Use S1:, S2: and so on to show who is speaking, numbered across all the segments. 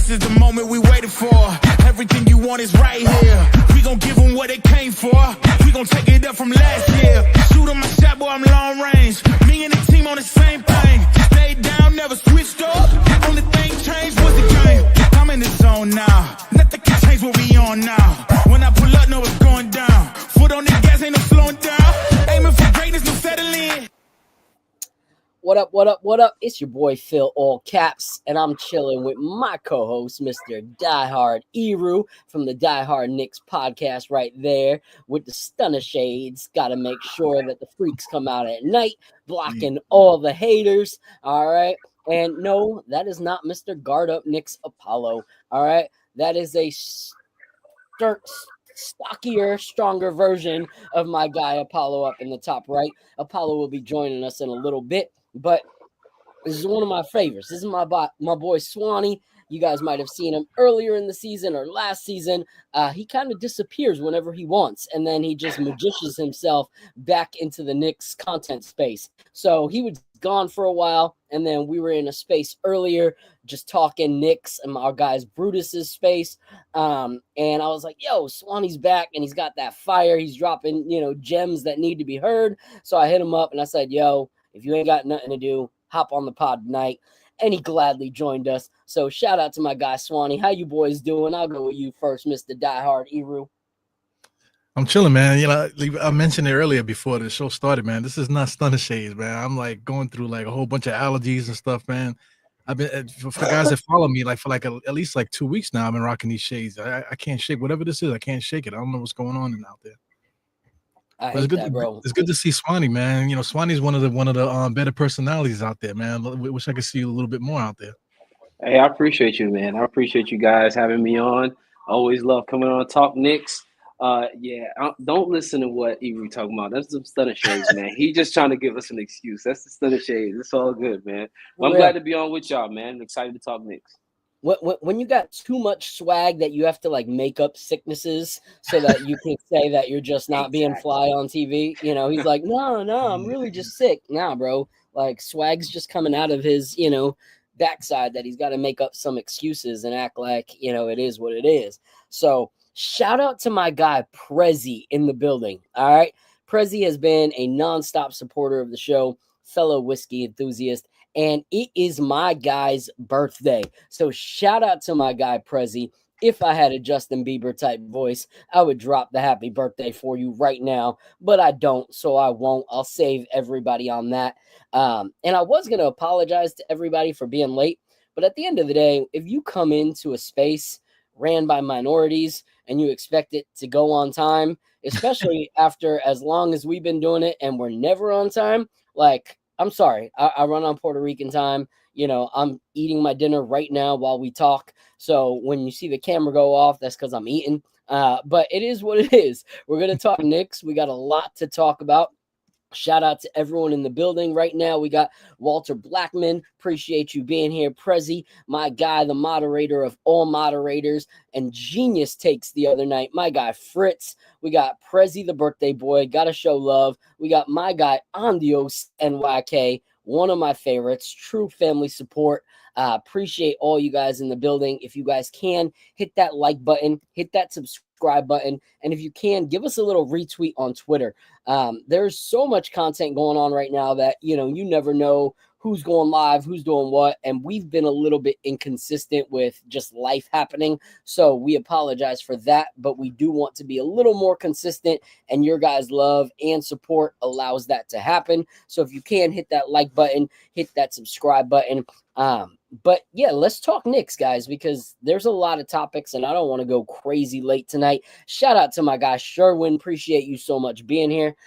S1: This is the moment we waited for. Everything you want is right here. We gon' give them what they came for. We gon' take it up from last year. Shoot 'em my shot, boy, I'm long range. Me and the team on the same thing. Stayed down, never switched up. Only thing changed was the game. I'm in the zone now. Nothing can change what we on now. When I pull up, know it's going down. Foot on the gas, ain't no slowing down. Aiming for greatness, no settling.
S2: What up, what up, what up? It's your boy Phil, all caps, and I'm chilling with my co-host, Mr. Diehard Eru from the Diehard Knicks podcast right there with the stunner shades. Got to make sure that the freaks come out at night, blocking all the haters, all right? And no, that is not Mr. Guard Up Knicks Apollo, all right? That is a stockier, stronger version of my guy Apollo up in the top right. Apollo will be joining us in a little bit, but this is one of my favorites. This is my boy Swanee. You guys might have seen him earlier in the season or last season. He kind of disappears whenever he wants, and then he just magicians himself back into the Knicks content space. So he was gone for a while, and then we were in a space earlier just talking Knicks and our guys Brutus's space. And I was like, yo, Swanee's back, and he's got that fire. He's dropping, gems that need to be heard. So I hit him up, and I said, yo, if you ain't got nothing to do, hop on the pod tonight. And he gladly joined us. So shout out to my guy Swanee. How you boys doing? I'll go with you first, Mr. Diehard Eru.
S3: I'm chilling, man. I mentioned it earlier before the show started, man. This is not stunner shades, man. I'm like going through like a whole bunch of allergies and stuff, man. I've been for guys that follow me, like for like at least like 2 weeks now. I've been rocking these shades. I can't shake whatever this is. I can't shake it. I don't know what's going on out there.
S2: It's good, bro.
S3: It's good to see Swanee, man. Swanee's one of the better personalities out there, man. Wish I could see you a little bit more out there.
S4: Hey, I appreciate you, man. I appreciate you guys having me on. Always love coming on Talk Knicks. Don't listen to what Eru talking about. That's some stunner shades, man. He just trying to give us an excuse. That's the stunner shades. It's all good, man. Well, I'm glad to be on with y'all, man. I'm excited to talk Knicks.
S2: When you got too much swag that you have to like make up sicknesses so that you can say that you're just not being fly on TV, he's like, no, I'm really just sick. Nah, bro. Like swag's just coming out of his, backside that he's got to make up some excuses and act like, it is what it is. So shout out to my guy Prezi in the building. All right. Prezi has been a nonstop supporter of the show, fellow whiskey enthusiast. And it is my guy's birthday. So shout out to my guy, Prezi. If I had a Justin Bieber type voice, I would drop the happy birthday for you right now. But I don't, so I won't. I'll save everybody on that. And I was going to apologize to everybody for being late. But at the end of the day, if you come into a space ran by minorities and you expect it to go on time, especially after as long as we've been doing it and we're never on time, like, I'm sorry. I run on Puerto Rican time. I'm eating my dinner right now while we talk. So when you see the camera go off, that's because I'm eating. But it is what it is. We're going to talk Knicks. We got a lot to talk about. Shout out to everyone in the building right now. We got Walter Blackman. Appreciate you being here. Prezi, my guy, the moderator of all moderators, and Genius Takes the other night. My guy, Fritz. We got Prezi, the birthday boy. Gotta show love. We got my guy, Andios NYK, one of my favorites. True family support. Appreciate all you guys in the building. If you guys can, hit that like button, hit that subscribe button, and if you can, give us a little retweet on Twitter. There's so much content going on right now that you never know who's going live, who's doing what, and we've been a little bit inconsistent with just life happening, so we apologize for that, but we do want to be a little more consistent, and your guys' love and support allows that to happen. So if you can, hit that like button, hit that subscribe button. But yeah, let's talk Knicks, guys, because there's a lot of topics and I don't want to go crazy late tonight. Shout out to my guy Sherwin. Appreciate you so much being here.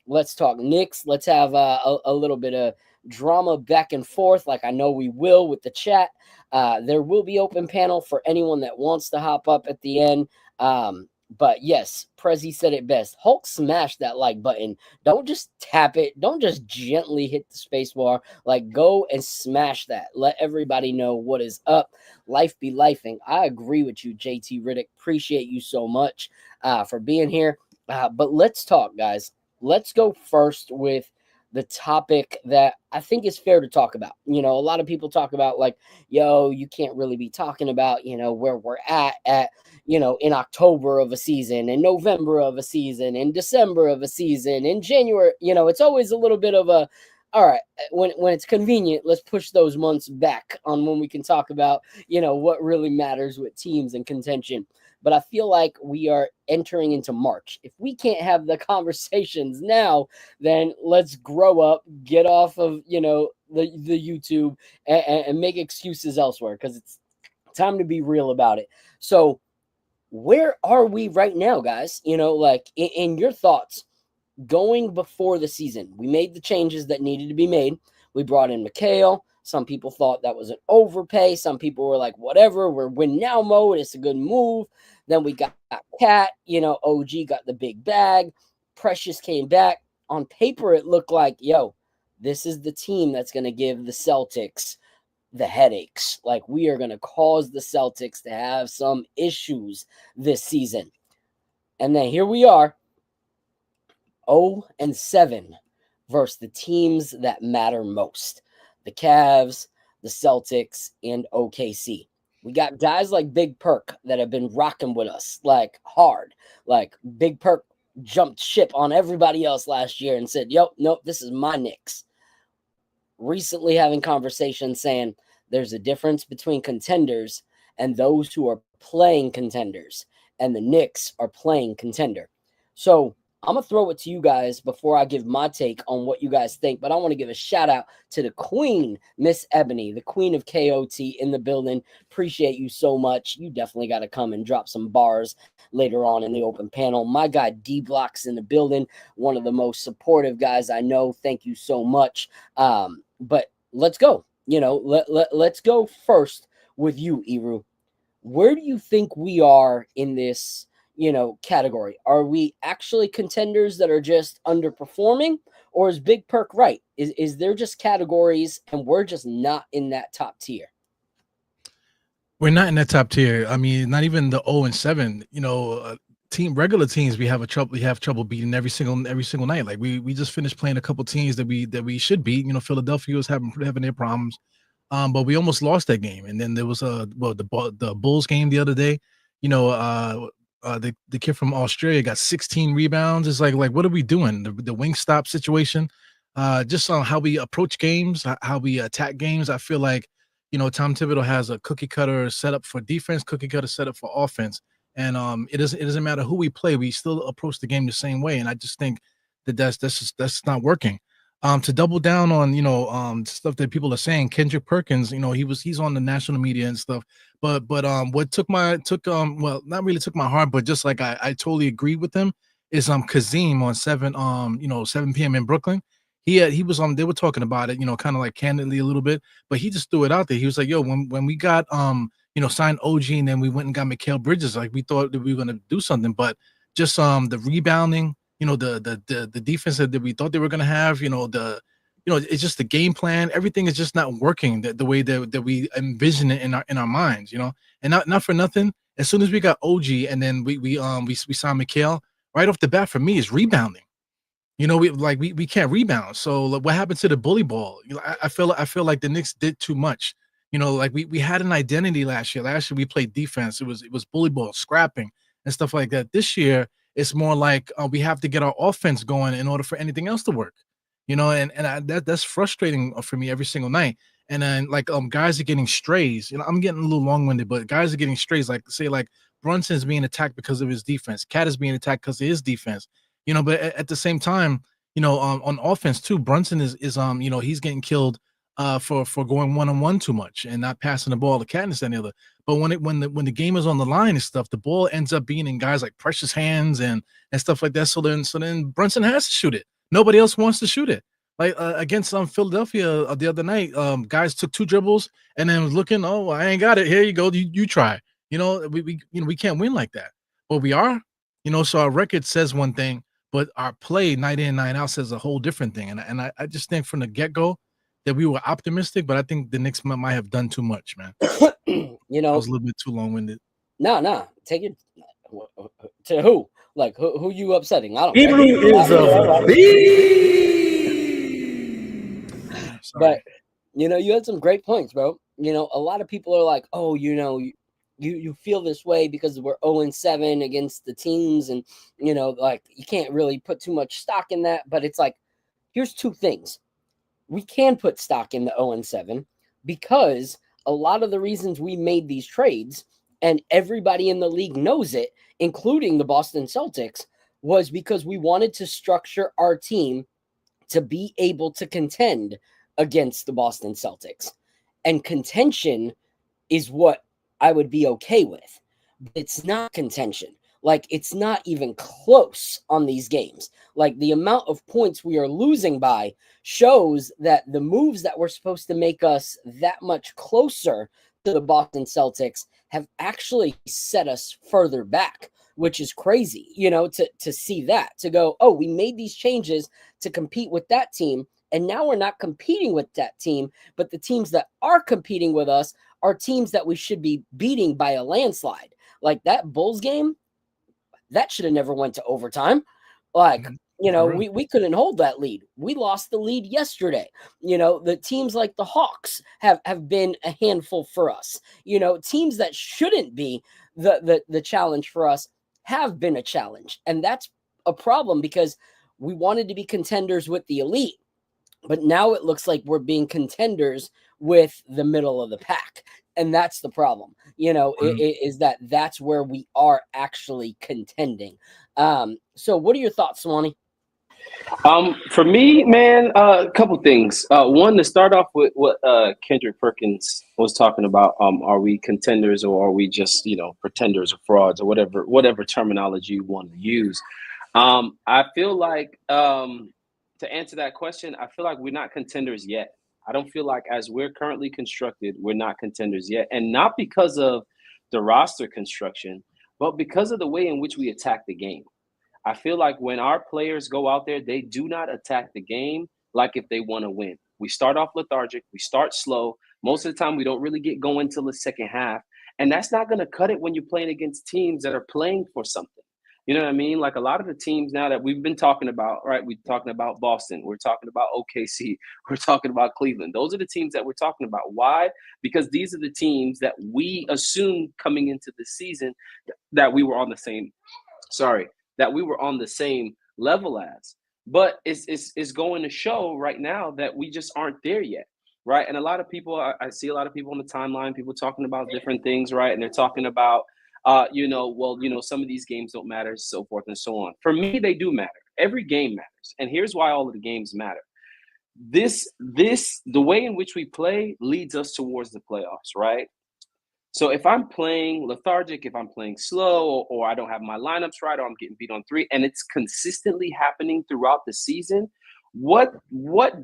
S2: Let's talk Knicks. Let's have a little bit of drama back and forth, like I know we will with the chat. There will be open panel for anyone that wants to hop up at the end. But yes, Prezi said it best. Hulk smash that like button. Don't just tap it. Don't just gently hit the space bar. Like, go and smash that. Let everybody know what is up. Life be lifing. I agree with you, JT Riddick. Appreciate you so much for being here. But let's talk, guys. Let's go first with the topic that I think is fair to talk about. You know, a lot of people talk about like, yo, you can't really be talking about, you know, where we're at, you know, in October of a season, in November of a season, in December of a season, in January. You know, it's always a little bit of a, all right, when it's convenient, let's push those months back on when we can talk about, you know, what really matters with teams and contention. But I feel like we are entering into March. If we can't have the conversations now, then let's grow up, get off of, you know, the YouTube and make excuses elsewhere, because it's time to be real about it. So where are we right now, guys? You know, like in your thoughts, going before the season, we made the changes that needed to be made. We brought in McHale. Some people thought that was an overpay. Some people were like, whatever, we're win now mode. It's a good move. Then we got Cat, you know, OG got the big bag. Precious came back. On paper, it looked like, yo, this is the team that's going to give the Celtics the headaches. Like, we are going to cause the Celtics to have some issues this season. And then here we are, 0-7 versus the teams that matter most. The Cavs, the Celtics, and OKC. We got guys like Big Perk that have been rocking with us, like hard. Like Big Perk jumped ship on everybody else last year and said, yo, nope, this is my Knicks. Recently having conversations saying there's a difference between contenders and those who are playing contenders. And the Knicks are playing contender. So I'm going to throw it to you guys before I give my take on what you guys think. But I want to give a shout out to the queen, Miss Ebony, the queen of KOT in the building. Appreciate you so much. You definitely got to come and drop some bars later on in the open panel. My guy D-Block's in the building, one of the most supportive guys I know. Thank you so much. But let's go. You know, let's go first with you, Eru. Where do you think we are in this, you know, category? Are we actually contenders that are just underperforming, or is Big Perk right? Is there just categories and we're just not in that top tier?
S3: We're not in that top tier. I mean, not even the 0-7. You know, regular teams we have trouble beating every single night. Like we just finished playing a couple teams that we should beat. You know, Philadelphia was having their problems, but we almost lost that game. And then there was the Bulls game the other day. You know, the kid from Australia got 16 rebounds. It's like what are we doing? The wing stop situation, just on how we approach games, how we attack games. I feel like, you know, Tom Thibodeau has a cookie cutter setup for defense, cookie cutter setup for offense, and it doesn't matter who we play, we still approach the game the same way. And I just think that's not working. To double down on, you know, stuff that people are saying, Kendrick Perkins, you know, he's on the national media and stuff, but what took my heart, but just like I totally agree with him, is Kazim on 7 p.m. in Brooklyn. He was they were talking about it, you know, kind of like candidly a little bit, but he just threw it out there. He was like, yo, when we got you know, signed OG and then we went and got Mikal Bridges, like we thought that we were gonna do something, but just the rebounding, you know, the defense that we thought they were gonna have, you know, it's just the game plan. Everything is just not working the way that we envision it in our minds, you know. And not for nothing, as soon as we got OG and then we signed Mikal, right off the bat for me is rebounding. You know, we can't rebound. So like, what happened to the bully ball? You know, I feel like the Knicks did too much. You know, like we had an identity last year. Last year we played defense. It was bully ball, scrapping, and stuff like that. This year it's more like we have to get our offense going in order for anything else to work. You know, and that's frustrating for me every single night. And then like guys are getting strays. You know, I'm getting a little long-winded, but guys are getting strays. Like say like Brunson's being attacked because of his defense. Cat is being attacked because of his defense. You know, but at the same time, you know, on offense too, Brunson is you know, he's getting killed for going one-on-one too much and not passing the ball to Cat and this and the other. But when the game is on the line and stuff, the ball ends up being in guys like Precious hands and stuff like that. So then Brunson has to shoot it. Nobody else wants to shoot it. Like against Philadelphia the other night, guys took 2 dribbles and then was looking, oh, I ain't got it. Here you go, you try. You know, we can't win like that. But we are, you know. So our record says one thing, but our play night in, night out says a whole different thing. And I just think from the get-go that we were optimistic, but I think the Knicks might have done too much, man.
S2: You know,
S3: I was a little bit too long-winded.
S2: No. Take it to who? Like who you upsetting? I don't
S5: Hebrew
S2: care.
S5: is a beast.
S2: But you had some great points, bro. A lot of people are like, oh, you feel this way because we're 0-7 against the teams, and like you can't really put too much stock in that. But it's like, here's two things. We can put stock in the 0-7 because a lot of the reasons we made these trades, and everybody in the league knows it, including the Boston Celtics, was because we wanted to structure our team to be able to contend against the Boston Celtics. And contention is what I would be okay with. But it's not contention. Like, it's not even close on these games. Like, the amount of points we are losing by shows that the moves that were supposed to make us that much closer to the Boston Celtics have actually set us further back, which is crazy, to see that, to go, oh, we made these changes to compete with that team, and now we're not competing with that team, but the teams that are competing with us are teams that we should be beating by a landslide. Like that Bulls game, that should have never went to overtime. Like, we couldn't hold that lead. We lost the lead yesterday. The teams like the Hawks have been a handful for us. Teams that shouldn't be the challenge for us have been a challenge. And that's a problem because we wanted to be contenders with the elite, but now it looks like we're being contenders with the middle of the pack. And that's the problem, is that's where we are actually contending. So what are your thoughts, Swanee?
S4: For me, man, a couple things. One, to start off with what Kendrick Perkins was talking about. Are we contenders or are we just, pretenders or frauds or whatever terminology you want to use? I feel like to answer that question, I feel like we're not contenders yet. I don't feel like, as we're currently constructed, we're not contenders yet, and not because of the roster construction, but because of the way in which we attack the game. I feel like when our players go out there, they do not attack the game like if they want to win. We start off lethargic. We start slow. Most of the time, we don't really get going till the second half. And that's not going to cut it when you're playing against teams that are playing for something. You know what I mean? Like a lot of the teams now that we've been talking about, right? We're talking about Boston. We're talking about OKC. We're talking about Cleveland. Those are the teams that we're talking about. Why? Because these are the teams that we assumed coming into the season that we were on the same level as. But it's going to show right now that we just aren't there yet, right? And a lot of people, I see a lot of people on the timeline, people talking about different things, right? And they're talking about, some of these games don't matter, so forth and so on. For me, they do matter. Every game matters. And here's why all of the games matter. The way in which we play leads us towards the playoffs, right? So if I'm playing lethargic, if I'm playing slow, or I don't have my lineups right, or I'm getting beat on three, and it's consistently happening throughout the season, what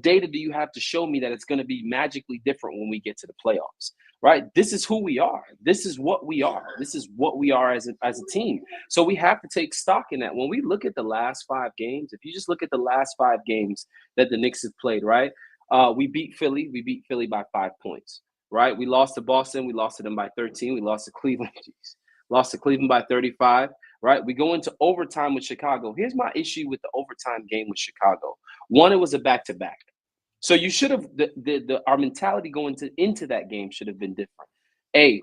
S4: data do you have to show me that it's going to be magically different when we get to the playoffs, right? This is who we are. This is what we are. This is what we are as a team. So we have to take stock in that. When we look at the last 5 games, if you just look at the last 5 games that the Knicks have played, right? We beat Philly. We beat Philly by 5 points. Right, we lost to Boston. We lost to them by 13. We lost to Cleveland. Lost to Cleveland by 35. Right, we go into overtime with Chicago. Here's my issue with the overtime game with Chicago. One, it was a back-to-back. So you should have our mentality going into that game should have been different.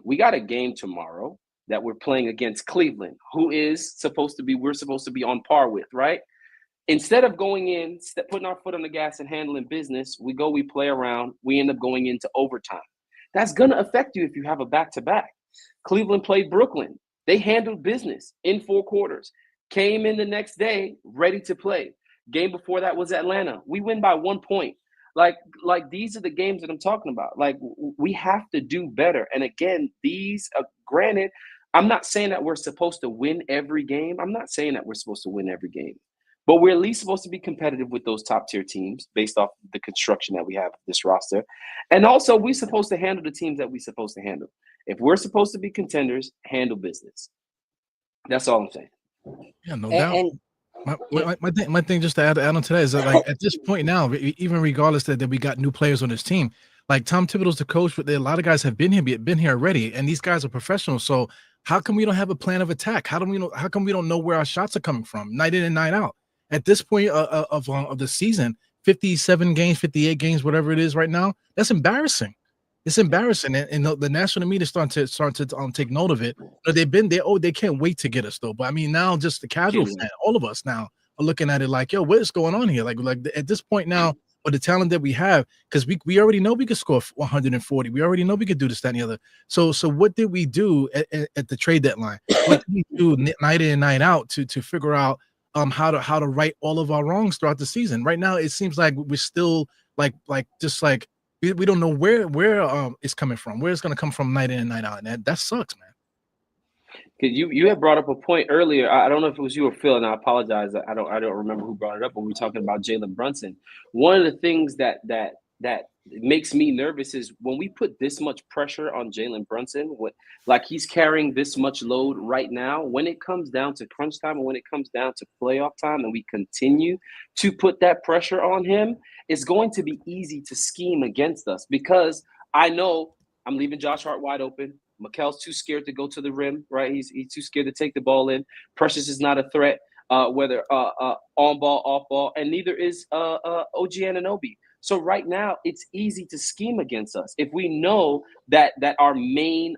S4: We got a game tomorrow that we're playing against Cleveland, who is we're supposed to be on par with, right? Instead of going in, putting our foot on the gas and handling business, we play around. We end up going into overtime. That's going to affect you if you have a back-to-back. Cleveland played Brooklyn. They handled business in 4 quarters. Came in the next day, ready to play. Game before that was Atlanta. We win by 1 point. Like these are the games that I'm talking about. Like, we have to do better. And again, these, granted, I'm not saying that we're supposed to win every game. But we're at least supposed to be competitive with those top-tier teams based off the construction that we have of this roster. And also, we're supposed to handle the teams that we're supposed to handle. If we're supposed to be contenders, handle business. That's all I'm saying.
S3: Yeah, no doubt. My thing just to add on to that is that, like, at this point now, even regardless that we got new players on this team, like Tom Thibodeau's the coach, but a lot of guys have been here already, and these guys are professionals. So how come we don't have a plan of attack? How come we don't know where our shots are coming from night in and night out? At this point of the season, 57 games, 58 games, whatever it is right now. That's embarrassing. It's embarrassing, and the national media starting to take note of it. But they've been there. Oh, they can't wait to get us though. But I mean, now just the casual fan, all of us now are looking at it like, yo, what is going on here? Like at this point now, with the talent that we have, because we already know we could score 140. We already know we could do this, that, and the other. So what did we do at the trade deadline? What did we do night in and night out to figure out how to right all of our wrongs throughout the season? Right now, it seems like we're still like we don't know where it's coming from, where it's going to come from night in and night out, and that sucks, man.
S4: Because you had brought up a point earlier. I don't know if it was you or Phil, and I apologize. I don't remember who brought it up when we were talking about Jalen Brunson. One of the things that makes me nervous is when we put this much pressure on Jalen Brunson, like he's carrying this much load right now. When it comes down to crunch time and when it comes down to playoff time, and we continue to put that pressure on him, it's going to be easy to scheme against us, because I know I'm leaving Josh Hart wide open. Mikal's too scared to go to the rim, right? He's too scared to take the ball in. Precious is not a threat, whether on ball, off ball, and neither is OG Anunoby. So right now, it's easy to scheme against us if we know that our main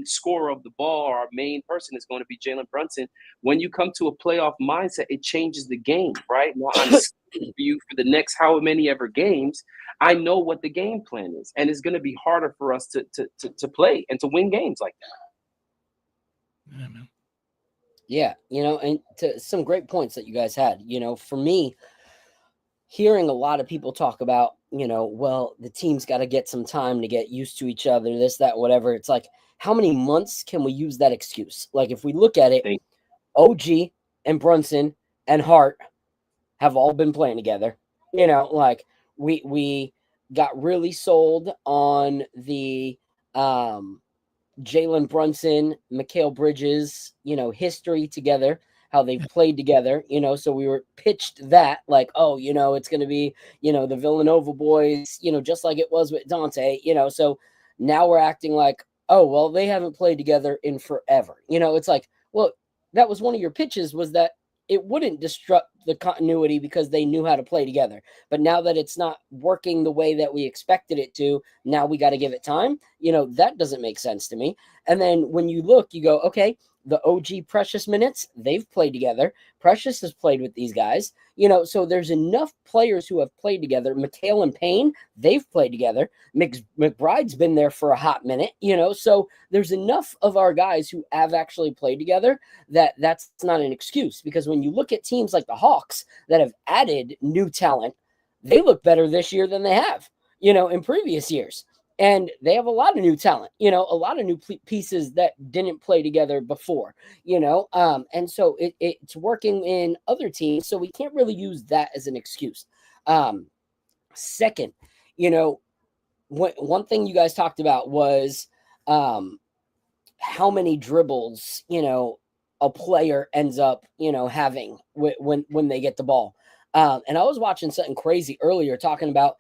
S4: scorer of the ball, or our main person, is going to be Jalen Brunson. When you come to a playoff mindset, it changes the game, right? Now I'm scheming for you for the next however many ever games. I know what the game plan is, and it's going to be harder for us to play and to win games like that.
S3: Yeah, man.
S2: Yeah, and to some great points that you guys had. For me, hearing a lot of people talk about, well, the team's got to get some time to get used to each other, this, that, whatever. It's like, how many months can we use that excuse? Like, if we look at it, OG and Brunson and Hart have all been playing together. Like, we got really sold on the Jalen Brunson, Mikal Bridges, history together, how they've played together, so we were pitched that like, oh, it's going to be, the Villanova boys, just like it was with Dante, so now we're acting like, oh, well, they haven't played together in forever. It's like, well, that was one of your pitches, was that it wouldn't disrupt the continuity because they knew how to play together. But now that it's not working the way that we expected it to, now we got to give it time. That doesn't make sense to me. And then when you look, you go, okay, the OG Precious minutes, they've played together. Precious has played with these guys, so there's enough players who have played together. Mikal and Payne, they've played together. McBride's been there for a hot minute, so there's enough of our guys who have actually played together that's not an excuse, because when you look at teams like the Hawks that have added new talent, they look better this year than they have, in previous years. And they have a lot of new talent, a lot of new pieces that didn't play together before, and so it's working in other teams. So we can't really use that as an excuse. Second, one thing you guys talked about was how many dribbles, a player ends up, having when they get the ball. And I was watching something crazy earlier talking about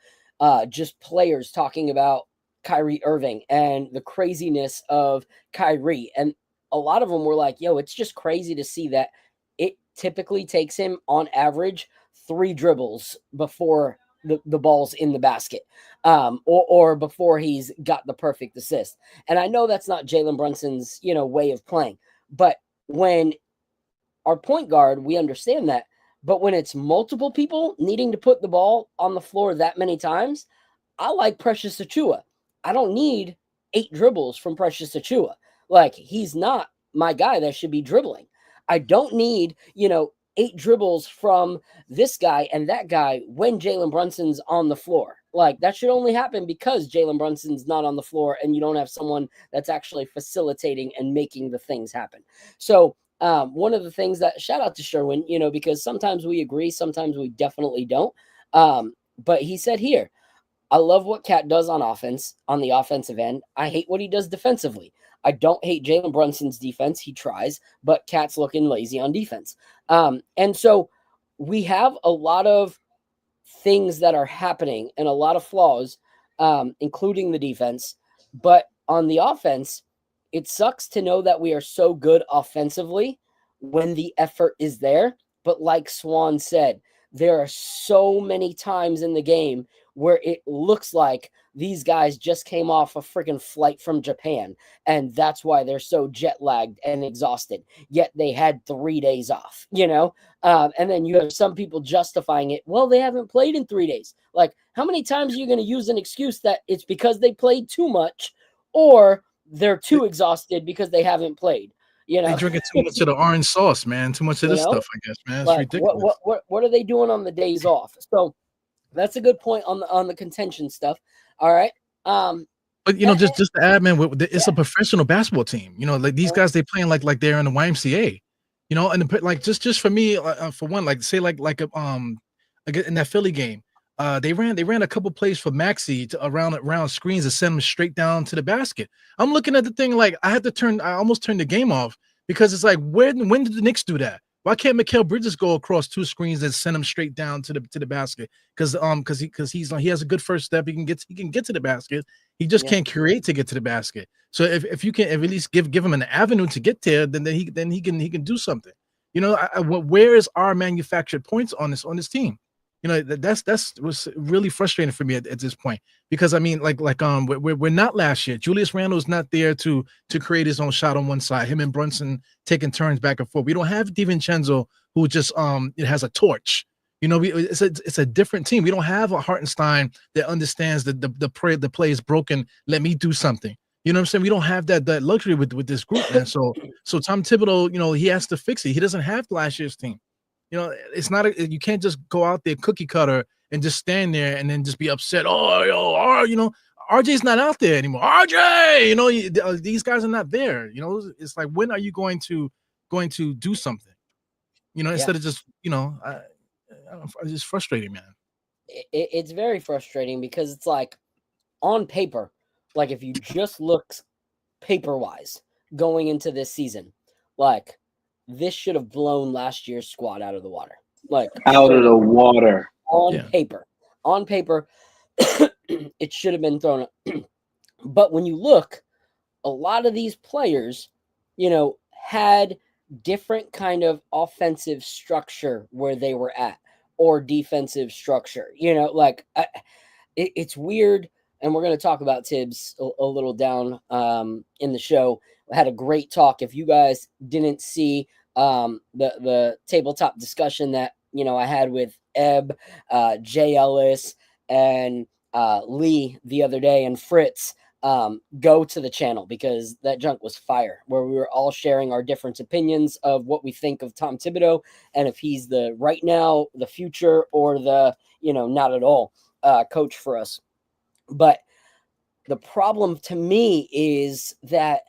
S2: just players talking about Kyrie Irving and the craziness of Kyrie. And a lot of them were like, yo, it's just crazy to see that it typically takes him on average 3 dribbles before the ball's in the basket, or before he's got the perfect assist. And I know that's not Jalen Brunson's, way of playing, but when our point guard, we understand that. But when it's multiple people needing to put the ball on the floor that many times, I like Precious Achiuwa. I don't need 8 dribbles from Precious Achiuwa. Like, he's not my guy that should be dribbling. I don't need, 8 dribbles from this guy and that guy when Jalen Brunson's on the floor. Like, that should only happen because Jalen Brunson's not on the floor and you don't have someone that's actually facilitating and making the things happen. So one of the things that, shout out to Sherwin, because sometimes we agree, sometimes we definitely don't. But he said here, I love what Cat does on offense, on the offensive end. I hate what he does defensively. I don't hate Jalen Brunson's defense. He tries, but Cat's looking lazy on defense. And so we have a lot of things that are happening and a lot of flaws, including the defense. But on the offense, it sucks to know that we are so good offensively when the effort is there. But like Swan said, there are so many times in the game where it looks like these guys just came off a freaking flight from Japan, and that's why they're so jet lagged and exhausted. Yet they had 3 days off, and then you have some people justifying it. Well, they haven't played in 3 days. Like, how many times are you going to use an excuse that it's because they played too much, or they're too exhausted because they haven't played?
S3: They drinking too much of the orange sauce, man. Too much of this stuff, I guess, man. It's
S2: like,
S3: ridiculous.
S2: What are they doing on the days off? So that's a good point on the contention stuff. All right.
S3: But just to add, man, it's a professional basketball team. Like these guys, they playing like they're in the YMCA. And like just for me, for one, like say like in that Philly game, they ran a couple plays for Maxey to around screens and send them straight down to the basket. I'm looking at the thing like I almost turned the game off because it's like when did the Knicks do that? Why can't Mikal Bridges go across 2 screens and send him straight down to the basket? Because he has a good first step. He can get to the basket. He just can't create to get to the basket. So if you can at least give him an avenue to get there, then he can do something. Where is our manufactured points on this team? That's was really frustrating for me at this point, because I mean, we're not last year. Julius Randle's not there to create his own shot on one side. Him and Brunson taking turns back and forth. We don't have DiVincenzo who just it has a torch. It's a different team. We don't have a Hartenstein that understands the play is broken. Let me do something. You know what I'm saying? We don't have that luxury with this group, man. So Tom Thibodeau, he has to fix it. He doesn't have last year's team. It's not you can't just go out there cookie cutter and just stand there and then just be upset. RJ's not out there anymore. RJ, these guys are not there. It's like, when are you going to do something? Instead of just, it's just frustrating, man.
S2: It's very frustrating because it's like, on paper, like if you just look paper wise going into this season, like, this should have blown last year's squad out of the water. Like,
S4: out of the water.
S2: On paper, it should have been thrown. But when you look, a lot of these players, had different kind of offensive structure where they were at, or defensive structure. It's weird. And we're going to talk about Tibbs a little down in the show. I had a great talk. If you guys didn't see the tabletop discussion that I had with Ebb, Jay Ellis, and Lee the other day, and Fritz, go to the channel, because that junk was fire, where we were all sharing our different opinions of what we think of Tom Thibodeau, and if he's the right now, the future, or the not at all coach for us. But the problem to me is that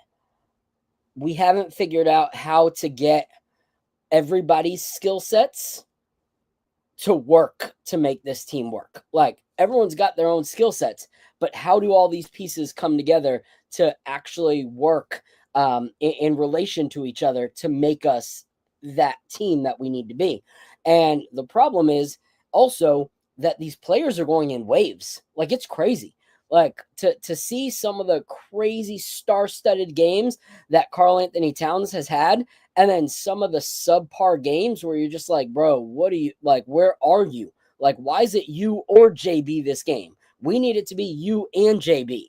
S2: we haven't figured out how to get everybody's skill sets to work to make this team work. Like, everyone's got their own skill sets, but how do all these pieces come together to actually work in relation to each other to make us that team that we need to be? And the problem is also that these players are going in waves. Like, it's crazy. Like, to see some of the crazy star-studded games that Karl Anthony Towns has had, and then some of the subpar games where you're just like, bro, what are you, like, where are you? Like, why is it you or JB this game? We need it to be you and JB,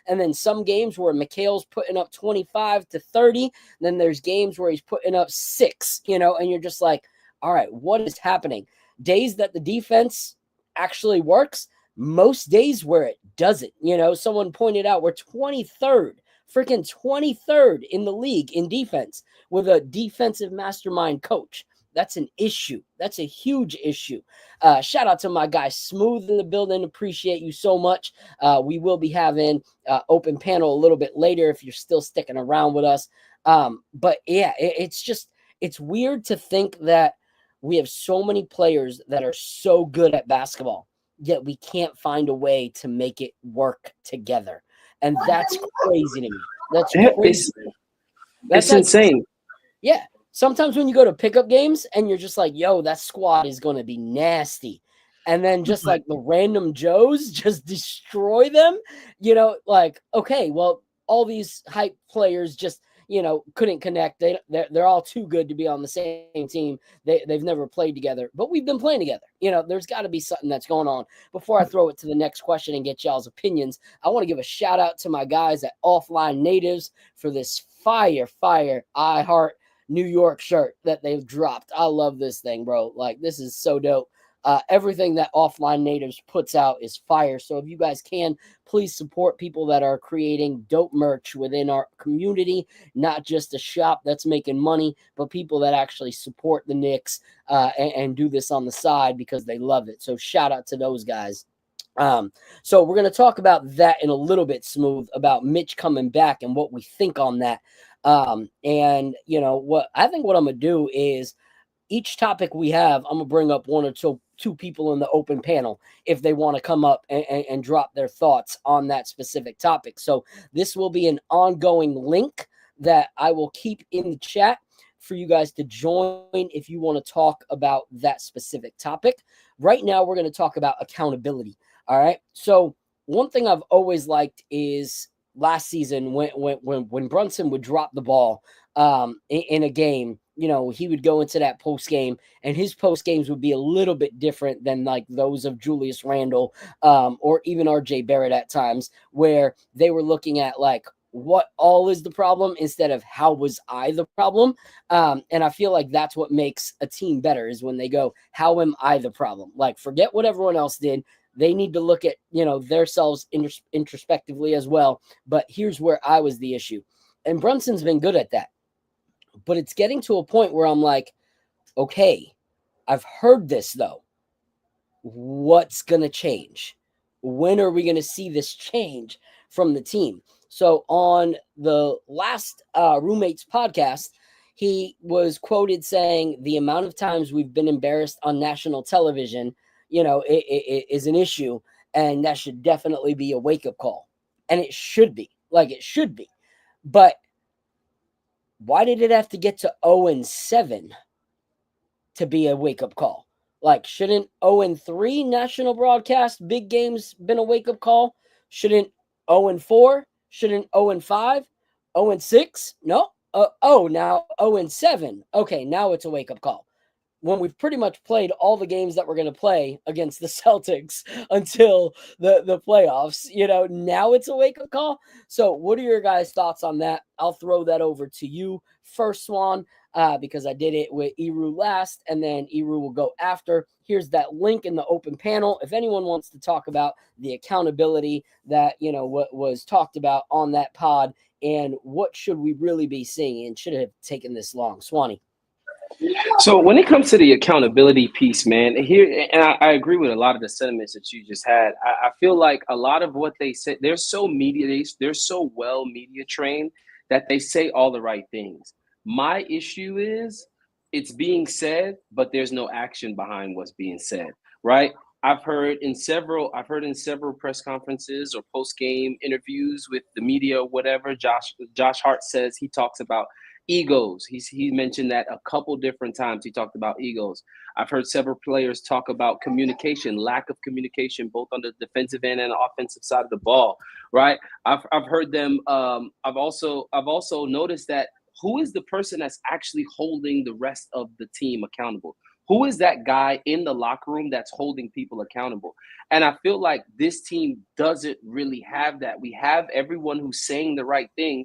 S2: And then some games where Mikal's putting up 25 to 30. Then there's games where he's putting up 6, and you're just like, all right, what is happening? Days that the defense actually works, most days where it doesn't. Someone pointed out we're 23rd in the league in defense with a defensive mastermind coach. That's an issue. That's a huge issue. Shout out to my guy Smooth in the building. Appreciate you so much. We will be having open panel a little bit later if you're still sticking around with us. But yeah, it's weird to think that we have so many players that are so good at basketball, yet we can't find a way to make it work together. And that's crazy to me. That's crazy.
S4: It's insane.
S2: Yeah. Sometimes when you go to pickup games and you're just like, yo, that squad is going to be nasty. And then just like the random Joes just destroy them, like, okay, well, all these hype players just, couldn't connect. They're all too good to be on the same team. They've never played together, but we've been playing together. There's got to be something that's going on. Before I throw it to the next question and get y'all's opinions, I want to give a shout out to my guys at Offline Natives for this fire I Heart New York shirt that they've dropped. I love this thing, bro. Like, this is so dope. Everything that Offline Natives puts out is fire. So if you guys can, please support people that are creating dope merch within our community, not just a shop that's making money, but people that actually support the Knicks and do this on the side because they love it. So shout out to those guys. So we're going to talk about that in a little bit, Smooth, about Mitch coming back and what we think on that. And what I'm going to do is each topic we have, I'm going to bring up one or two people in the open panel if they want to come up and drop their thoughts on that specific topic. So this will be an ongoing link that I will keep in the chat for you guys to join if you want to talk about that specific topic. Right now, we're going to talk about accountability. All right. So one thing I've always liked is last season when Brunson would drop the ball in a game, he would go into that post game, and his post games would be a little bit different than like those of Julius Randle or even RJ Barrett at times, where they were looking at like what all is the problem instead of how was I the problem. And I feel like that's what makes a team better is when they go, how am I the problem? Like, forget what everyone else did. They need to look at, themselves introspectively as well. But here's where I was the issue. And Brunson's been good at that. But it's getting to a point where I'm like, okay, I've heard this, though. What's going to change? When are we going to see this change from the team? So on the last Roommates podcast, he was quoted saying the amount of times we've been embarrassed on national television, it is an issue, and that should definitely be a wake-up call. And it should be. Like, it should be. But why did it have to get to 0-7 to be a wake-up call? Like, shouldn't 0-3 national broadcast big games been a wake-up call? Shouldn't 0-4? Shouldn't 0-5? 0-6? No. Now 0-7. Okay, now it's a wake-up call. When we've pretty much played all the games that we're going to play against the Celtics until the playoffs, now it's a wake-up call. So what are your guys' thoughts on that? I'll throw that over to you first, Swan, because I did it with Eru last, and then Eru will go after. Here's that link in the open panel. If anyone wants to talk about the accountability that, what was talked about on that pod and what should we really be seeing and should it have taken this long? Swanee.
S4: So when it comes to the accountability piece, man, and I agree with a lot of the sentiments that you just had. I feel like a lot of what they say, they're so well media trained that they say all the right things. My issue is it's being said, but there's no action behind what's being said, right? I've heard in several press conferences or post-game interviews with the media or whatever, Josh Hart says he talks about egos. He mentioned that a couple different times. He talked about egos. I've heard several players talk about communication, lack of communication, both on the defensive end and the offensive side of the ball. Right? I've heard them. I've also noticed that who is the person that's actually holding the rest of the team accountable? Who is that guy in the locker room that's holding people accountable? And I feel like this team doesn't really have that. We have everyone who's saying the right thing.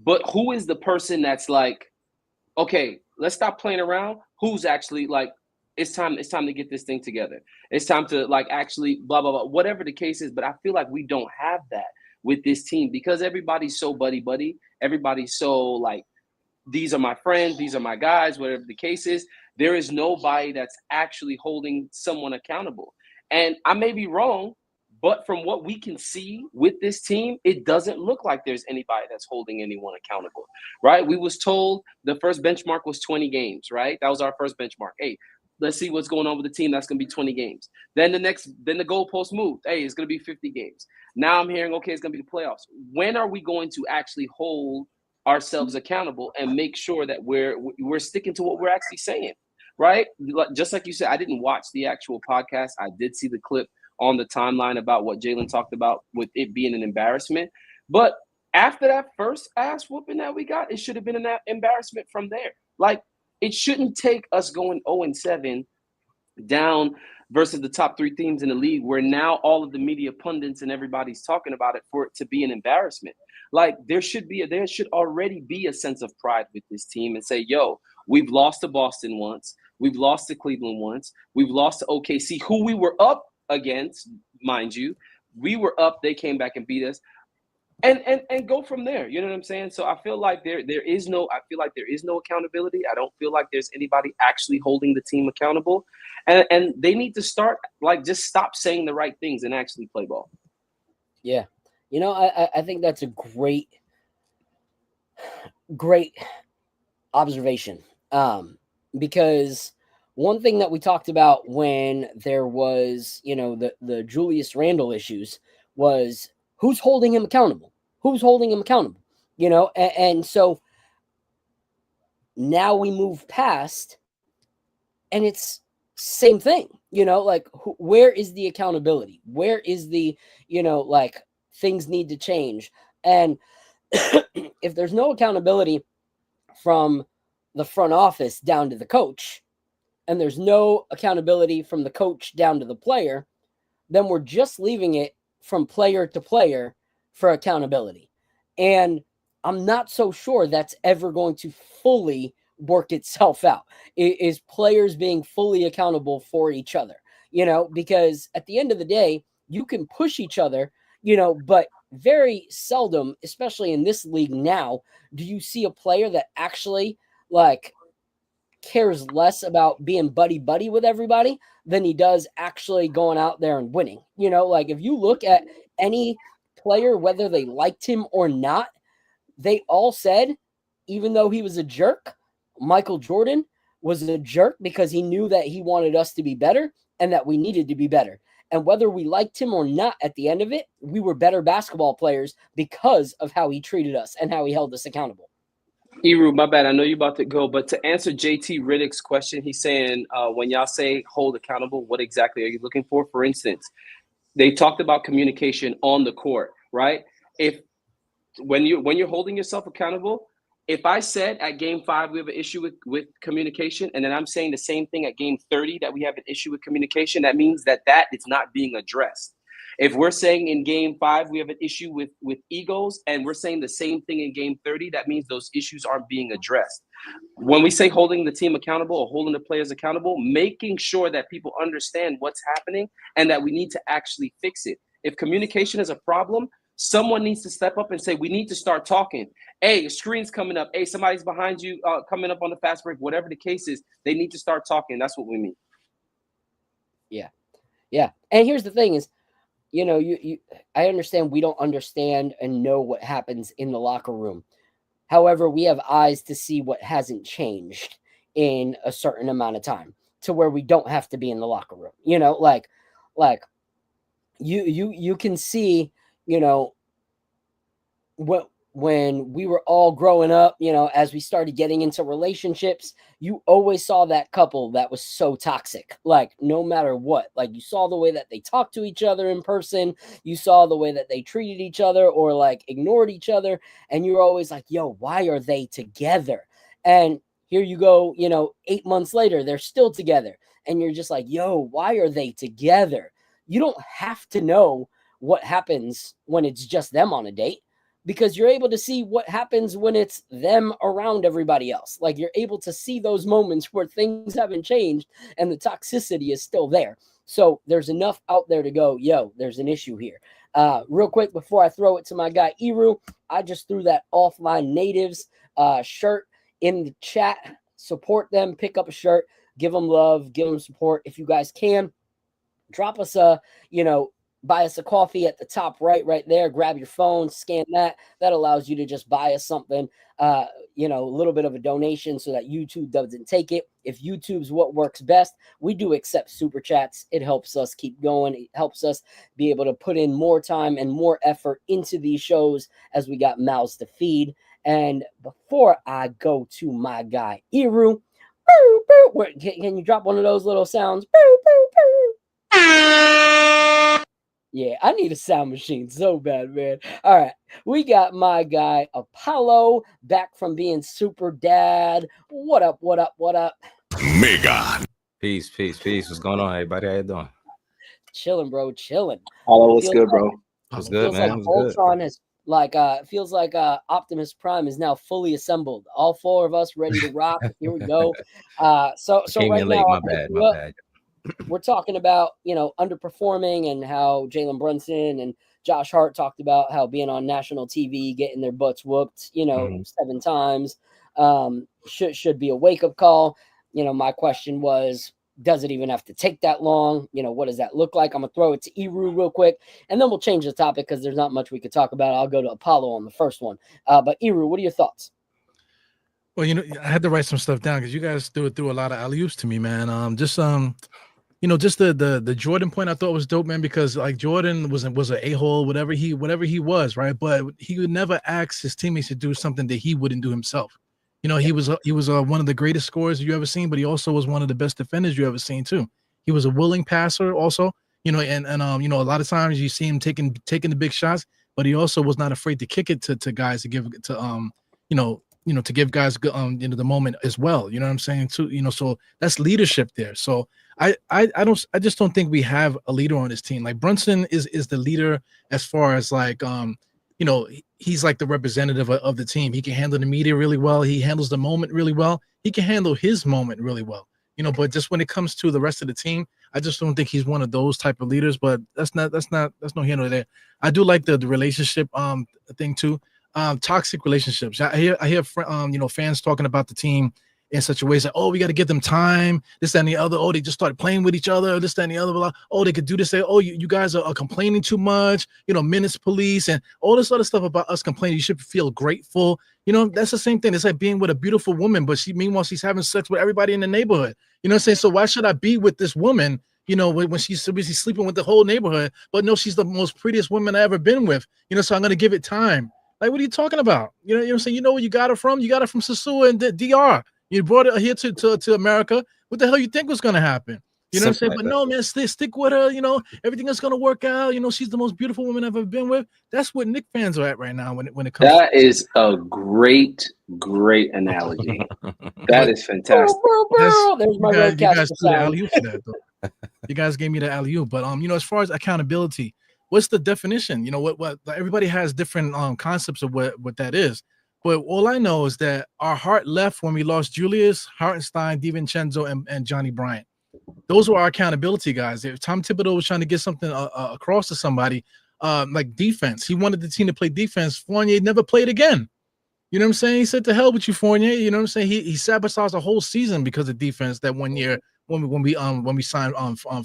S4: But who is the person that's like, okay, let's stop playing around? Who's actually like, it's time to get this thing together. It's time to like actually blah, blah, blah, whatever the case is. But I feel like we don't have that with this team because everybody's so buddy. Everybody's so like, these are my friends, these are my guys, whatever the case is. There is nobody that's actually holding someone accountable. And I may be wrong, but from what we can see with this team, it doesn't look like there's anybody that's holding anyone accountable, right? We was told the first benchmark was 20 games, right? That was our first benchmark. Hey, let's see what's going on with the team. That's going to be 20 games. Then the goalpost moved. Hey, it's going to be 50 games. Now I'm hearing, okay, it's going to be the playoffs. When are we going to actually hold ourselves accountable and make sure that we're sticking to what we're actually saying, right? Just like you said, I didn't watch the actual podcast. I did see the clip on the timeline about what Jalen talked about with it being an embarrassment. But After that first ass whooping that we got, it should have been an embarrassment from there. Like, it shouldn't take us going 0-7 down versus the top 3 teams in the league, where now all of the media pundits and everybody's talking about it, for it to be an embarrassment. Like, there should already be a sense of pride with this team and say, yo, we've lost to Boston once, we've lost to Cleveland once, we've lost to OKC, who we were up against, mind you. We were up, they came back and beat us. And go from there. You know what I'm saying? So I feel like there is no accountability. I don't feel like there's anybody actually holding the team accountable. And they need to start, like, just stop saying the right things and actually play ball.
S2: Yeah. You know, I think that's a great observation. Because one thing that we talked about when there was, you know, the Julius Randle issues was who's holding him accountable? Who's holding him accountable? You know, and so now we move past, and it's same thing. You know, like, where is the accountability? Where is the, you know, like, things need to change? And if there's no accountability from the front office down to the coach, and there's no accountability from the coach down to the player, then we're just leaving it from player to player for accountability. And I'm not so sure that's ever going to fully work itself out. Is players being fully accountable for each other, you know, because at the end of the day, you can push each other, you know, but very seldom, especially in this league now, do you see a player that actually, like, cares less about being buddy with everybody than he does actually going out there and winning. You know, like, if you look at any player, whether they liked him or not, they all said, even though he was a jerk, Michael Jordan was a jerk because he knew that he wanted us to be better and that we needed to be better. And whether we liked him or not, at the end of it, we were better basketball players because of how he treated us and how he held us accountable.
S4: Eru, my bad. I know you're about to go, but to answer JT Riddick's question, he's saying, when y'all say hold accountable, what exactly are you looking for? For instance, they talked about communication on the court, right? If when you're holding yourself accountable, if I said at game 5 we have an issue with communication, and then I'm saying the same thing at game 30 that we have an issue with communication, that means that is not being addressed. If we're saying in game 5 we have an issue with egos, and we're saying the same thing in game 30, that means those issues aren't being addressed. When we say holding the team accountable or holding the players accountable, making sure that people understand what's happening and that we need to actually fix it. If communication is a problem, someone needs to step up and say, we need to start talking. Hey, a screen's coming up. Hey, somebody's behind you, coming up on the fast break. Whatever the case is, they need to start talking. That's what we mean.
S2: Yeah. And here's the thing is, you know, I understand we don't understand and know what happens in the locker room. However, we have eyes to see what hasn't changed in a certain amount of time to where we don't have to be in the locker room. You know, like you can see, you know, when we were all growing up, you know, as we started getting into relationships, you always saw that couple that was so toxic, like, no matter what. Like, you saw the way that they talked to each other in person, you saw the way that they treated each other or, like, ignored each other, and you were always like, yo, why are they together? And here you go, you know, 8 months later, they're still together, and you're just like, yo, why are they together? You don't have to know what happens when it's just them on a date, because you're able to see what happens when it's them around everybody else. Like, you're able to see those moments where things haven't changed and the toxicity is still there. So there's enough out there to go, yo, there's an issue here. Real quick, before I throw it to my guy, Eru, I just threw that Offline Natives shirt in the chat. Support them, pick up a shirt, give them love, give them support. If you guys can, drop us a, you know, buy us a coffee at the top right there. Grab your phone, scan that. That allows you to just buy us something, you know, a little bit of a donation so that YouTube doesn't take it. If YouTube's what works best, we do accept super chats. It helps us keep going. It helps us be able to put in more time and more effort into these shows as we got mouths to feed. And before I go to my guy, Eru, can you drop one of those little sounds? Yeah, I need a sound machine so bad, man. All right. We got my guy Apollo back from being super dad. What up? What up? What up?
S5: Mega.
S6: Peace, peace, peace. What's going on, everybody? How you doing?
S2: Chilling, bro. Chilling.
S4: Hello, what's
S2: Feels
S4: good,
S2: like
S4: bro?
S6: What's good,
S2: feels like
S6: man? What's good?
S2: Voltron has like feels like Optimus Prime is now fully assembled. All four of us ready to rock. Here we go. So
S6: Came
S2: right
S6: in
S2: now
S6: late. My
S2: I'll hit
S6: bad.
S2: you
S6: My
S2: up.
S6: bad.
S2: We're talking about, underperforming and how Jalen Brunson and Josh Hart talked about how being on national TV, getting their butts whooped,
S6: Mhm.
S2: 7 times, should be a wake up call. My question was, does it even have to take that long? What does that look like? I'm gonna throw it to Eru real quick, and then we'll change the topic because there's not much we could talk about. I'll go to Apollo on the first one. But Eru, what are your thoughts?
S3: Well, I had to write some stuff down because you guys threw a lot of alley oops to me, man. Just the Jordan point I thought was dope, man, because like Jordan was an a-hole, whatever he was, right? But he would never ask his teammates to do something that he wouldn't do himself. He was one of the greatest scorers you ever seen, but he also was one of the best defenders you ever seen too. He was a willing passer also, and a lot of times you see him taking the big shots, but he also was not afraid to kick it to guys to give to give guys the moment as well. You know what I'm saying? Too, so that's leadership there. So I just don't think we have a leader on this team. Like Brunson is the leader as far as like he's like the representative of the team. He can handle the media really well. He handles the moment really well. He can handle his moment really well. But just when it comes to the rest of the team, I just don't think he's one of those type of leaders. But that's no here nor there. I do like the relationship thing too. Toxic relationships. I hear fans talking about the team in such a way that, oh, we got to give them time, this, that, and the other. Oh, they just started playing with each other, this, that, and the other. Blah. Oh, they could do this. Oh, you guys are complaining too much, minutes police and all this other stuff about us complaining. You should feel grateful. That's the same thing. It's like being with a beautiful woman, but meanwhile, she's having sex with everybody in the neighborhood. You know what I'm saying? So why should I be with this woman, when she's so busy sleeping with the whole neighborhood? But no, she's the most prettiest woman I ever been with, so I'm going to give it time. Like, what are you talking about? You know what I'm saying? You know where you got her from? You got her from Sasua and DR. You brought it here to America. What the hell you think was going to happen? You know what I'm saying? But no, man, stick with her. Everything is going to work out. She's the most beautiful woman I've ever been with. That's what Knicks fans are at right now when it comes.
S4: That is a great analogy. That is fantastic.
S2: There's my
S3: you guys threw the
S2: sound.
S3: alley-oop for that, though. You guys gave me the alley-oop. But as far as accountability, what's the definition? What everybody has different concepts of what that is. But all I know is that our heart left when we lost Julius, Hartenstein, DiVincenzo, and Johnny Bryant. Those were our accountability guys. If Tom Thibodeau was trying to get something across to somebody, like defense, he wanted the team to play defense. Fournier never played again. You know what I'm saying? He said, "To hell with you, Fournier." You know what I'm saying? He sabotaged the whole season because of defense that one year when we signed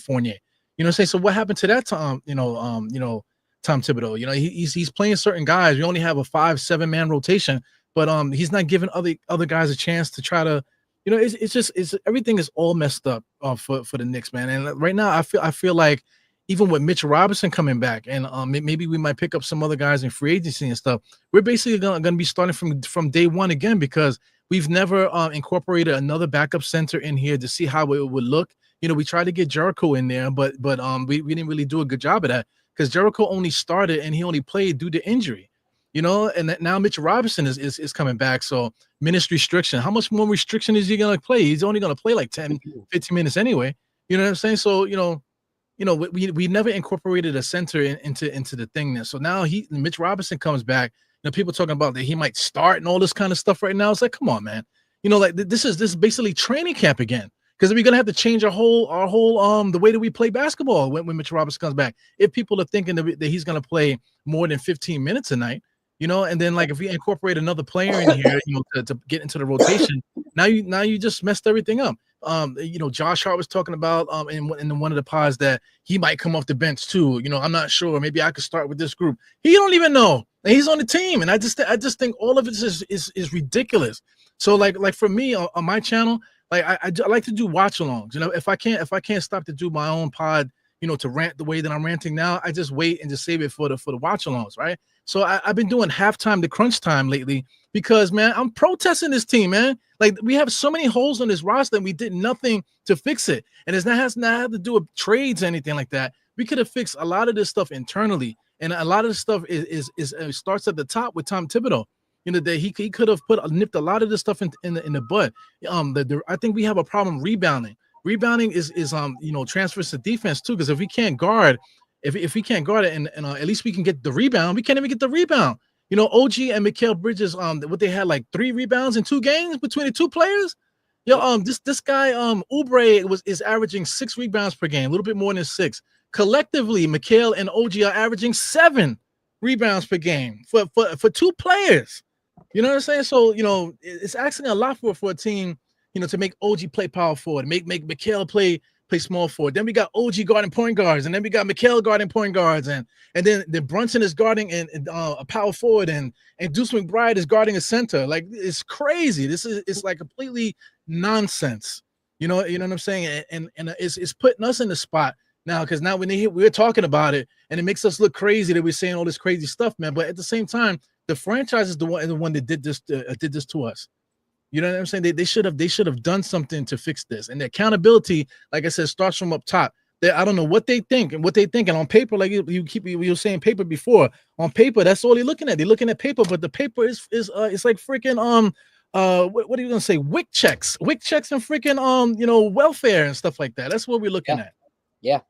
S3: Fournier. You know what I'm saying? So what happened to that Tom Thibodeau? He's playing certain guys. We only have a 5-7 man rotation, but he's not giving other guys a chance to try to, it's everything is all messed up for the Knicks, man. And right now I feel like even with Mitchell Robinson coming back and maybe we might pick up some other guys in free agency and stuff, we're basically gonna be starting from day one again because we've never incorporated another backup center in here to see how it would look. We tried to get Jericho in there, but we didn't really do a good job of that because Jericho only started and he only played due to injury, and now Mitchell Robinson is coming back. So minutes restriction. How much more restriction is he going to play? He's only going to play like 10, 15 minutes anyway. You know what I'm saying? So, we never incorporated a center into the thing there. So now Mitch Robinson comes back. People talking about that he might start and all this kind of stuff right now. It's like, come on, man. Like this is basically training camp again. Because we're gonna have to change our whole the way that we play basketball when Mitch Robinson comes back. If people are thinking that he's gonna play more than 15 minutes a night, and then like if we incorporate another player in here, to get into the rotation, now you just messed everything up. Josh Hart was talking about in one of the pods that he might come off the bench too. I'm not sure. Maybe I could start with this group. He don't even know. And he's on the team, and I just think all of it is ridiculous. So like for me on my channel. Like I like to do watch-alongs. If I can't stop to do my own pod, to rant the way that I'm ranting now, I just wait and just save it for the watch-alongs, right? So I've been doing halftime to crunch time lately because, man, I'm protesting this team, man. Like we have so many holes on this roster and we did nothing to fix it. And it has not had to do with trades or anything like that. We could have fixed a lot of this stuff internally, and a lot of this stuff starts at the top with Tom Thibodeau. You know that he could have nipped a lot of this stuff in the bud. I think we have a problem rebounding. Rebounding is transfers to defense too, because if we can't guard, if we can't guard it, and at least we can get the rebound. We can't even get the rebound. You know, OG and Mikal Bridges, what they had like 3 rebounds in 2 games between the 2 players. Yo, this guy, Oubre is averaging 6 rebounds per game, a little bit more than 6. Collectively, Mikal and OG are averaging 7 rebounds per game for 2 players. You know what I'm saying? So, you know, it's asking a lot for a team, you know, to make OG play power forward, make Mikal play small forward. Then we got OG guarding point guards, and then we got Mikal guarding point guards, and then Brunson is guarding a power forward, and Deuce McBride is guarding a center. Like, it's crazy. It's like completely nonsense. You know what I'm saying? And it's putting us in the spot now, because now when we're talking about it, and it makes us look crazy that we're saying all this crazy stuff, man. But at the same time, the franchise is the one that did this to us. You know what I'm saying? They should have done something to fix this. And the accountability, like I said, starts from up top. I don't know what they think and on paper, like you were saying paper before. On paper, that's all they're looking at. They're looking at paper, but the paper is it's like freaking what are you gonna say? WIC checks and freaking welfare and stuff like that. That's what we're looking at.
S2: Yeah.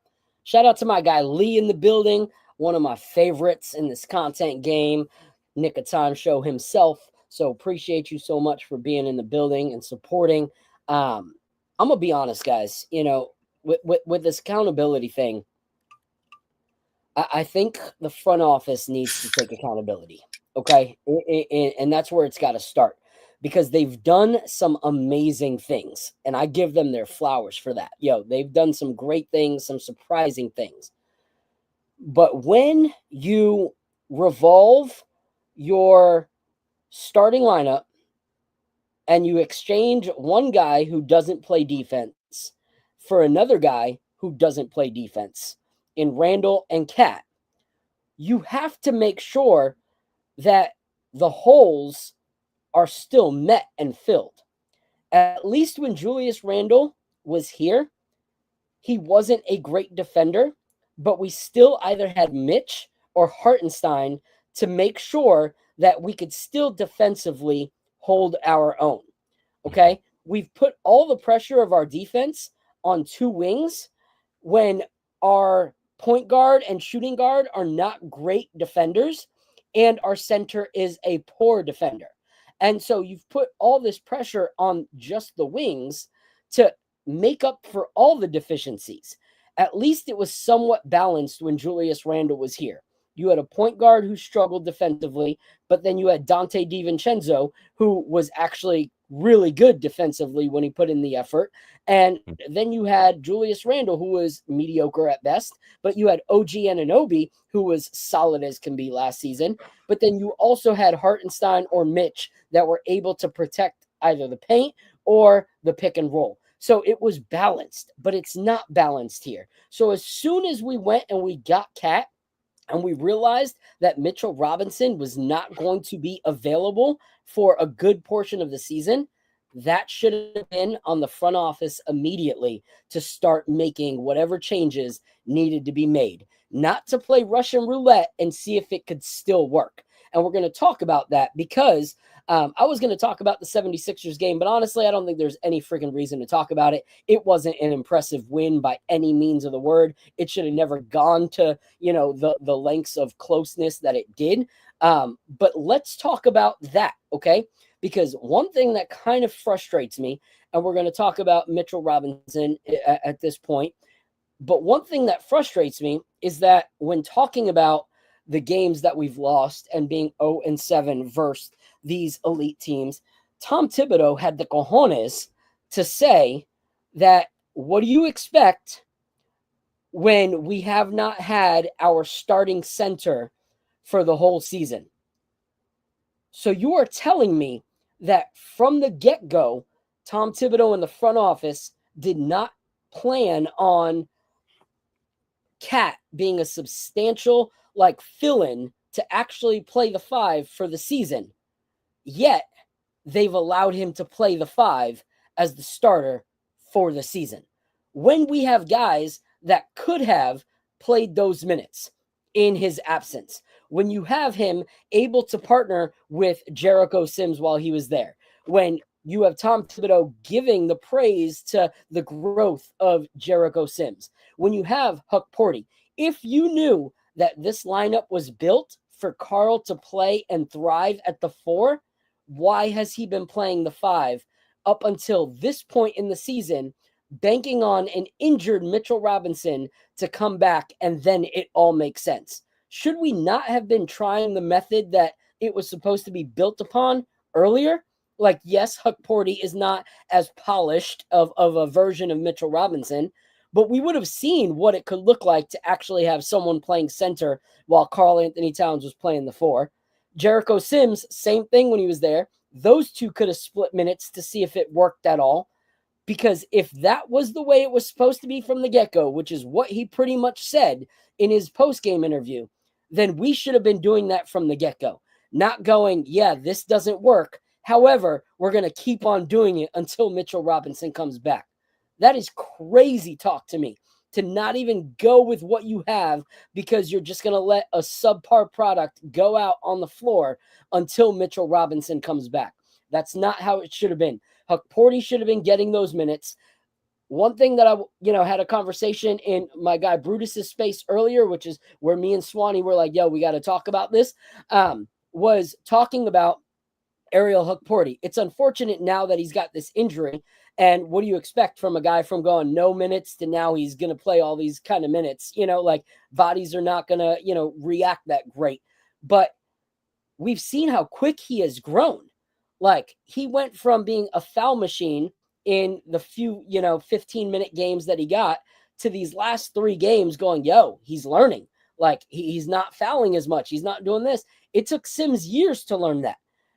S2: Shout out to my guy Lee in the building, one of my favorites in this content game, Nick of Time Show himself. So appreciate you so much for being in the building and supporting. I'm gonna be honest, guys. You know, with this accountability thing, I think the front office needs to take accountability. Okay, and that's where it's got to start, because they've done some amazing things, and I give them their flowers for that. They've done some great things, some surprising things. But when you revolve your starting lineup and you exchange one guy who doesn't play defense for another guy who doesn't play defense in Randall and Cat, you have to make sure that the holes are still met and filled. At least when Julius Randle was here, he wasn't a great defender, but we still either had Mitch or Hartenstein to make sure that we could still defensively hold our own. Okay? We've put all the pressure of our defense on 2 wings when our point guard and shooting guard are not great defenders, and our center is a poor defender. And so you've put all this pressure on just the wings to make up for all the deficiencies. At least it was somewhat balanced when Julius Randle was here. You had a point guard who struggled defensively, but then you had Dante DiVincenzo, who was actually really good defensively when he put in the effort. And then you had Julius Randle, who was mediocre at best, but you had OG Anunoby, who was solid as can be last season. But then you also had Hartenstein or Mitch that were able to protect either the paint or the pick and roll. So it was balanced, but it's not balanced here. So as soon as we went and we got Cat, and we realized that Mitchell Robinson was not going to be available for a good portion of the season, that should have been on the front office immediately to start making whatever changes needed to be made. Not to play Russian roulette and see if it could still work. And we're going to talk about that because I was going to talk about the 76ers game, but honestly, I don't think there's any freaking reason to talk about it. It wasn't an impressive win by any means of the word. It should have never gone to, the lengths of closeness that it did. But let's talk about that, okay? Because one thing that kind of frustrates me, and we're going to talk about Mitchell Robinson at this point, but one thing that frustrates me is that when talking about the games that we've lost and being 0-7 versus these elite teams, Tom Thibodeau had the cojones to say that, what do you expect when we have not had our starting center for the whole season? So you are telling me that from the get-go, Tom Thibodeau in the front office did not plan on Cat being a substantial fill-in to actually play the 5 for the season. Yet they've allowed him to play the 5 as the starter for the season. When we have guys that could have played those minutes in his absence. When you have him able to partner with Jericho Sims while he was there, when you have Tom Thibodeau giving the praise to the growth of Jericho Sims, when you have Huck Porty, if you knew that this lineup was built for Carl to play and thrive at the 4, why has he been playing the 5 up until this point in the season, banking on an injured Mitchell Robinson to come back, and then it all makes sense? Should we not have been trying the method that it was supposed to be built upon earlier? Like, yes, Huck Porty is not as polished of a version of Mitchell Robinson, but we would have seen what it could look like to actually have someone playing center while Karl Anthony Towns was playing the 4. Jericho Sims, same thing when he was there. Those two could have split minutes to see if it worked at all. Because if that was the way it was supposed to be from the get-go, which is what he pretty much said in his post-game interview, then we should have been doing that from the get-go. Not going, yeah, this doesn't work. However, we're going to keep on doing it until Mitchell Robinson comes back. That is crazy talk to me, to not even go with what you have because you're just going to let a subpar product go out on the floor until Mitchell Robinson comes back. That's not how it should have been. Huck Porty should have been getting those minutes. One thing that I, had a conversation in my guy Brutus's space earlier, which is where me and Swanee were like, yo, we got to talk about this, was talking about Ariel Huck Porty. It's unfortunate now that he's got this injury. And what do you expect from a guy from going no minutes to now he's going to play all these kind of minutes? Bodies are not going to, react that great. But we've seen how quick he has grown. Like, he went from being a foul machine in the few, 15-minute games that he got to these last 3 games going, yo, he's learning. Like, he's not fouling as much. He's not doing this. It took Sims years to learn that,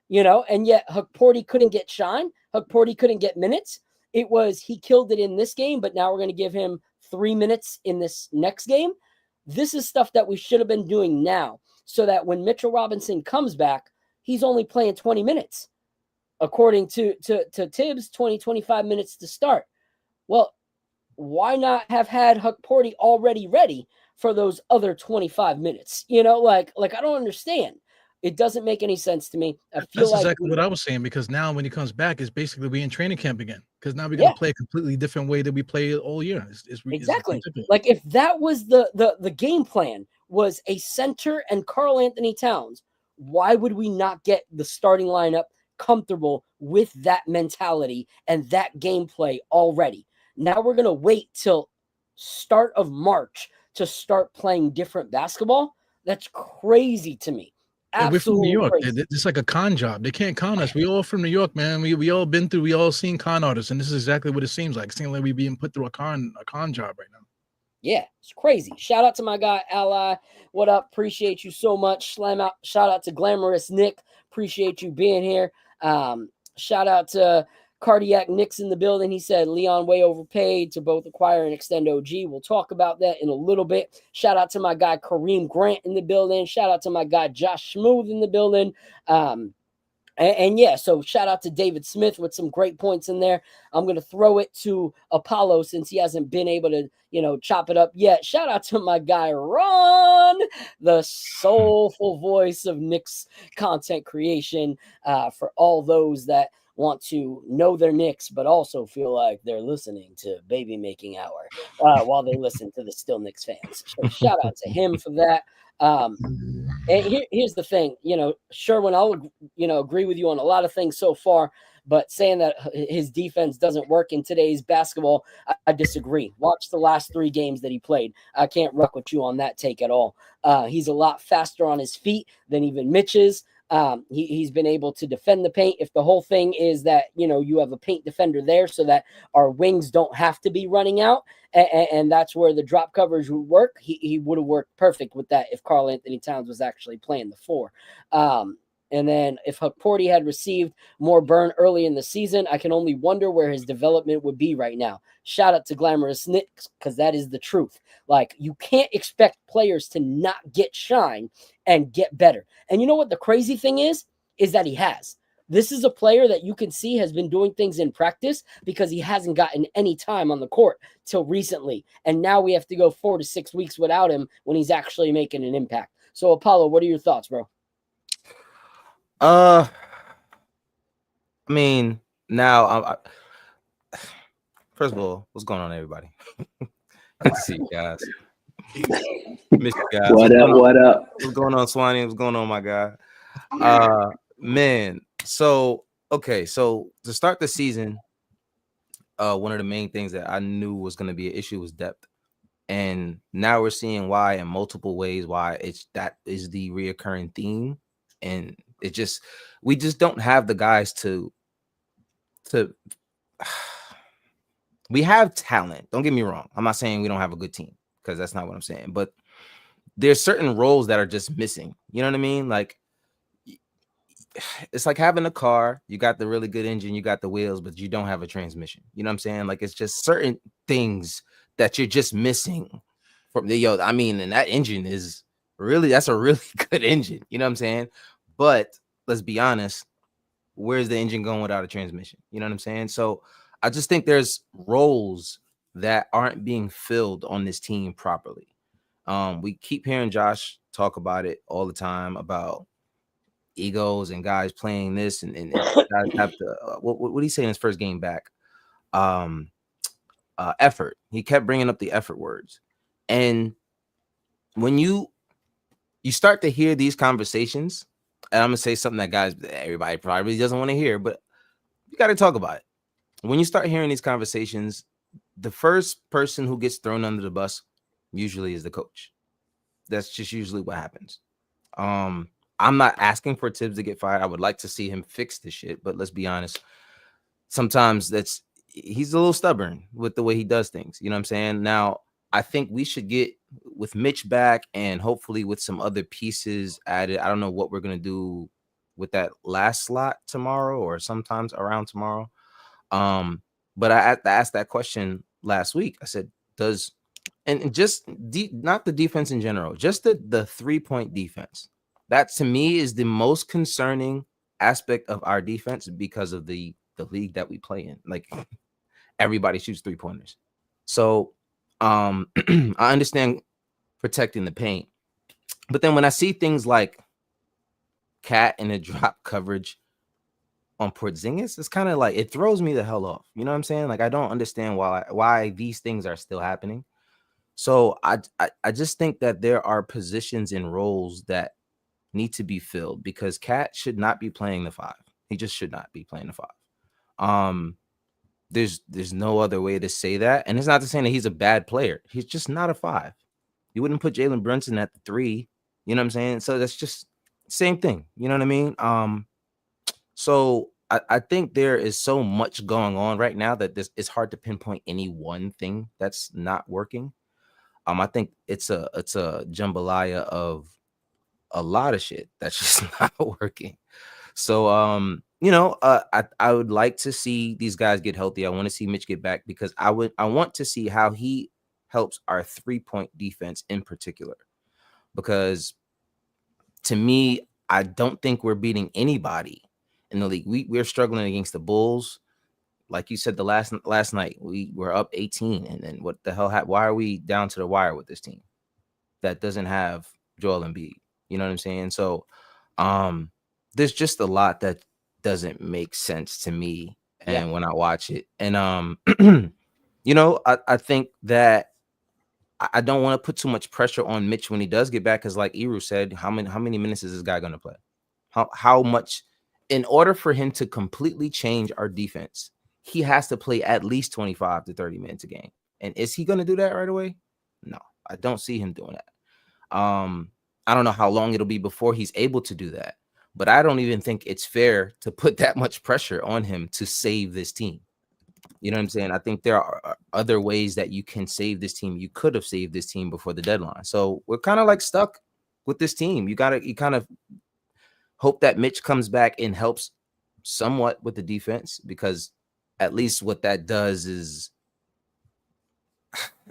S2: and yet Huck Porty couldn't get shine. Huck Porty couldn't get minutes. It was, he killed it in this game, but now we're going to give him 3 minutes in this next game. This is stuff that we should have been doing now so that when Mitchell Robinson comes back, he's only playing 20 minutes. According to Tibbs, 25 minutes to start. Well, why not have had Huck Porty already ready for those other 25 minutes? I don't understand. It doesn't make any sense to me. I feel
S3: That's exactly what I was saying, because now when he comes back, it's basically we in training camp again. Because now we're going to play a completely different way that we play all year.
S2: Exactly. Like, if that was the game plan, was a center and Karl Anthony Towns, why would we not get the starting lineup comfortable with that mentality and that gameplay already? Now we're going to wait till start of March to start playing different basketball. That's crazy to me.
S3: Yeah, we're from New York.
S2: Crazy.
S3: It's like a con job. They can't con us. We all from New York, man. We all been through. We all seen con artists, and this is exactly what it seems like. It seems like we being put through a con job right now.
S2: Yeah, it's crazy. Shout out to my guy Ally. What up? Appreciate you so much. Shout out to Glamorous Nick. Appreciate you being here. Shout out to Cardiac Knicks in the building. He said Leon way overpaid to both acquire and extend OG. We'll talk about that in a little bit. Shout out to my guy Kareem Grant in the building. Shout out to my guy Josh Smooth in the building. So shout out to David Smith with some great points in there. I'm going to throw it to Apollo since he hasn't been able to, chop it up yet. Shout out to my guy Ron, the soulful voice of Knicks content creation, for all those that want to know their Knicks, but also feel like they're listening to Baby Making Hour while they listen to the Still Knicks fans. So shout out to him for that. And here's the thing, Sherwin, I'll, agree with you on a lot of things so far, but saying that his defense doesn't work in today's basketball, I disagree. Watch the last 3 games that he played. I can't ruck with you on that take at all. He's a lot faster on his feet than even Mitch is. He's been able to defend the paint. If the whole thing is that, you have a paint defender there so that our wings don't have to be running out, and that's where the drop coverage would work, he would have worked perfect with that if Karl Anthony Towns was actually playing the 4. And then if Huck Porty had received more burn early in the season, I can only wonder where his development would be right now. Shout out to Glamorous Nick, because that is the truth. Like, you can't expect players to not get shine and get better. And you know what the crazy thing is that he has. This is a player that you can see has been doing things in practice because he hasn't gotten any time on the court till recently. And now we have to go 4 to 6 weeks without him when he's actually making an impact. So, Apollo, what are your thoughts, bro?
S6: I mean, now, first of all, what's going on, everybody? Good to see you guys. Miss you guys.
S4: What up? What up?
S6: What's going on, Swanee? What's going on, my guy? Man. So, okay. So to start the season, one of the main things that I knew was going to be an issue was depth. And now we're seeing why in multiple ways, why that is the reoccurring theme. And we just don't have the guys to we have talent. Don't get me wrong. I'm not saying we don't have a good team, because that's not what I'm saying. But there's certain roles that are just missing. You know what I mean? Like, it's like having a car. You got the really good engine, you got the wheels, but you don't have a transmission. You know what I'm saying? Like, it's just certain things that you're just missing from I mean, and that engine is that's a really good engine. You know what I'm saying? But let's be honest, where's the engine going without a transmission? You know what I'm saying? So I just think there's roles that aren't being filled on this team properly. We keep hearing Josh talk about it all the time, about egos and guys playing this and guys have to what did he say in his first game back? Effort. He kept bringing up the effort words. And when you start to hear these conversations, and I'm gonna say something that everybody probably doesn't want to hear, but you got to talk about it. When you start hearing these conversations, the first person who gets thrown under the bus usually is the coach. That's just usually what happens. I'm not asking for Tibbs to get fired. I would like to see him fix this shit, but let's be honest. Sometimes he's a little stubborn with the way he does things. You know what I'm saying? Now, I think we should get with Mitch back and hopefully with some other pieces added. I don't know what we're going to do with that last slot tomorrow or sometimes around tomorrow. But I asked that question last week. I said, not the defense in general, just the 3-point defense. That to me is the most concerning aspect of our defense because of the league that we play in. Like, everybody shoots 3-pointers. So I understand protecting the paint, but then when I see things like Cat in a drop coverage on Porzingis, it's kind of like it throws me the hell off. You know what I'm saying? Like, I don't understand why these things are still happening. So I just think that there are positions and roles that need to be filled because Cat should not be playing the 5. He just should not be playing the 5. There's no other way to say that. And it's not to say that he's a bad player. He's just not a 5. You wouldn't put Jalen Brunson at the 3. You know what I'm saying? So that's just same thing. You know what I mean? So I think there is so much going on right now that it's hard to pinpoint any one thing that's not working. I think it's a jambalaya of a lot of shit that's just not working. So I would like to see these guys get healthy. I want to see Mitch get back because I want to see how he helps our 3-point defense in particular. Because to me, I don't think we're beating anybody in the league. We're struggling against the Bulls. Like you said, the last night we were up 18, and then what the hell? Why are we down to the wire with this team that doesn't have Joel Embiid? You know what I'm saying? So, there's just a lot that doesn't make sense to me, and when I watch it, and I think that I don't want to put too much pressure on Mitch when he does get back, because like Eru said, how many minutes is this guy going to play? How much? In order for him to completely change our defense, he has to play at least 25 to 30 minutes a game. And is he going to do that right away? No, I don't see him doing that. I don't know how long it'll be before he's able to do that, but I don't even think it's fair to put that much pressure on him to save this team. You know what I'm saying? I think there are other ways that you can save this team. You could have saved this team before the deadline. So we're kind of like stuck with this team. You kind of hope that Mitch comes back and helps somewhat with the defense, because at least what that does is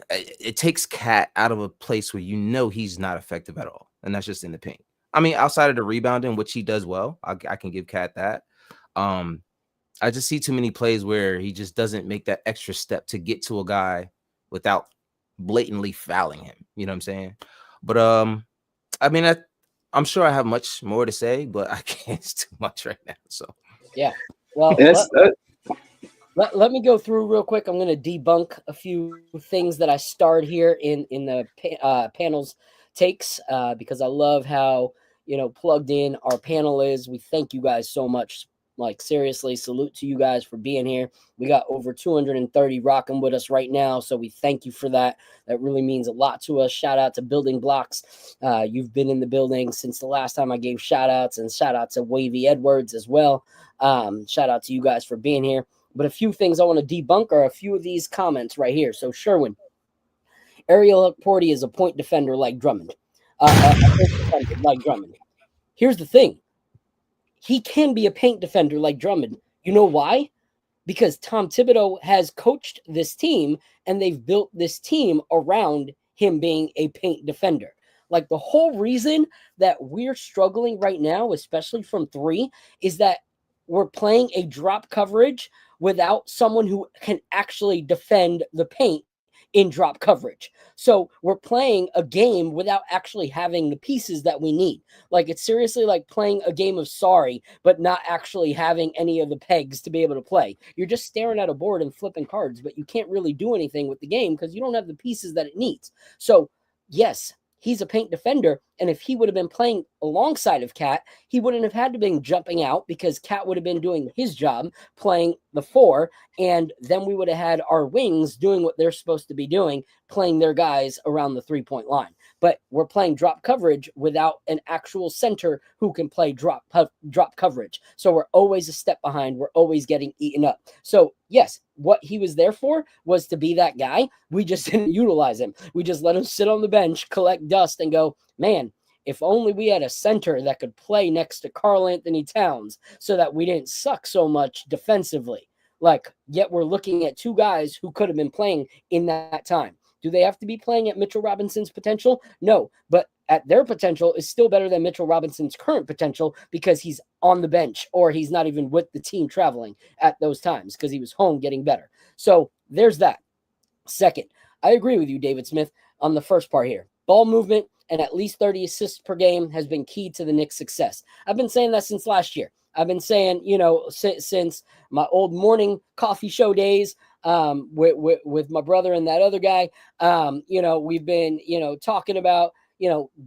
S6: it takes Cat out of a place where he's not effective at all. And that's just in the paint. I mean, outside of the rebounding, which he does well, I can give Cat that. I just see too many plays where he just doesn't make that extra step to get to a guy without blatantly fouling him. You know what I'm saying? But I mean, I'm sure I have much more to say, but I can't. It's too much right now. So
S2: Yeah. Well,
S4: That's
S2: let me go through real quick. I'm going to debunk a few things that I starred here in the panel's takes because I love how plugged in our panel is. We thank you guys so much. Like, seriously, salute to you guys for being here. We got over 230 rocking with us right now, so we thank you for that. That really means a lot to us. Shout out to Building Blocks. You've been in the building since the last time I gave shout outs, and shout out to Wavy Edwards as well. Shout out to you guys for being here. But a few things I want to debunk are a few of these comments right here. So, Sherwin, Ariel Porty is a point defender like Drummond. Like Drummond. Here's the thing. He can be a paint defender like Drummond. You know why? Because Tom Thibodeau has coached this team, and they've built this team around him being a paint defender. Like, the whole reason that we're struggling right now, especially from three, is that we're playing a drop coverage without someone who can actually defend the paint in drop coverage. So we're playing a game without actually having the pieces that we need. Like, it's seriously like playing a game of Sorry, but not actually having any of the pegs to be able to play. You're just staring at a board and flipping cards, but you can't really do anything with the game because you don't have the pieces that it needs. So yes, he's a paint defender, and if he would have been playing alongside of Cat, he wouldn't have had to been jumping out because Cat would have been doing his job playing the four, and then we would have had our wings doing what they're supposed to be doing, playing their guys around the three-point line. But we're playing drop coverage without an actual center who can play drop coverage. So we're always a step behind. We're always getting eaten up. So yes, what he was there for was to be that guy. We just didn't utilize him. We just let him sit on the bench, collect dust, and go, man, if only we had a center that could play next to Karl Anthony Towns so that we didn't suck so much defensively. Like, yet we're looking at two guys who could have been playing in that time. Do they have to be playing at Mitchell Robinson's potential? No, but at their potential is still better than Mitchell Robinson's current potential because he's on the bench or he's not even with the team traveling at those times because he was home getting better. So there's that. Second, I agree with you, David Smith, on the first part here. Ball movement and at least 30 assists per game has been key to the Knicks' success. I've been saying that since last year. I've been saying, since my old morning coffee show days with my brother and that other guy, we've been, talking about,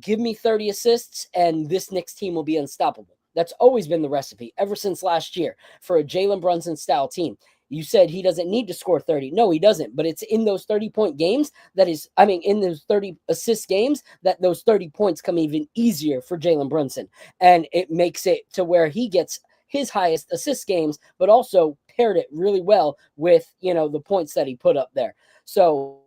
S2: give me 30 assists and this Knicks team will be unstoppable. That's always been the recipe ever since last year for a Jalen Brunson style team. You said he doesn't need to score 30. No, he doesn't. But it's in those 30-point games in those 30 assist games that those 30 points come even easier for Jalen Brunson. And it makes it to where he gets his highest assist games, but also paired it really well with, the points that he put up there. So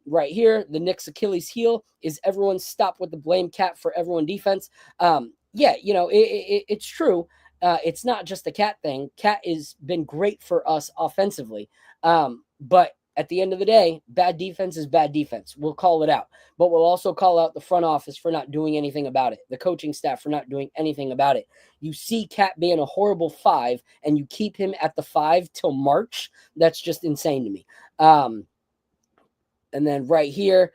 S2: right here, the Knicks' Achilles heel is everyone stop with the blame Cat for everyone defense. It's true. It's not just a Cat thing. Cat has been great for us offensively. But at the end of the day, bad defense is bad defense. We'll call it out. But we'll also call out the front office for not doing anything about it. The coaching staff for not doing anything about it. You see Cat being a horrible 5, and you keep him at the 5 till March. That's just insane to me. And then right here,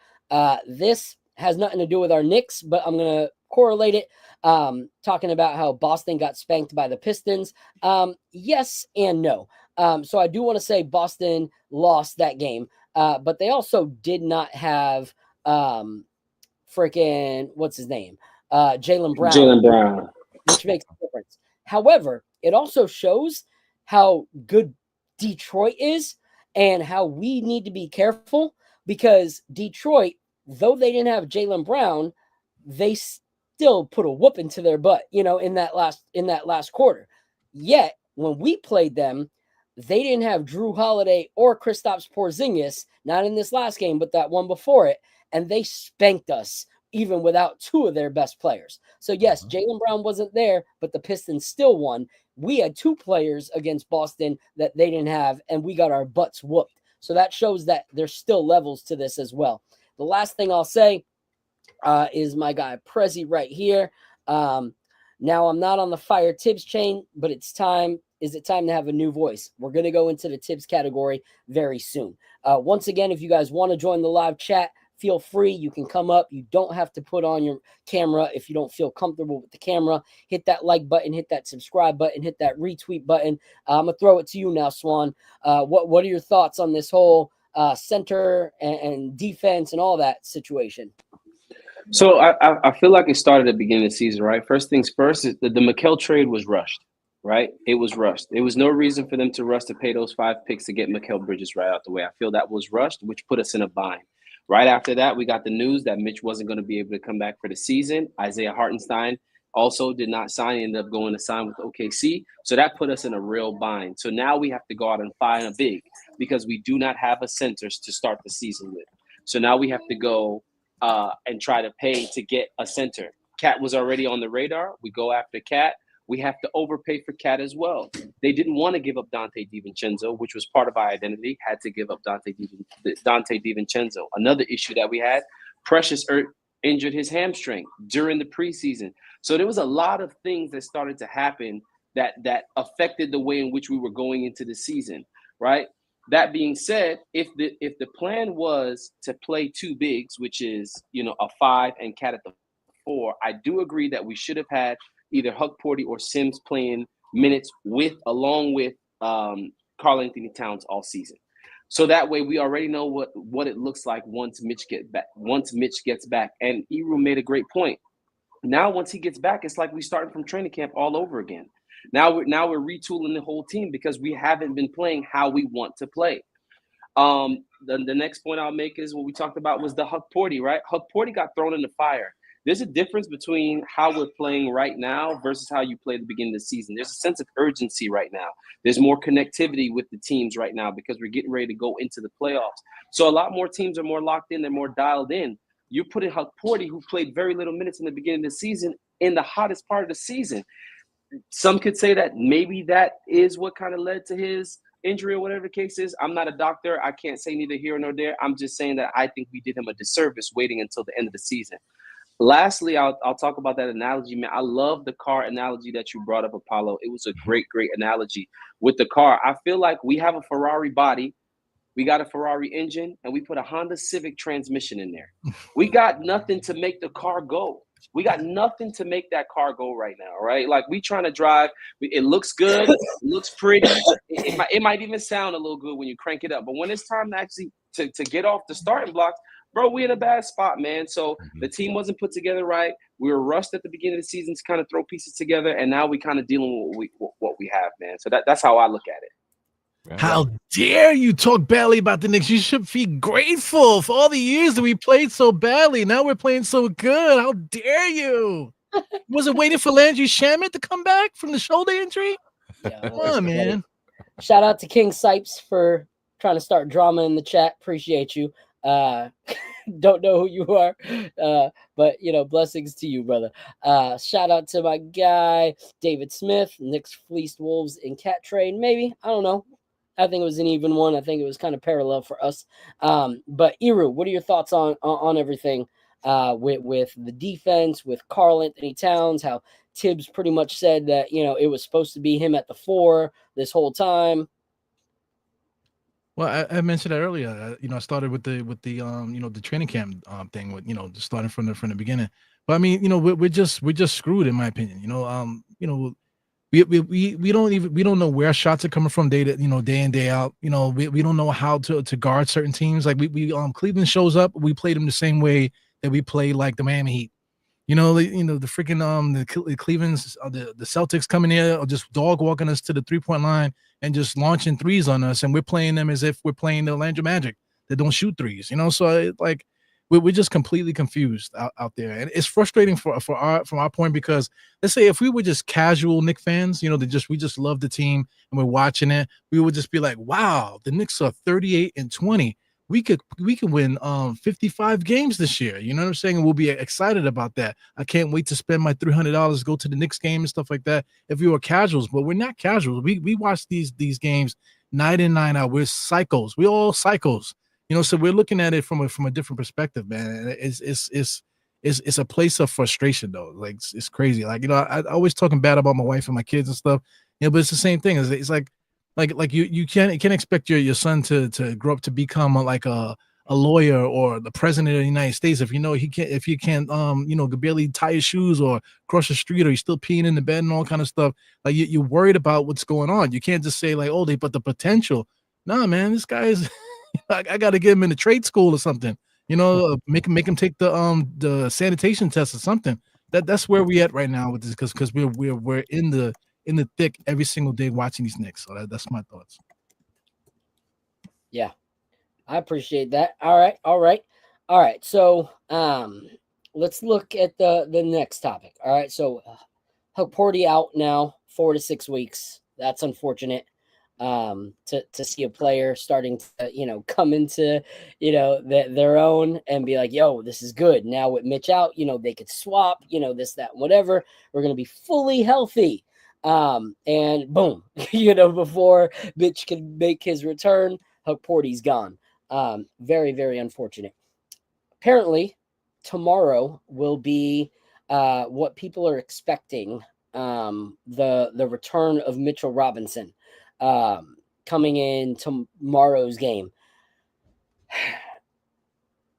S2: this has nothing to do with our Knicks, but I'm going to correlate it. Talking about how Boston got spanked by the Pistons. Yes and no. So I do want to say Boston lost that game, but they also did not have what's his name? Jaylen Brown. Which makes a difference. However, it also shows how good Detroit is and how we need to be careful because Detroit, though they didn't have Jaylen Brown, they still put a whooping to their butt, in that last quarter. Yet when we played them, they didn't have Drew Holiday or Kristaps Porzingis, not in this last game, but that one before it, and they spanked us even without two of their best players. So yes, Jaylen Brown wasn't there, but the Pistons still won. We had two players against Boston that they didn't have, and we got our butts whooped. So that shows that there's still levels to this as well. The last thing I'll say is my guy Prezi right here. Now I'm not on the fire Tibbs chain, but it's time. Is it time to have a new voice? We're going to go into the Tibbs category very soon. Once again, if you guys want to join the live chat, feel free. You can come up. You don't have to put on your camera if you don't feel comfortable with the camera. Hit that like button, hit that subscribe button, hit that retweet button. I'm going to throw it to you now, Swan. What are your thoughts on this whole center and defense and all that situation?
S4: So I feel like it started at the beginning of the season, right? First things first is the Mikal trade was rushed, right? It was rushed. There was no reason for them to rush to pay those 5 picks to get Mikal Bridges right out the way. I feel that was rushed, which put us in a bind. Right after that, we got the news that Mitch wasn't going to be able to come back for the season. Isaiah Hartenstein also did not sign. He ended up going to sign with OKC. So that put us in a real bind. So now we have to go out and find a big because we do not have a centers to start the season with. So now we have to go and try to pay to get a center. Cat was already on the radar. We go after Cat. We have to overpay for Cat as well. They didn't want to give up Dante DiVincenzo, which was part of our identity. Had to give up Dante DiVincenzo. Another issue that we had, Precious injured his hamstring during the preseason. So there was a lot of things that started to happen that affected the way in which we were going into the season, right? That being said, if the plan was to play 2 bigs, which is, a 5 and Cat at the 4, I do agree that we should have had either Huck Porty or Sims playing minutes along with Karl Anthony Towns all season. So that way we already know what it looks like once Mitch gets back. And Eru made a great point. Now once he gets back, it's like we starting from training camp all over again. Now we're retooling the whole team because we haven't been playing how we want to play. The next point I'll make is what we talked about was the Huck Porty, right? Huck Porty got thrown in the fire. There's a difference between how we're playing right now versus how you played at the beginning of the season. There's a sense of urgency right now. There's more connectivity with the teams right now because we're getting ready to go into the playoffs. So a lot more teams are more locked in. They're more dialed in. You put in Huck Porty, who played very little minutes in the beginning of the season, in the hottest part of the season. Some could say that maybe that is what kind of led to his injury or whatever the case is. I'm not a doctor. I can't say neither here nor there. I'm just saying that I think we did him a disservice waiting until the end of the season. Lastly, I'll talk about that analogy, man. I love the car analogy that you brought up, Apollo. It was a great analogy with the car. I feel like we have a Ferrari body, we got a Ferrari engine, and we put a Honda Civic transmission in there. We got nothing to make the car go. We got nothing to make that car go right now, right? Like we trying to drive. It looks good. It looks pretty. It might even sound a little good when you crank it up. But when it's time to actually to get off the starting blocks, bro, we in a bad spot, man. So the team wasn't put together right. We were rushed at the beginning of the season to kind of throw pieces together, and now we kind of dealing with what we have, man. So that's how I look at it.
S3: How dare you talk badly about the Knicks? You should be grateful for all the years that we played so badly. Now we're playing so good. How dare you? Was it waiting for Landry Shamet to come back from the shoulder injury?
S2: Yeah,
S3: Come on, man.
S2: Shout out to King Sipes for trying to start drama in the chat. Appreciate you. Don't know who you are, but blessings to you, brother. Shout out to my guy David Smith. Knicks fleeced Wolves in cat trade. Maybe, I don't know. I think it was an even one. I think it was kind of parallel for us. But Eru, what are your thoughts on everything with the defense, with Karl Anthony Towns? How Tibbs pretty much said that it was supposed to be him at the 4 this whole time.
S3: Well, I mentioned that earlier. I started with the training camp thing with just starting from the beginning. But I mean, we're just screwed in my opinion. We don't know where shots are coming from day in, day out. We don't know how to guard certain teams. Like we Cleveland shows up, we play them the same way that we play like the Miami Heat. The freaking the Cleveland's the Celtics coming here or just dog walking us to the 3-point line and just launching threes on us, and we're playing them as if we're playing the Orlando Magic that don't shoot threes. So we're just completely confused out there, and it's frustrating from our point because let's say if we were just casual Knicks fans, we just love the team and we're watching it, we would just be like, wow, the Knicks are 38-20. We could win 55 games this year. You know what I'm saying? And we'll be excited about that. I can't wait to spend my $300 to go to the Knicks game and stuff like that if we were casuals, but we're not casuals. We watch these games night in, night out. We're psychos. We're all psychos. So we're looking at it from a different perspective, man. It's it's a place of frustration though. Like it's crazy. Like, you know, I always talking bad about my wife and my kids and stuff. You know, but it's the same thing. It's like you can't expect your son to grow up to become a lawyer or the president of the United States if he can't you know, barely tie his shoes or cross the street, or he's still peeing in the bed and all kind of stuff. Like you're worried about what's going on. You can't just say like, oh, but the potential. Nah, man, this guy is I got to get him into trade school or something. You know, make him take the sanitation test or something. That's where we at right now with this, because we're in the thick every single day watching these Knicks. So that's my thoughts.
S2: Yeah, I appreciate that. All right. So let's look at the next topic. All right. So Porty out now 4 to 6 weeks. That's unfortunate. To see a player starting to, you know, come into, you know, their own and be like, yo, this is good. Now with Mitch out, you know, they could swap, you know, this, that, whatever. We're going to be fully healthy. And boom, you know, before Mitch can make his return, Porty's gone. Very, very unfortunate. Apparently tomorrow will be what people are expecting, the return of Mitchell Robinson coming in tomorrow's game.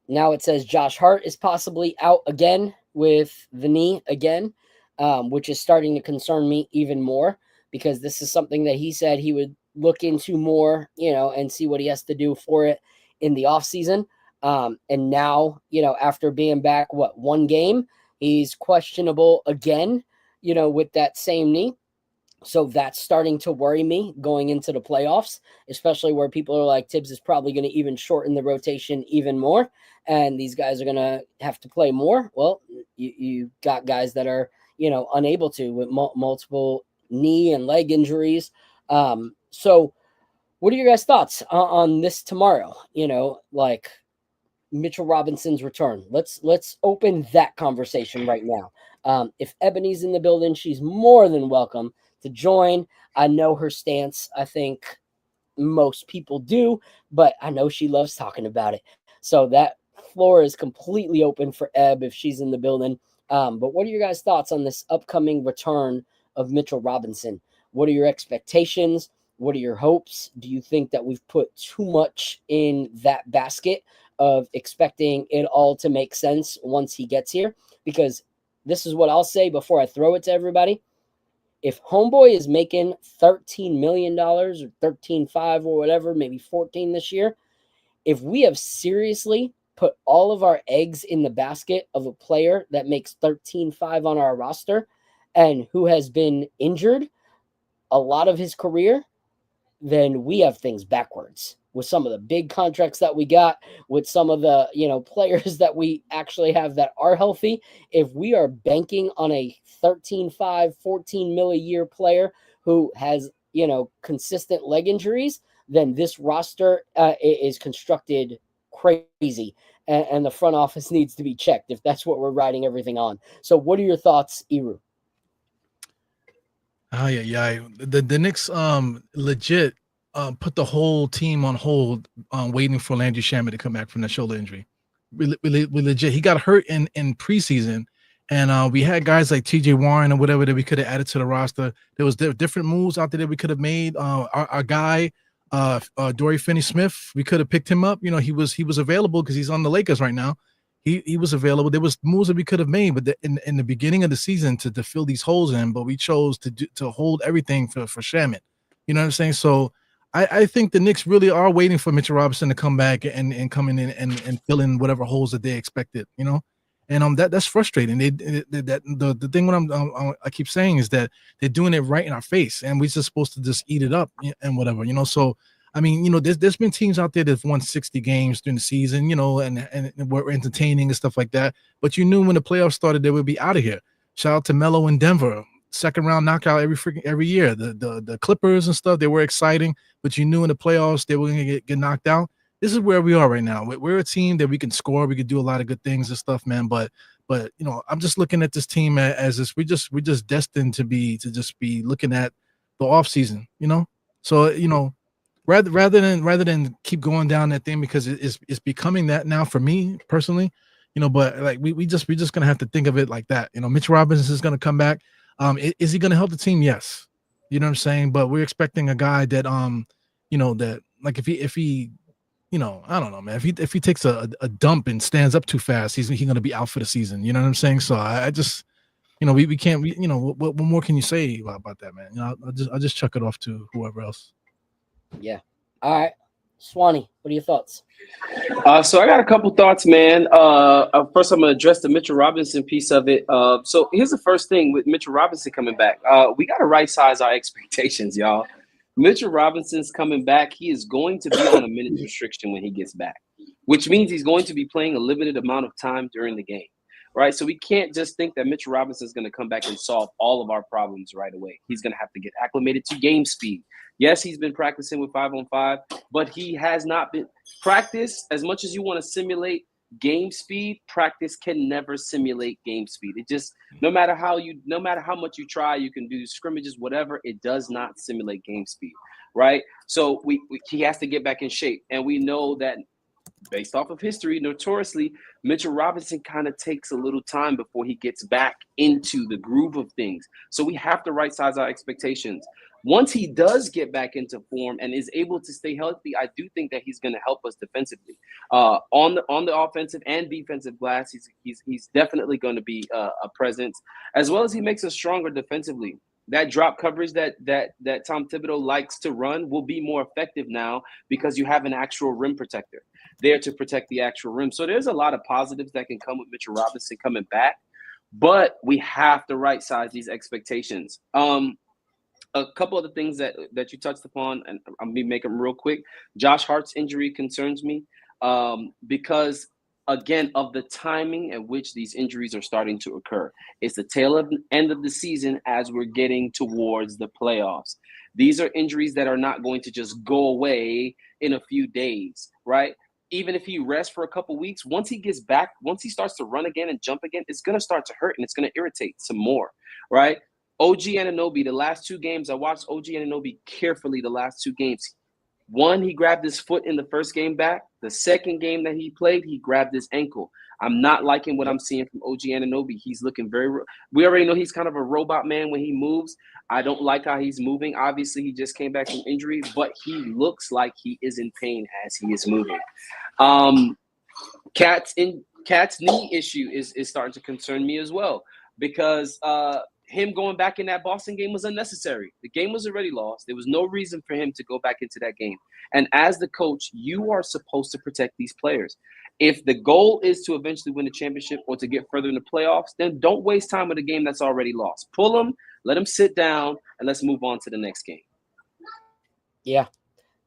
S2: Now it says Josh Hart is possibly out again with the knee again, which is starting to concern me even more, because this is something that he said he would look into more, you know, and see what he has to do for it in the offseason. And now, you know, after being back, one game, he's questionable again, you know, with that same knee. So that's starting to worry me going into the playoffs, especially where people are like, Tibbs is probably going to even shorten the rotation even more, and these guys are going to have to play more. Well, you got guys that are, you know, unable to with multiple knee and leg injuries. So what are your guys' thoughts on this tomorrow? You know, like Mitchell Robinson's return. Let's open that conversation right now. If Ebony's in the building, she's more than welcome to join. I know her stance. I think most people do, but I know she loves talking about it. So that floor is completely open for Eb if she's in the building. But what are your guys' thoughts on this upcoming return of Mitchell Robinson? What are your expectations? What are your hopes? Do you think that we've put too much in that basket of expecting it all to make sense once he gets here? Because this is what I'll say before I throw it to everybody. If Homeboy is making $13 million or 13.5 or whatever, maybe 14 this year, if we have seriously put all of our eggs in the basket of a player that makes 13.5 on our roster and who has been injured a lot of his career, then we have things backwards with some of the big contracts that we got, with some of the, you know, players that we actually have that are healthy. If we are banking on a 13.5, 14 mil a year player who has, you know, consistent leg injuries, then this roster is constructed crazy, and the front office needs to be checked if that's what we're riding everything on. So what are your thoughts, Iru?
S3: Oh yeah. The Knicks legit put the whole team on hold, waiting for Landry Shamet to come back from that shoulder injury. We legit, he got hurt in preseason, and we had guys like T.J. Warren or whatever that we could have added to the roster. There was different moves out there that we could have made. Our guy, Dory Finney-Smith, we could have picked him up. You know, he was available because he's on the Lakers right now. He was available. There was moves that we could have made, but in the beginning of the season to fill these holes in, but we chose to hold everything for Shamet. You know what I'm saying? So I think the Knicks really are waiting for Mitchell Robinson to come back and come in and fill in whatever holes that they expected. You know, and that's frustrating. The thing what I keep saying is that they're doing it right in our face, and we're just supposed to just eat it up and whatever. You know, so. I mean, you know, there's been teams out there that have won 60 games during the season, you know, and were entertaining and stuff like that. But you knew when the playoffs started, they would be out of here. Shout out to Melo in Denver, second round knockout every year. The Clippers and stuff, they were exciting, but you knew in the playoffs they were going to get knocked out. This is where we are right now. We're a team that we can score, we can do a lot of good things and stuff, man. But you know, I'm just looking at this team as this. We're just destined to just be looking at the off season, you know. So you know. Rather than keep going down that thing, because it's becoming that now for me personally, but like we're just gonna have to think of it like that. Mitch Robinson is gonna come back. Is he gonna help the team? Yes. You know what I'm saying? But we're expecting a guy that that like if he I don't know, man. If he takes a dump and stands up too fast, he's gonna be out for the season. You know what I'm saying? So I just we can't what more can you say about that, man? I'll just chuck it off to whoever else.
S2: Yeah. All right. Swanee, what are your thoughts?
S4: So I got a couple thoughts, man. First, I'm going to address the Mitchell Robinson piece of it. So here's the first thing with Mitchell Robinson coming back. We got to right size our expectations, y'all. Mitchell Robinson's coming back. He is going to be on a minutes restriction when he gets back, which means he's going to be playing a limited amount of time during the game, right? So we can't just think that Mitchell Robinson is going to come back and solve all of our problems right away. He's going to have to get acclimated to game speed. Yes, he's been practicing with 5-on-5, but he has not been practice as much as you want to simulate game speed. Practice can never simulate game speed. It just no matter how much you try, you can do scrimmages, whatever. It does not simulate game speed, right? So he has to get back in shape, and we know that based off of history, notoriously, Mitchell Robinson kind of takes a little time before he gets back into the groove of things. So we have to right size our expectations. Once he does get back into form and is able to stay healthy, I do think that he's going to help us defensively. On the offensive and defensive glass, he's definitely going to be a presence, as well as he makes us stronger defensively. That drop coverage that Tom Thibodeau likes to run will be more effective now because you have an actual rim protector there to protect the actual rim. So there's a lot of positives that can come with Mitchell Robinson coming back, but we have to right size these expectations. A couple of the things that you touched upon, and I'm going to make them real quick. Josh Hart's injury concerns me because, again, of the timing at which these injuries are starting to occur. It's the tail end of the season as we're getting towards the playoffs. These are injuries that are not going to just go away in a few days, right? Even if he rests for a couple weeks, once he gets back, once he starts to run again and jump again, it's going to start to hurt and it's going to irritate some more, right? OG Anunoby, the last two games, I watched OG Anunoby carefully the last two games. One, he grabbed his foot in the first game back. The second game that he played, he grabbed his ankle. I'm not liking what I'm seeing from OG Anunoby. He's looking we already know he's kind of a robot man when he moves. I don't like how he's moving. Obviously, he just came back from injury, but he looks like he is in pain as he is moving. Cat's knee issue is starting to concern me as well because him going back in that Boston game was unnecessary. The game was already lost. There was no reason for him to go back into that game. And as the coach, you are supposed to protect these players. If the goal is to eventually win the championship or to get further in the playoffs, then don't waste time with a game that's already lost. Pull them, let them sit down, and let's move on to the next game.
S2: Yeah.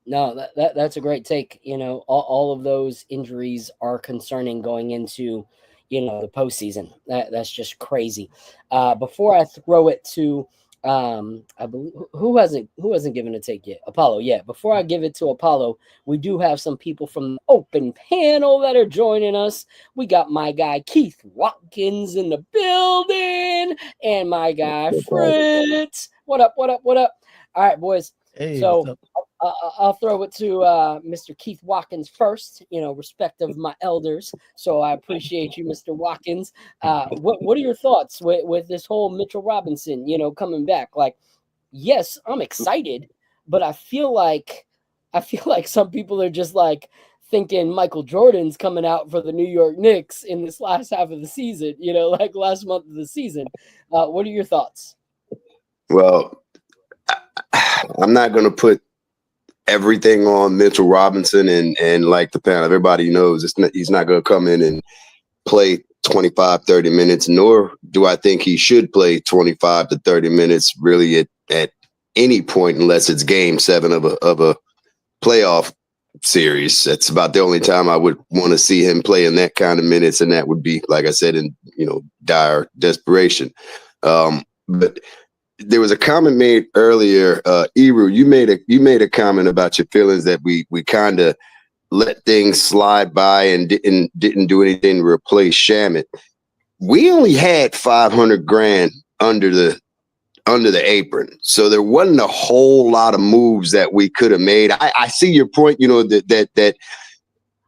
S2: No, that's a great take. All of those injuries are concerning going into the postseason. That's just crazy. Before I throw it to, I believe who hasn't given a take yet? Apollo. Yeah. Before I give it to Apollo, we do have some people from the open panel that are joining us. We got my guy Keith Watkins in the building, and my guy Fritz. What up? What up? What up? All right, boys.
S3: Hey,
S2: so I'll throw it to Mr. Keith Watkins first, respect of my elders. So I appreciate you, Mr. Watkins. What are your thoughts with this whole Mitchell Robinson, coming back? Like, yes, I'm excited, but I feel like some people are just like thinking Michael Jordan's coming out for the New York Knicks in this last half of the season, like last month of the season. What are your thoughts?
S5: Well, I'm not going to put everything on Mitchell Robinson and like the panel. Everybody knows he's not going to come in and play 25, 30 minutes, nor do I think he should play 25 to 30 minutes really at any point unless it's game 7 of a playoff series. That's about the only time I would want to see him play in that kind of minutes, and that would be, like I said, in dire desperation. But there was a comment made earlier, Eru. You made a comment about your feelings that we kind of let things slide by and didn't do anything to replace Shamet. We only had $500,000 under the apron, so there wasn't a whole lot of moves that we could have made. I see your point. That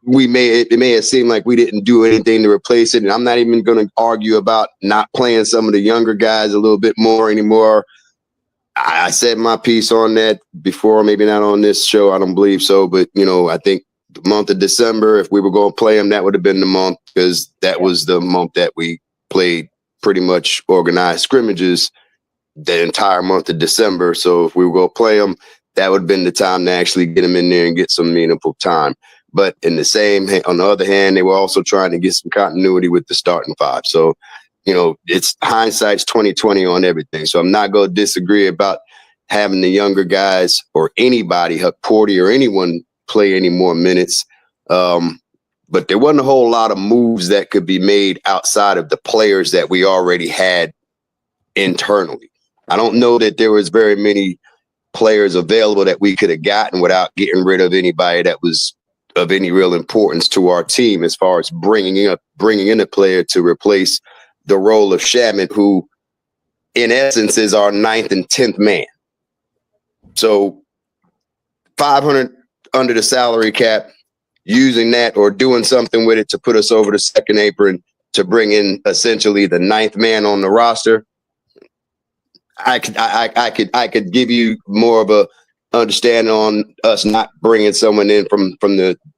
S5: it may have seemed like we didn't do anything to replace it. And I'm not even going to argue about not playing some of the younger guys a little bit more anymore. I said my piece on that before, maybe not on this show. I don't believe so. But, I think the month of December, if we were going to play them, that would have been the month, because that was the month that we played pretty much organized scrimmages the entire month of December. So if we were going to play them, that would have been the time to actually get them in there and get some meaningful time. But on the other hand, they were also trying to get some continuity with the starting five. So, it's hindsight's 2020 on everything. So I'm not going to disagree about having the younger guys or anybody, Huck Porty or anyone, play any more minutes. But there wasn't a whole lot of moves that could be made outside of the players that we already had internally. I don't know that there was very many players available that we could have gotten without getting rid of anybody that was of any real importance to our team, as far as bringing in a player to replace the role of Shaman, who in essence is our 9th and 10th man. So 500 under the salary cap, using that or doing something with it to put us over the second apron to bring in essentially the 9th man on the roster. I could give you more of a understanding on us not bringing someone in from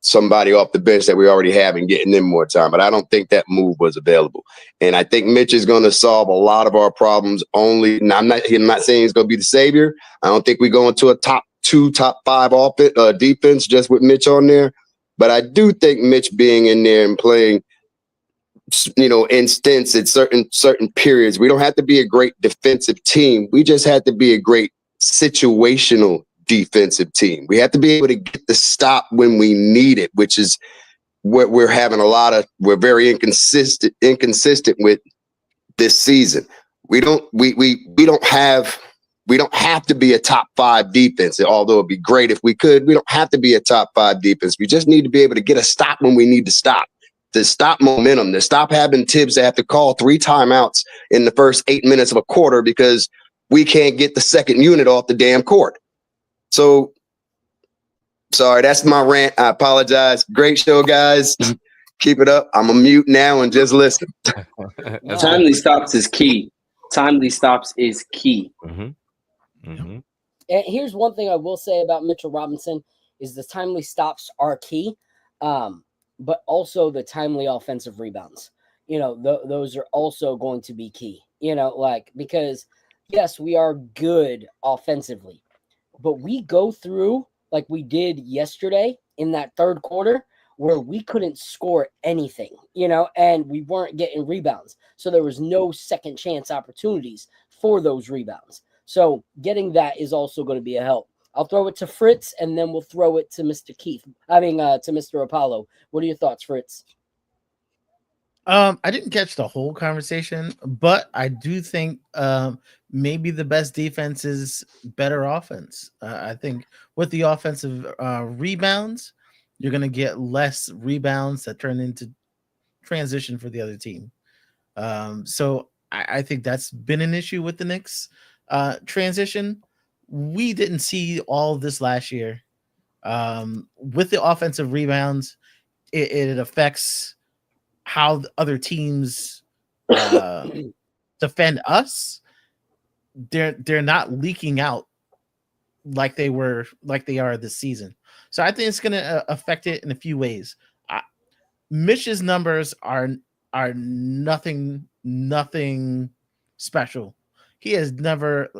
S5: somebody off the bench that we already have and getting them more time. But I don't think that move was available. And I think Mitch is going to solve a lot of our problems. I'm not saying he's going to be the savior. I don't think we go into a top 2, top 5 defense just with Mitch on there. But I do think Mitch being in there and playing, in stints at certain periods, we don't have to be a great defensive team. We just have to be a great situational defensive team. We have to be able to get the stop when we need it, which is what we're having we're very inconsistent with this season. We don't have to be a top 5 defense, although it'd be great if we could. We don't have to be a top 5 defense. We just need to be able to get a stop when we need to stop momentum, to stop having Tibbs to have to call 3 timeouts in the first 8 minutes of a quarter because we can't get the second unit off the damn court. So, sorry, that's my rant. I apologize. Great show, guys. Keep it up. I'm a mute now and just listen.
S4: Timely stops is key. Timely stops is key.
S6: Mm-hmm. Mm-hmm.
S2: And here's one thing I will say about Mitchell Robinson is the timely stops are key, but also the timely offensive rebounds. Those are also going to be key, because yes, we are good offensively, but we go through like we did yesterday in that third quarter where we couldn't score anything, and we weren't getting rebounds. So there was no second chance opportunities for those rebounds. So getting that is also going to be a help. I'll throw it to Fritz, and then we'll throw it to Mr. Keith. To Mr. Apollo. What are your thoughts, Fritz?
S7: I didn't catch the whole conversation, but I do think maybe the best defense is better offense. I think with the offensive rebounds, you're going to get less rebounds that turn into transition for the other team. So I think that's been an issue with the Knicks transition. We didn't see all of this last year. With the offensive rebounds, it affects how the other teams defend us. They're not leaking out like they are this season. So I think it's going to affect it in a few ways. Mitch's numbers are nothing special. He has never,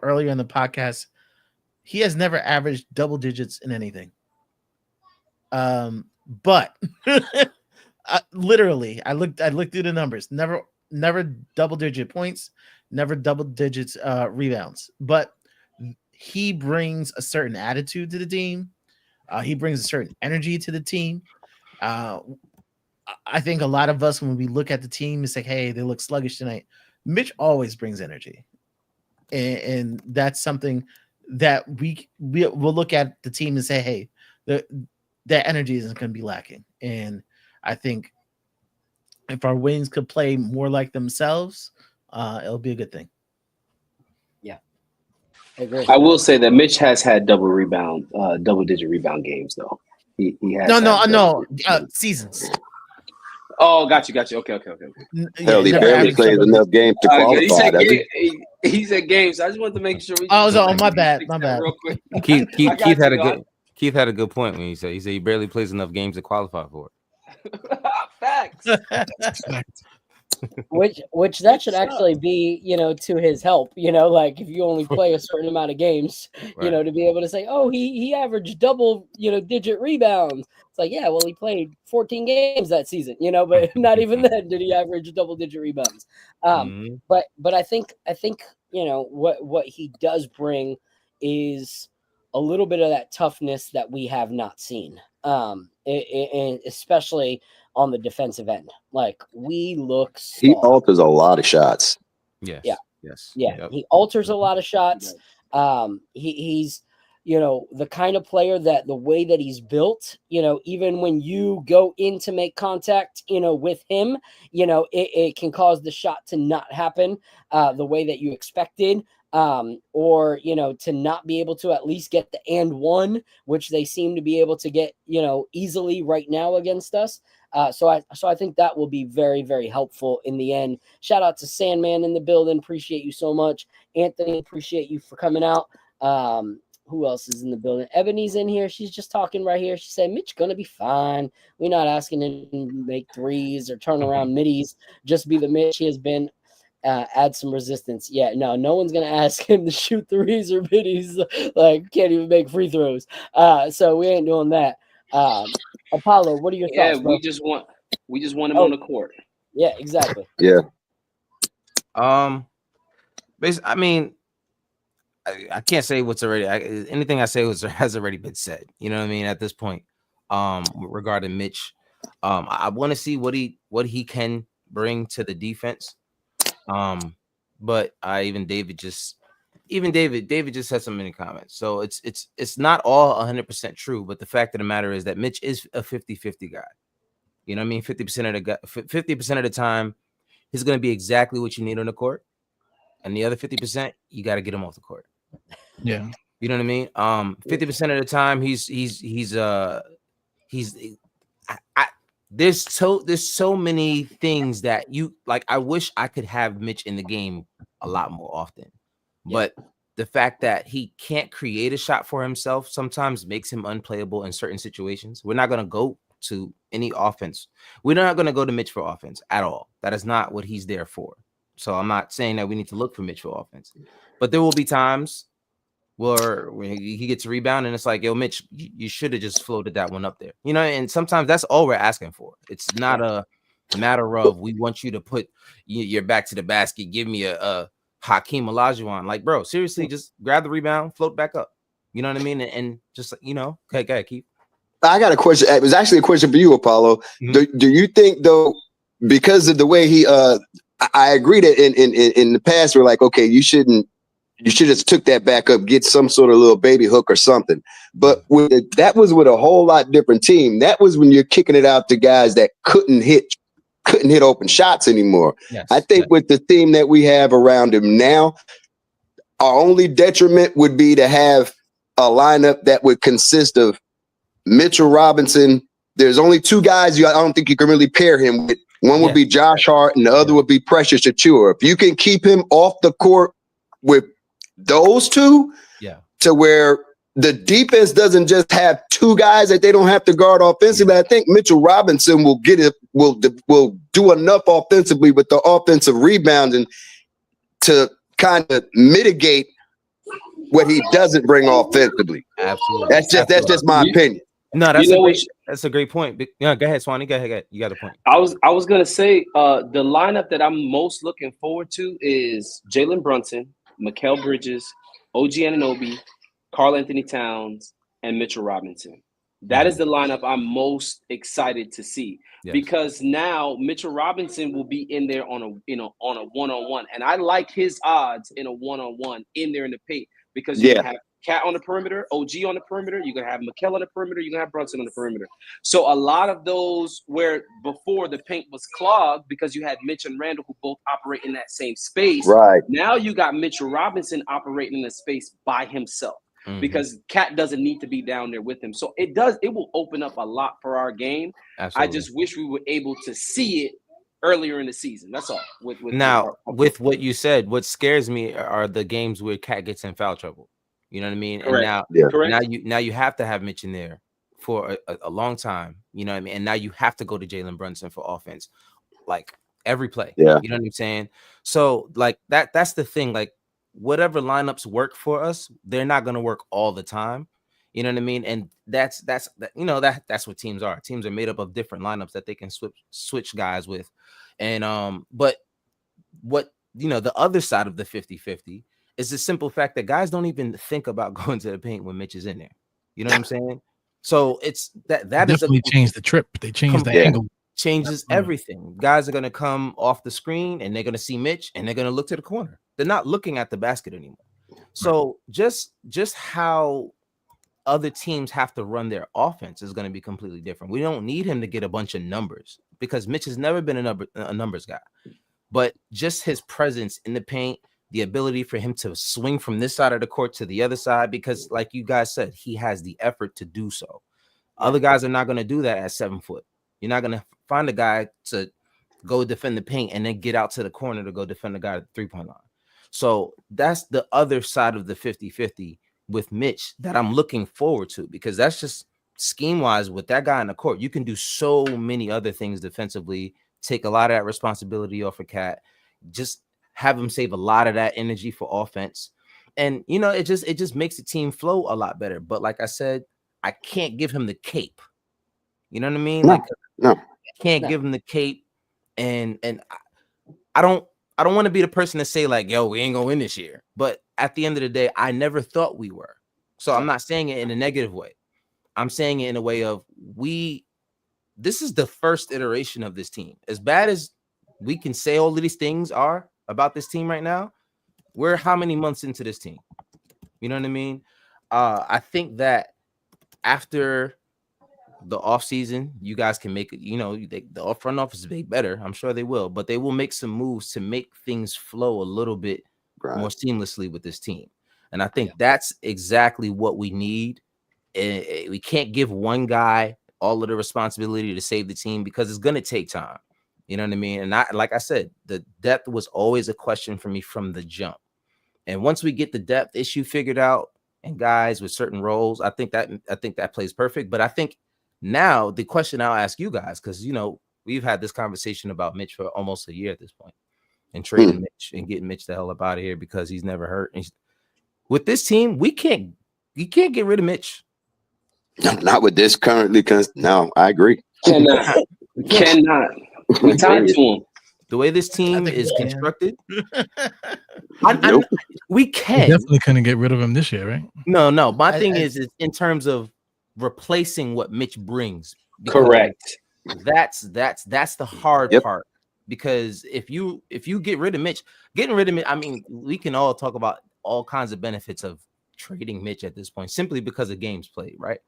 S7: earlier in the podcast, he has never averaged double digits in anything. But literally, I looked through the numbers. Never double digit points, never double digits rebounds. But he brings a certain attitude to the team. He brings a certain energy to the team. I think a lot of us, when we look at the team, it's like, hey, they look sluggish tonight. Mitch always brings energy, and that's something that we'll look at the team and say, hey, that energy isn't going to be lacking. And I think if our wings could play more like themselves, it'll be a good thing.
S2: Yeah, I agree.
S4: I will say that Mitch has had double-digit rebound games, though.
S5: He has
S7: no. Seasons.
S4: Oh, got you. Okay.
S5: Hell, he
S7: never
S5: barely
S7: averaged
S5: plays
S7: double
S5: enough
S7: digits.
S5: games to
S4: He
S5: qualify,
S4: said
S5: does he?
S4: he said games. So I just wanted to make sure.
S7: My bad.
S4: Fix that real quick.
S6: Keith had a good Keith had a good point when he said he barely plays enough games to qualify for it.
S4: Facts.
S2: Which that should actually be, to his help, like if you only play a certain amount of games,
S6: Right.
S2: to be able to say, oh, he averaged double, digit rebounds. It's like, yeah, well, he played 14 games that season, but not even then did he average double digit rebounds.
S6: Mhm.
S2: But I think what he does bring is a little bit of that toughness that we have not seen, and especially on the defensive end. Like, we look
S5: He
S2: soft.
S5: alters a lot of shots.
S6: Yes.
S2: Yeah.
S6: Yes.
S2: Yeah,
S6: Yep.
S2: he alters a lot of shots. He's the kind of player that the way that he's built, even when you go in to make contact, with him, it can cause the shot to not happen the way that you expected, or to not be able to at least get the and one, which they seem to be able to get easily right now against us. So I think that will be very, very helpful in the end. Shout out to Sandman in the building. Appreciate you so much. Anthony, appreciate you for coming out. Who else is in the building? Ebony's in here. She's just talking right here. She said, Mitch gonna be fine. We're not asking him to make threes or turn around middies. Just be the Mitch he has been. Add some resistance. Yeah, no one's gonna ask him to shoot threes or middies. Like, can't even make free throws. So we ain't doing that. Apollo, what are your thoughts, bro?
S4: we just want him on the court.
S2: Yeah, exactly.
S5: Yeah.
S6: Basically, I mean, I can't say what's already anything I say has already been said. You know what I mean? At this point, regarding Mitch, I want to see what he can bring to the defense. But David just had so many comments. So it's not all 100% true, but the fact of the matter is that Mitch is a 50-50 guy. You know what I mean? 50% of the time, he's going to be exactly what you need on the court. And the other 50%, you got to get him off the court.
S3: Yeah.
S6: You know what I mean? 50% of the time, there's so many things that you like. I wish I could have Mitch in the game a lot more often, but the fact that he can't create a shot for himself sometimes makes him unplayable in certain situations. We're not going to go to any offense. We're not going to go to Mitch for offense at all. That is not what he's there for. So I'm not saying that we need to look for Mitch for offense, but there will be times where he gets a rebound and it's like, yo, Mitch, you should have just floated that one up there. And sometimes that's all we're asking for. It's not a matter of we want you to put your back to the basket, give me a Hakeem Olajuwon. Like, bro, seriously, just grab the rebound, float back up. You know what I mean? And just, okay, go ahead, Keith.
S5: I got a question. It was actually a question for you, Apollo. Mm-hmm. Do you think, though, because of the way he I agree that in the past we're like, okay, you should have took that back up, get some sort of little baby hook or something. But that was with a whole lot different team. That was when you're kicking it out to guys that couldn't hit open shots anymore.
S6: Yes,
S5: I think with the team that we have around him now, our only detriment would be to have a lineup that would consist of Mitchell Robinson. There's only two guys I don't think you can really pair him with. One would be Josh Hart and the other would be Precious Achiuwa. If you can keep him off the court with those two, to where the defense doesn't just have two guys that they don't have to guard offensively. I think Mitchell Robinson will do enough offensively with the offensive rebounding to kind of mitigate what he doesn't bring offensively.
S6: Absolutely.
S5: That's just my opinion.
S6: No, that's a great point. Yeah, go ahead, Swanee. Go ahead. You got a point.
S4: I was gonna say the lineup that I'm most looking forward to is Jalen Brunson, Mikal Bridges, OG Anunoby, Karl Anthony Towns, and Mitchell Robinson. That is the lineup I'm most excited to see, because now Mitchell Robinson will be in there on a one-on-one, and I like his odds in a one-on-one in there in the paint, because you can have Cat on the perimeter, OG on the perimeter, you're gonna have Mikal on the perimeter, you're gonna have Brunson on the perimeter. So a lot of those where before the paint was clogged because you had Mitch and Randall who both operate in that same space.
S5: Right.
S4: Now you got Mitchell Robinson operating in a space by himself. because Cat doesn't need to be down there with him. So it will open up a lot for our game.
S6: Absolutely.
S4: I just wish we were able to see it earlier in the season. That's all. With
S6: what you said, what scares me are the games where Cat gets in foul trouble. You know what I mean?
S4: Correct.
S6: And now you have to have Mitch in there for a long time. You know what I mean? And now you have to go to Jalen Brunson for offense, like every play.
S5: Yeah.
S6: You know what I'm saying? So like that's the thing. Like whatever lineups work for us, they're not going to work all the time. You know what I mean? And that's what teams are. Teams are made up of different lineups that they can switch guys with. And but what the other side of the 50-50 is the simple fact that guys don't even think about going to the paint when Mitch is in there. You know what I'm saying? So it's that
S3: definitely changed the trip. They changed the angle.
S6: Changes everything. Guys are going to come off the screen and they're going to see Mitch and they're going to look to the corner. They're not looking at the basket anymore. So just how other teams have to run their offense is going to be completely different. We don't need him to get a bunch of numbers because Mitch has never been a numbers guy. But just his presence in the paint, the ability for him to swing from this side of the court to the other side, because like you guys said, he has the effort to do so. Other guys are not going to do that at 7 foot. You're not going to find a guy to go defend the paint and then get out to the corner to go defend the guy at the 3-point line. So that's the other side of the 50-50 with Mitch that I'm looking forward to, because that's just scheme-wise with that guy in the court. You can do so many other things defensively, take a lot of that responsibility off of Cat, just have him save a lot of that energy for offense. And, it just makes the team flow a lot better. But like I said, I can't give him the cape. You know what I mean?
S5: No.
S6: I can't give him the cape. And I don't want to be the person to say like, yo, we ain't gonna win this year. But at the end of the day, I never thought we were. So I'm not saying it in a negative way. I'm saying it in a way of this is the first iteration of this team. As bad as we can say all of these things are about this team right now, we're how many months into this team? You know what I mean? I think that after the offseason, you guys can make it, the front office is make better. I'm sure they will, but they will make some moves to make things flow a little bit more seamlessly with this team. And I think that's exactly what we need. We can't give one guy all of the responsibility to save the team because it's going to take time. You know what I mean? And like I said, the depth was always a question for me from the jump. And once we get the depth issue figured out and guys with certain roles, I think that plays perfect. But I think now the question I'll ask you guys, because, we've had this conversation about Mitch for almost a year at this point and trading Mitch and getting Mitch the hell up out of here because he's never hurt. And with this team, you can't get rid of Mitch.
S5: No, not with this currently, because no, I agree.
S4: Cannot. We tied to him.
S6: The way this team is constructed, we can.
S3: We definitely couldn't get rid of him this year, right?
S6: No. My thing is in terms of replacing what Mitch brings.
S4: Correct.
S6: That's the hard part. Because if you get rid of Mitch, I mean, we can all talk about all kinds of benefits of trading Mitch at this point, simply because of games played, right?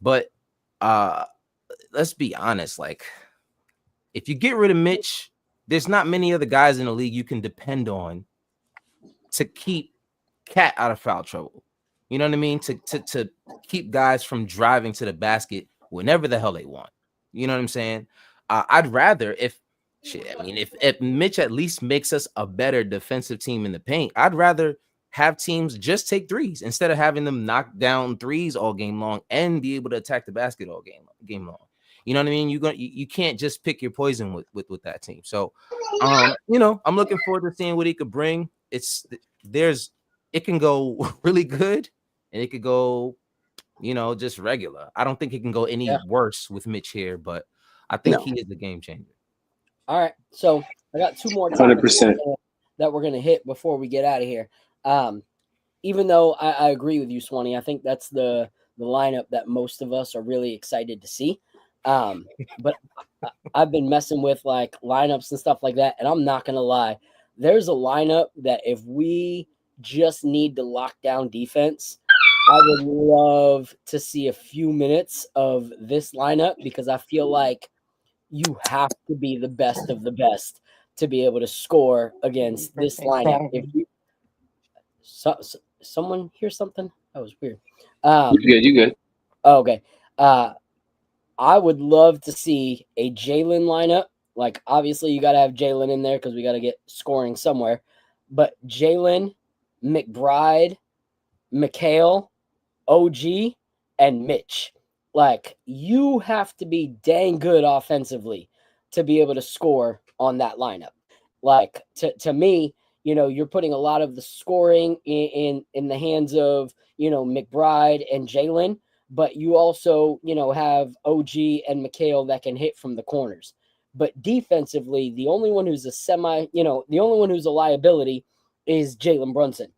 S6: But let's be honest, like if you get rid of Mitch, there's not many other guys in the league you can depend on to keep Cat out of foul trouble. You know what I mean? To keep guys from driving to the basket whenever the hell they want. You know what I'm saying? I'd rather if Mitch at least makes us a better defensive team in the paint, I'd rather have teams just take threes instead of having them knock down threes all game long and be able to attack the basket all game long. You know what I mean? You can't just pick your poison with that team. So, I'm looking forward to seeing what he could bring. It can go really good and it could go, just regular. I don't think it can go any worse with Mitch here, but I think he is the game changer.
S2: All right. So I got two more
S4: 100%
S2: that we're going to hit before we get out of here. Even though I agree with you, Swanee, I think that's the lineup that most of us are really excited to see. But I've been messing with like lineups and stuff like that. And I'm not going to lie. There's a lineup that if we just need to lock down defense, I would love to see a few minutes of this lineup because I feel like you have to be the best of the best to be able to score against this lineup. If you someone hear something? That was weird.
S4: You good.
S2: Okay. I would love to see a Jalen lineup. Like, obviously, you got to have Jalen in there because we got to get scoring somewhere. But Jalen, McBride, Mikhail, OG, and Mitch. Like, you have to be dang good offensively to be able to score on that lineup. Like, to me, you're putting a lot of the scoring in the hands of, McBride and Jalen, but you also, have OG and Mikhail that can hit from the corners. But defensively, the only one who's the only one who's a liability is Jalen Brunson.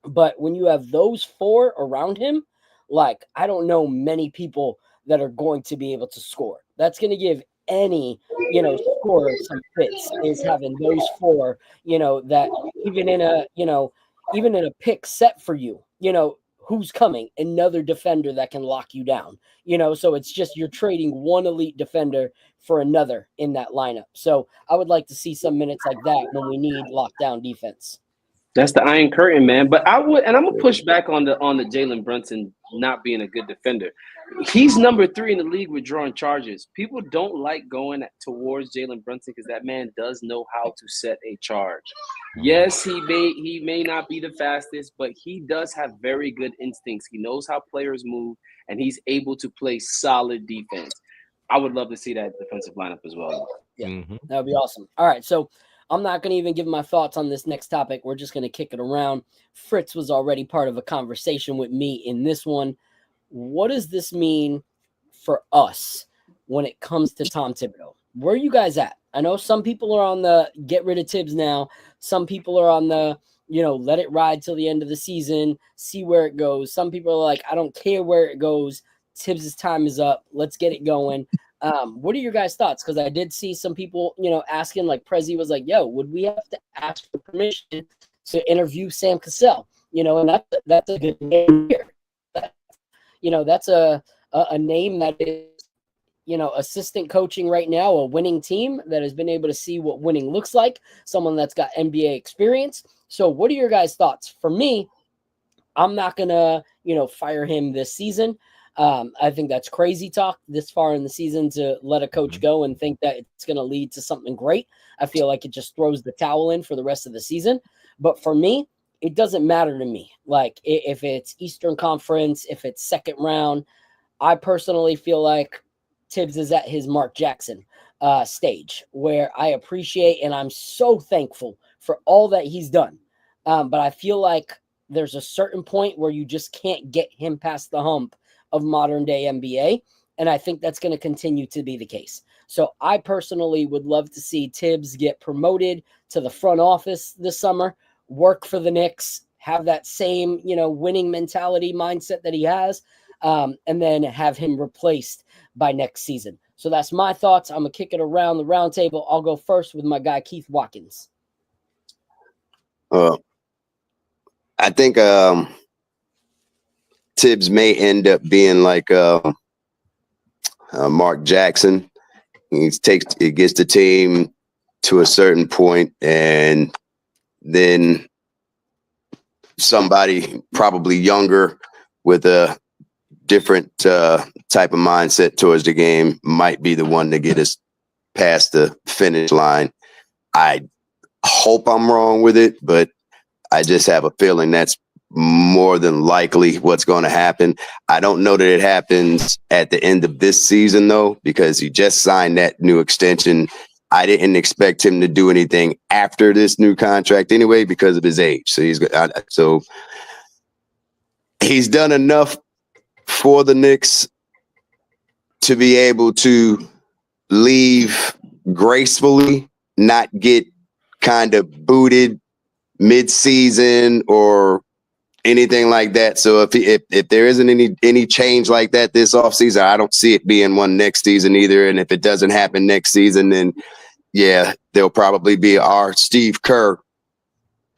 S2: But when you have those four around him, like, I don't know many people that are going to be able to score. That's going to give any, scorer some fits, is having those four, that even in a pick set for you, who's coming? Another defender that can lock you down, so it's just you're trading one elite defender for another in that lineup. So I would like to see some minutes like that when we need lockdown defense.
S4: That's the Iron Curtain, man. But I'm gonna push back on the Jalen Brunson not being a good defender. He's number 3 in the league with drawing charges. People don't like going towards Jalen Brunson because that man does know how to set a charge. Yes, he may not be the fastest, but he does have very good instincts. He knows how players move, and he's able to play solid defense. I would love to see that defensive lineup as well.
S2: Yeah, that would be awesome. All right, so I'm not going to even give my thoughts on this next topic. We're just going to kick it around. Fritz was already part of a conversation with me in this one. What does this mean for us when it comes to Tom Thibodeau? Where are you guys at? I know some people are on the get rid of Tibbs now. Some people are on the, let it ride till the end of the season, see where it goes. Some people are like, I don't care where it goes. Tibbs' time is up. Let's get it going. What are your guys' thoughts? Because I did see some people, asking, like Prezi was like, yo, would we have to ask for permission to interview Sam Cassell? And that's a good name here. That's a name that is, assistant coaching right now, a winning team that has been able to see what winning looks like, someone that's got NBA experience. So what are your guys' thoughts? For me, I'm not going to, fire him this season. I think that's crazy talk this far in the season to let a coach go and think that it's going to lead to something great. I feel like it just throws the towel in for the rest of the season. But for me, it doesn't matter to me. Like, if it's Eastern Conference, if it's second round, I personally feel like Tibbs is at his Mark Jackson stage, where I appreciate and I'm so thankful for all that he's done. But I feel like there's a certain point where you just can't get him past the hump of modern day NBA. And I think that's going to continue to be the case. So I personally would love to see Tibbs get promoted to the front office this summer, work for the Knicks, have that same, winning mentality mindset that he has, and then have him replaced by next season. So that's my thoughts. I'm going to kick it around the round table. I'll go first with my guy, Keith Watkins.
S5: I think Tibbs may end up being like Mark Jackson. It gets the team to a certain point, and then somebody probably younger with a different type of mindset towards the game might be the one to get us past the finish line. I hope I'm wrong with it, but I just have a feeling that's more than likely what's going to happen. I don't know that it happens at the end of this season, though, because he just signed that new extension. I didn't expect him to do anything after this new contract anyway because of his age. So he's done enough for the Knicks to be able to leave gracefully, not get kind of booted mid-season or anything like that. So if there isn't any change like that this offseason, I don't see it being one next season either. And if it doesn't happen next season, then yeah, there'll probably be our Steve Kerr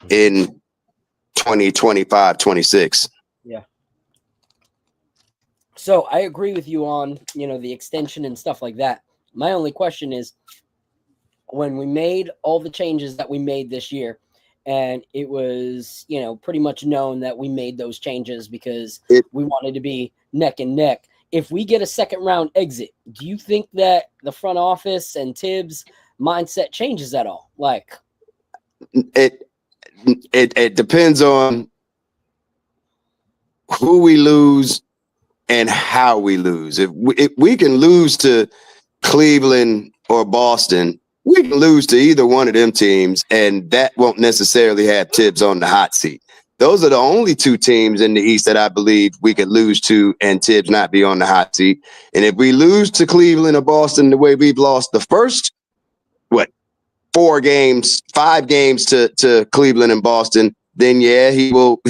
S5: in 2025, 26.
S2: Yeah. So I agree with you on, the extension and stuff like that. My only question is, when we made all the changes that we made this year, and it was, pretty much known that we made those changes because we wanted to be neck and neck. If we get a second round exit, do you think that the front office and Tibbs mindset changes at all? Like,
S5: it depends on who we lose and how we lose. If we can lose to Cleveland or Boston, we can lose to either one of them teams, and that won't necessarily have Tibbs on the hot seat. Those are the only two teams in the East that I believe we could lose to and Tibbs not be on the hot seat. And if we lose to Cleveland or Boston the way we've lost the first, 5 games to Cleveland and Boston, then yeah, he will.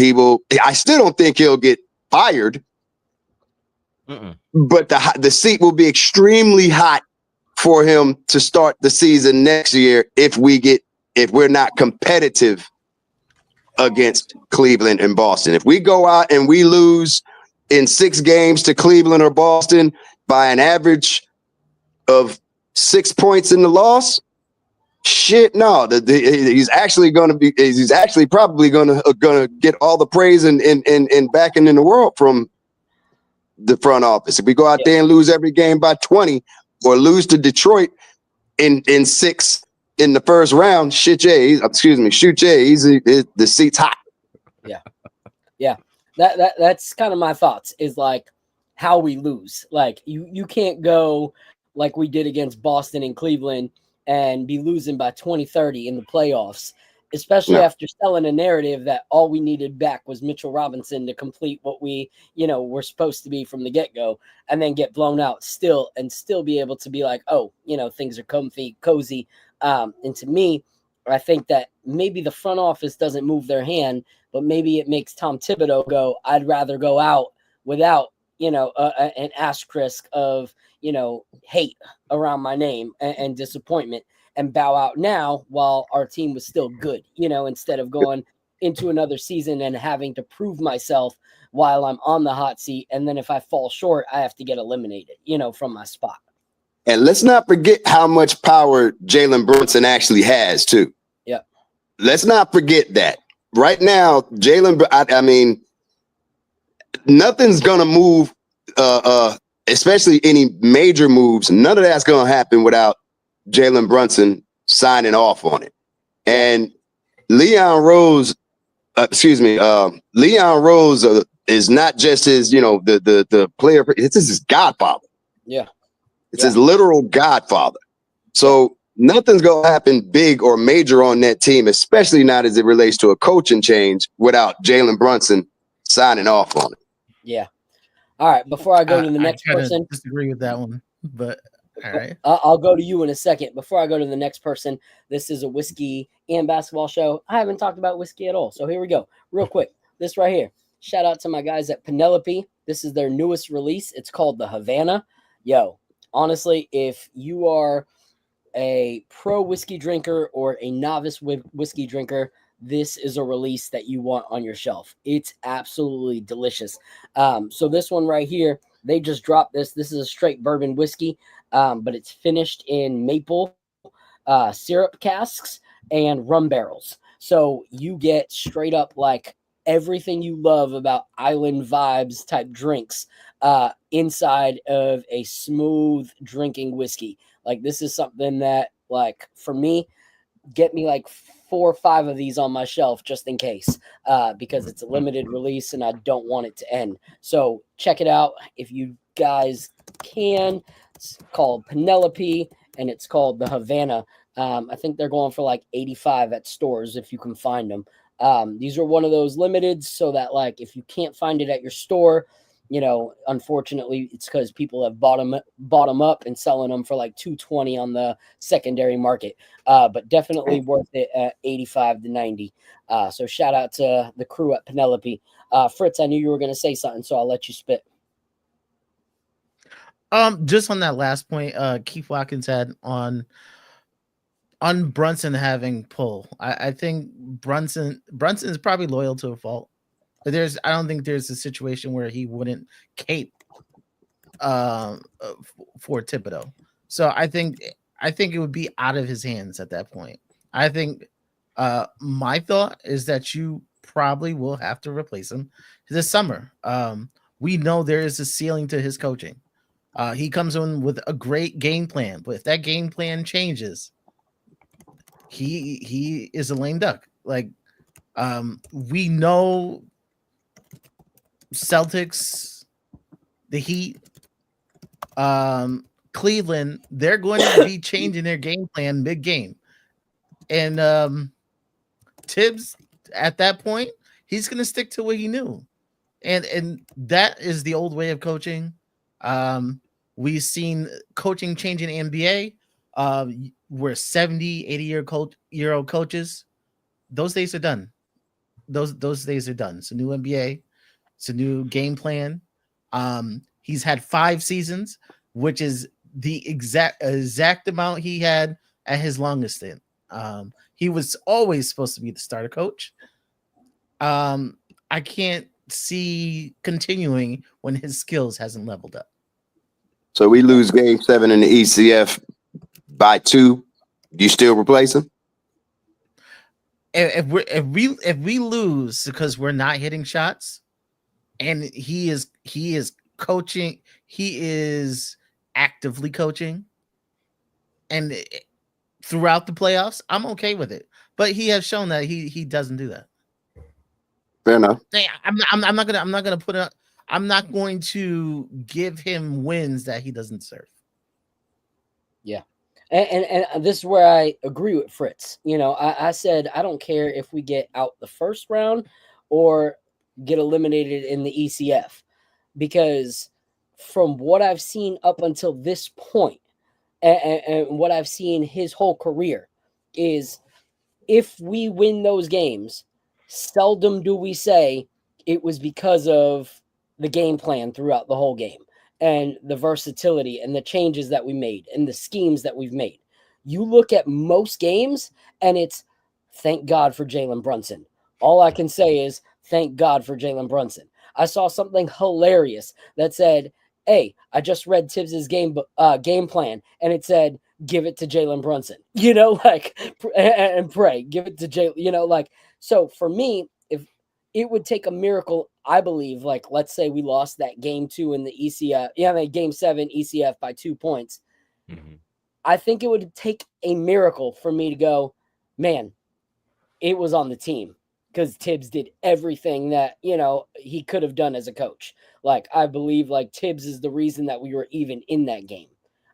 S5: I still don't think he'll get fired, but the seat will be extremely hot for him to start the season next year if we're not competitive against Cleveland and Boston. If we go out and we lose in 6 games to Cleveland or Boston by an average of 6 points in the loss, shit, no. He's actually probably gonna get all the praise and backing in the world from the front office. If we go out there and lose every game by 20 or lose to Detroit in 6 in the first round, the seat's hot.
S2: Yeah. That's kind of my thoughts, is like how we lose. Like you can't go like we did against Boston and Cleveland and be losing by 20-30 in the playoffs, especially after selling a narrative that all we needed back was Mitchell Robinson to complete what we, were supposed to be from the get-go, and then get blown out still be able to be like, oh, things are comfy, cozy. And to me, I think that maybe the front office doesn't move their hand, but maybe it makes Tom Thibodeau go, I'd rather go out without, an asterisk of, hate around my name and disappointment, and bow out now while our team was still good, instead of going into another season and having to prove myself while I'm on the hot seat. And then if I fall short, I have to get eliminated, from my spot.
S5: And let's not forget how much power Jalen Brunson actually has too.
S2: Yeah.
S5: Let's not forget that. Right now, I mean, nothing's going to move, especially any major moves. None of that's going to happen without Jalen Brunson signing off on it. And Leon Rose is not just his, the player. It's his godfather.
S2: Yeah.
S5: It's his literal godfather. So nothing's going to happen big or major on that team, especially not as it relates to a coaching change, without Jalen Brunson signing off on it.
S2: Yeah. All right. Before I go to the next person,
S7: disagree with that one, but all right.
S2: I'll go to you in a second. Before I go to the next person, this is a whiskey and basketball show. I haven't talked about whiskey at all. So here we go. Real quick. This right here. Shout out to my guys at Penelope. This is their newest release. It's called the Havana. Yo, honestly, if you are a pro whiskey drinker or a novice whiskey drinker, this is a release that you want on your shelf. It's absolutely delicious. So this one right here, they just dropped this. This is a straight bourbon whiskey, but it's finished in maple syrup casks and rum barrels. So you get straight up like everything you love about island vibes type drinks inside of a smooth drinking whiskey. Like this is something that, like, for me, get me like 4 or 5 of these on my shelf just in case, because it's a limited release and I don't want it to end. So check it out if you guys can. It's called Penelope and it's called the Havana. I think they're going for like 85 at stores if you can find them. These are one of those limited, so that like if you can't find it at your store, unfortunately, it's because people have bought them up and selling them for like $220 on the secondary market. But definitely worth it at 85 to 90. So shout out to the crew at Penelope. Fritz, I knew you were going to say something, so I'll let you spit.
S7: Just on that last point, Keith Watkins had on Brunson having pull. I think Brunson is probably loyal to a fault. I don't think there's a situation where he wouldn't cape for Thibodeau. So I think it would be out of his hands at that point. I think My thought is that you probably will have to replace him this summer. We know there is a ceiling to his coaching. He comes in with a great game plan, but if that game plan changes, he is a lame duck. Like, we know Celtics, the Heat, Cleveland, they're going to be changing their game plan mid-game. And Tibbs, at that point, he's going to stick to what he knew. And that is the old way of coaching. We've seen coaching change in NBA. We're 70, 80-year-old coaches. Those days are done. Those days are done. It's a new NBA. It's a new game plan. He's had 5 seasons, which is the exact amount he had at his longest stint. He was always supposed to be the starter coach. I can't see continuing when his skills hasn't leveled up.
S5: So we lose Game 7 in the ECF by 2. Do you still replace him?
S7: If we lose because we're not hitting shots, and he is coaching, he is actively coaching, and throughout the playoffs, I'm okay with it. But he has shown that he doesn't do that.
S5: Fair enough.
S7: I'm not going to give him wins that he doesn't deserve.
S2: Yeah. And this is where I agree with Fritz. You know, I said I don't care if we get out the first round or get eliminated in the ECF, because from what I've seen up until this point, and what I've seen his whole career, is if we win those games, seldom do we say it was because of the game plan throughout the whole game and the versatility and the changes that we made and the schemes that we've made. You look at most games and it's thank God for Jalen Brunson. All I can say is thank God for Jalen Brunson. I saw something hilarious that said, hey, I just read Tibbs's game plan, and it said, give it to Jalen Brunson, you know, like, and pray, give it to Jalen, you know, like, so for me, if it would take a miracle, I believe, like, let's say we lost that game 2 in the ECF, game 7 ECF by 2 points. Mm-hmm. I think it would take a miracle for me to go, man, it was on the team, because Tibbs did everything that, you know, he could have done as a coach. Like, I believe, like, Tibbs is the reason that we were even in that game.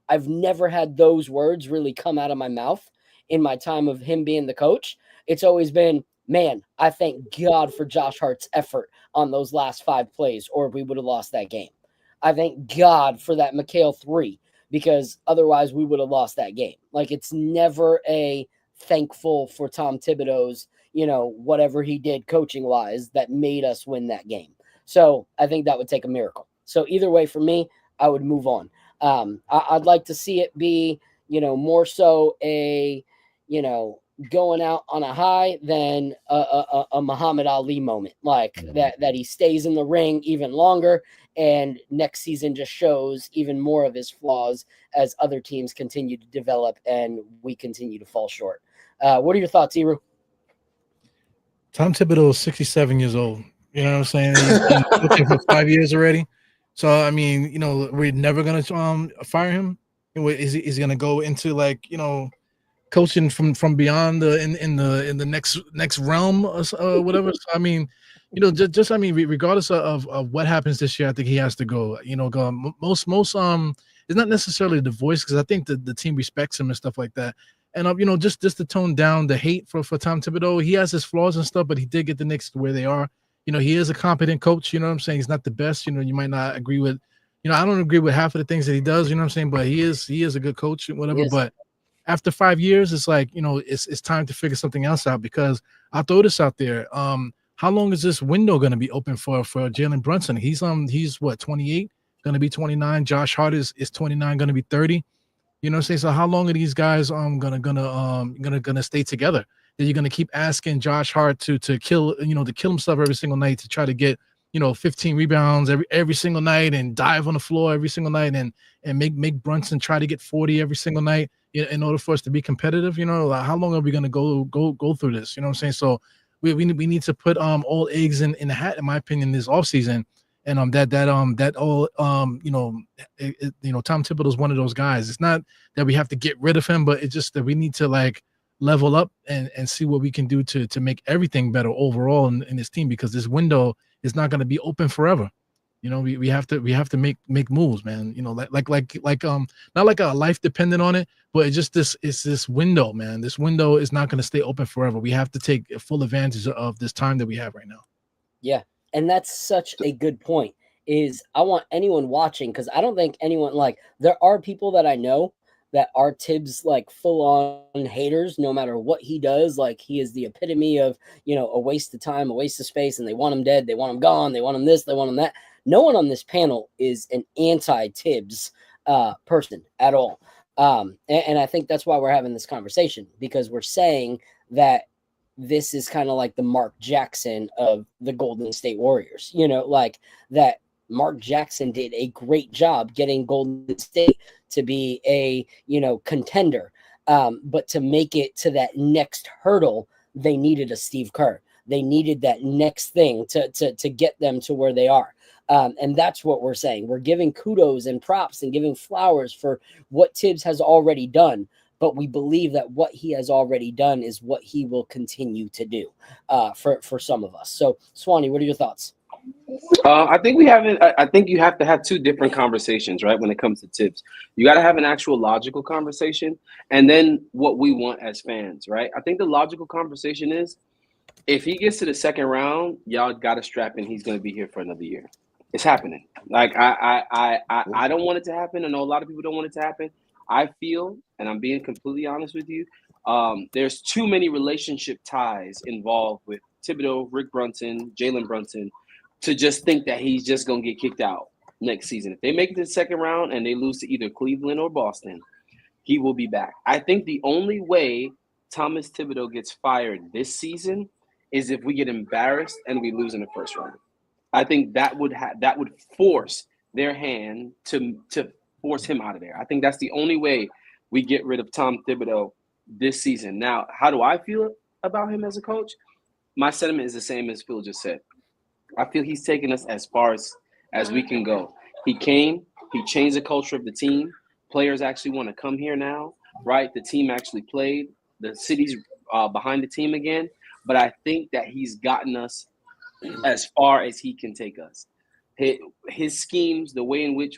S2: I've never had those words really come out of my mouth in my time of him being the coach. It's always been, man, I thank God for Josh Hart's effort on those last 5 plays, or we would have lost that game. I thank God for that McHale 3, because otherwise we would have lost that game. Like, it's never a thankful for Tom Thibodeau's, you know, whatever he did coaching wise that made us win that game. So I think that would take a miracle. So either way, for me, I would move on. I'd like to see it be, you know, more so a, you know, going out on a high than a Muhammad Ali moment, like that he stays in the ring even longer, and next season just shows even more of his flaws as other teams continue to develop and we continue to fall short. What are your thoughts, Eru?
S3: Tom Thibodeau is 67 years old. You know what I'm saying? He's been coaching for 5 years already. So, I mean, you know, we're never going to fire him. Is he going to go into, like, you know, coaching from beyond in the next realm or whatever? So, I mean, you know, just I mean, regardless of what happens this year, I think he has to go. You know, go most it's not necessarily the voice, because I think the team respects him and stuff like that. And you know, just to tone down the hate for Tom Thibodeau, he has his flaws and stuff, but he did get the Knicks to where they are. You know, he is a competent coach. You know what I'm saying? He's not the best. You know, you might not agree with. You know, I don't agree with half of the things that he does. You know what I'm saying? But he is a good coach and whatever. But after 5 years, it's like, you know, it's time to figure something else out, because I'll throw this out there. How long is this window going to be open for Jalen Brunson? He's what, 28, going to be 29. Josh Hart is 29, going to be 30. You know what I'm saying? So how long are these guys gonna stay together? Are you gonna keep asking Josh Hart to kill himself every single night to try to get, you know, 15 rebounds every single night and dive on the floor every single night and make Brunson try to get 40 every single night? in order for us to be competitive. Like, how long are we going to go through this? You know what I'm saying? So we need to put all eggs in the hat, in my opinion, this offseason. And that all Tom Thibodeau is one of those guys. It's not that we have to get rid of him, but it's just that we need to like level up and see what we can do to make everything better overall in this team, because this window is not going to be open forever. We have to make moves, man. Like not like a life dependent on it, but it's just this window, man. This window is not going to stay open forever. We have to take full advantage of this time that we have right now.
S2: Yeah. And that's such a good point. Is I want anyone watching, because I don't think anyone, like, there are people that I know that are Tibbs like full on haters no matter what he does. Like, he is the epitome of, a waste of time, a waste of space, and they want him dead, they want him gone, they want him this, they want him that. No one on this panel is an anti-Tibbs person at all. And I think that's why we're having this conversation, because we're saying that this is kind of like the Mark Jackson of the Golden State Warriors, like that Mark Jackson did a great job getting Golden State to be a, contender. But to make it to that next hurdle, they needed a Steve Kerr. They needed that next thing to get them to where they are. And that's what we're saying. We're giving kudos and props and giving flowers for what Tibbs has already done. But we believe that what he has already done is what he will continue to do for some of us. So, Swanee, what are your thoughts?
S4: I think you have to have two different conversations, right? When it comes to Tibbs, you got to have an actual logical conversation, and then what we want as fans, right? I think the logical conversation is, if he gets to the second round, y'all got to strap in. He's going to be here for another year. It's happening. Like I don't want it to happen. I know a lot of people don't want it to happen. I feel, and I'm being completely honest with you, there's too many relationship ties involved with Thibodeau, Rick Brunson, Jalen Brunson, to just think that he's just going to get kicked out next season. If they make it to the second round and they lose to either Cleveland or Boston, he will be back. I think the only way Thomas Thibodeau gets fired this season is if we get embarrassed and we lose in the first round. I think that would force their hand to force him out of there. I think that's the only way we get rid of Tom Thibodeau this season. Now, how do I feel about him as a coach? My sentiment is the same as Phil just said. I feel he's taken us as far as we can go. He came, he changed the culture of the team. Players actually want to come here now, right? The team actually played. The city's behind the team again. But I think that he's gotten us as far as he can take us. His schemes, the way in which,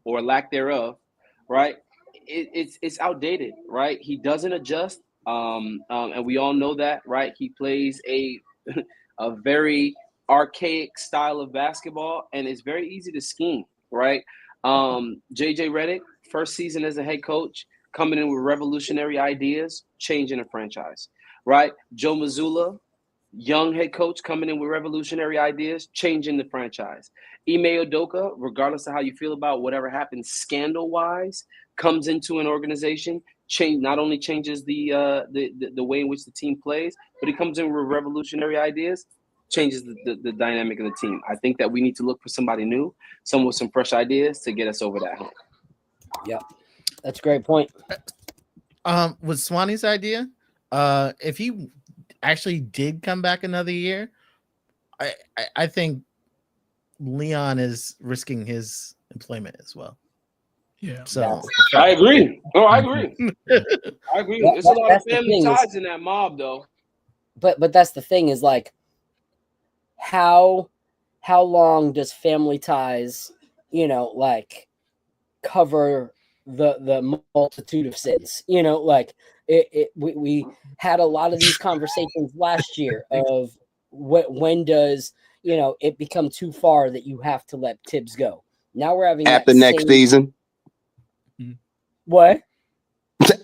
S4: or lack thereof, right? It's outdated, right? He doesn't adjust, and we all know that, right? He plays a very archaic style of basketball, and it's very easy to scheme, right? JJ Redick, first season as a head coach, coming in with revolutionary ideas, changing a franchise, right? Joe Mazzulla, young head coach, coming in with revolutionary ideas, changing the franchise. Ime Udoka, regardless of how you feel about whatever happens scandal-wise, comes into an organization, not only changes the way in which the team plays, but he comes in with revolutionary ideas, changes the dynamic of the team. I think that we need to look for somebody new, someone with some fresh ideas to get us over that hump.
S2: Yeah, that's a great point.
S7: With Swanee's idea, if he actually did come back another year, I think Leon is risking his employment as well.
S3: Yeah.
S7: So
S4: I agree. Oh, I agree. I agree. There's a lot of family ties in that mob, though.
S2: But that's the thing, is like, how long does family ties, like, cover the multitude of sins? Like, we had a lot of these conversations last year of when does it become too far that you have to let Tibbs go. Now we're having
S5: after next season.
S2: What?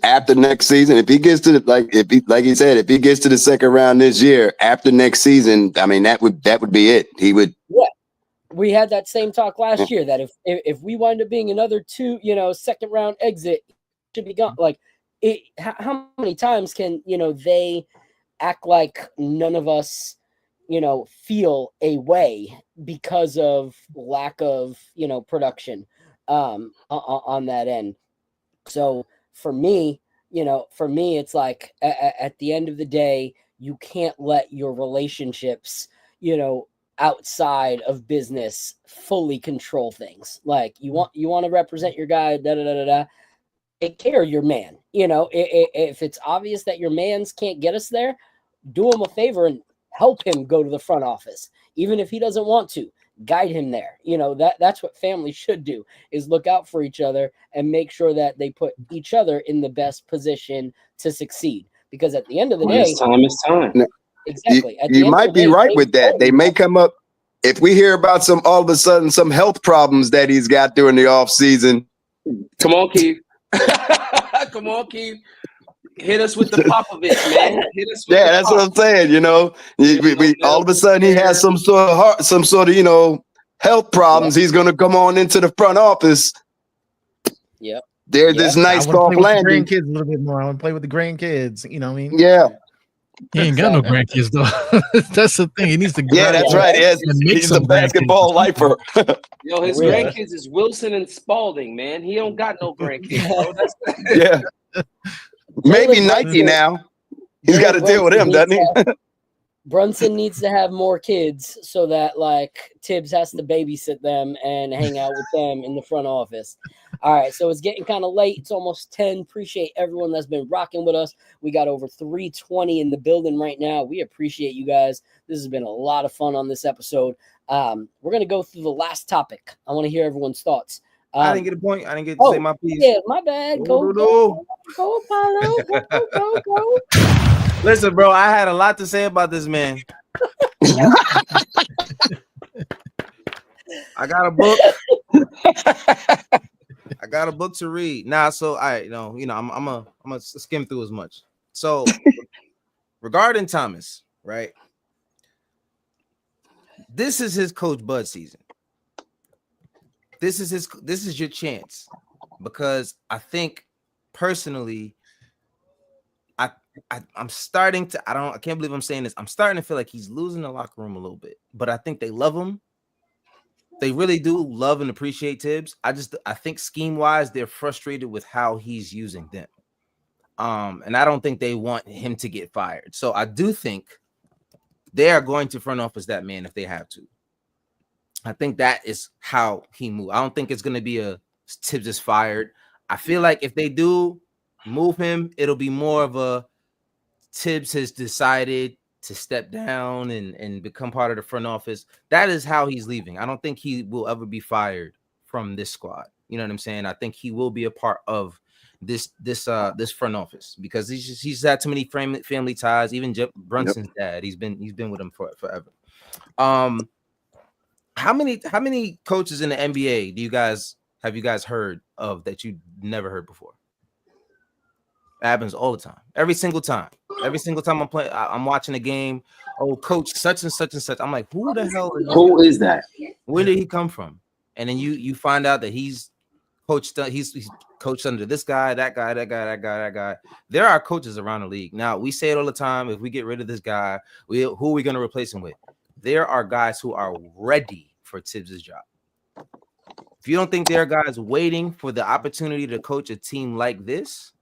S5: After next season, if he gets to like he said, if he gets to the second round this year, after next season, I mean that would be it. He would.
S2: Yeah, we had that same talk last year that if we wind up being another second round exit, it should be gone. Like, how many times can they act like none of us feel a way because of lack of production on that end. So for me, it's like at the end of the day, you can't let your relationships, outside of business fully control things. Like you want to represent your guy, da da da da da. Take care of your man. If it's obvious that your man's can't get us there, do him a favor and help him go to the front office, even if he doesn't want to. Guide him there. That's what families should do, is look out for each other and make sure that they put each other in the best position to succeed. Because at the end of the day,
S4: it's time.
S2: exactly.
S5: You might be right with that. They may come up if we hear about all of a sudden some health problems that he's got during the off season.
S4: Come on, Keith. Come on, Keith. Hit us with the Popovich, man. Hit us with
S5: that's what I'm saying. We all of a sudden he has some sort of health problems. He's going to come on into the front office.
S2: Yep.
S5: There's this nice soft landing.
S7: Grandkids a little bit more. I want to play with the grandkids. You know what I mean?
S5: Yeah.
S3: He ain't got no grandkids though. That's the thing. He needs to.
S5: Yeah, that's right. He's a basketball lifer.
S4: Yo, his grandkids is Wilson and Spalding, man. He don't got no grandkids, bro.
S5: Yeah. Maybe Nike now. He's got to deal with him, doesn't he?
S2: Brunson needs to have more kids so that like Tibbs has to babysit them and hang out with them in the front office. All right, so it's getting kind of late. It's almost 10. Appreciate everyone that's been rocking with us. We got over 320 in the building right now. We appreciate you guys. This has been a lot of fun on this episode. We're going to go through the last topic. I want to hear everyone's thoughts.
S6: I didn't get a point. I didn't get to say my piece.
S2: Yeah, my bad. Go, Paulo. Go.
S6: Listen, bro, I had a lot to say about this man. I got a book. I got a book to read. So I'm gonna skim through as much. So regarding Thomas, right? This is his Coach Bud season. This is your chance, because I think personally, I'm starting to I can't believe I'm saying this. I'm starting to feel like he's losing the locker room a little bit, but I think they love him. They really do love and appreciate Tibbs. I think scheme wise, they're frustrated with how he's using them. And I don't think they want him to get fired. So I do think they are going to front office that man if they have to. I think that is how he moves. I don't think it's going to be a Tibbs is fired. I feel like if they do move him, it'll be more of a Tibbs has decided to step down and become part of the front office. That is how he's leaving. I don't think he will ever be fired from this squad. You know what I'm saying? I think he will be a part of this front office, because he's had too many family ties. Even Brunson's dad, he's been with him forever. How many coaches in the NBA have you guys heard of that you never heard before? It happens all the time. Every single time I'm watching a game. Oh, coach such and such and such. I'm like, who the hell
S4: is that?
S6: Where did he come from? And then you find out that he's coached under this guy, that guy. There are coaches around the league. Now, we say it all the time. If we get rid of this guy, who are we going to replace him with? There are guys who are ready for Tibbs' job. If you don't think there are guys waiting for the opportunity to coach a team like this,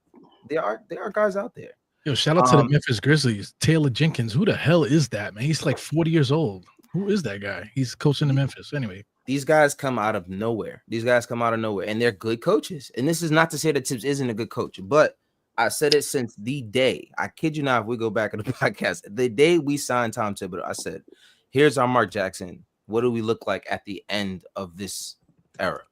S6: there are guys out there.
S3: Yo, shout out to the Memphis Grizzlies. Taylor Jenkins. Who the hell is that, man? He's like 40 years old. Who is that guy? He's coaching in Memphis. Anyway.
S6: These guys come out of nowhere. And they're good coaches. And this is not to say that Tibbs isn't a good coach, but I said it since the day. I kid you not, if we go back in the podcast, the day we signed Tom Thibodeau, I said, here's our Mark Jackson. What do we look like at the end of this era?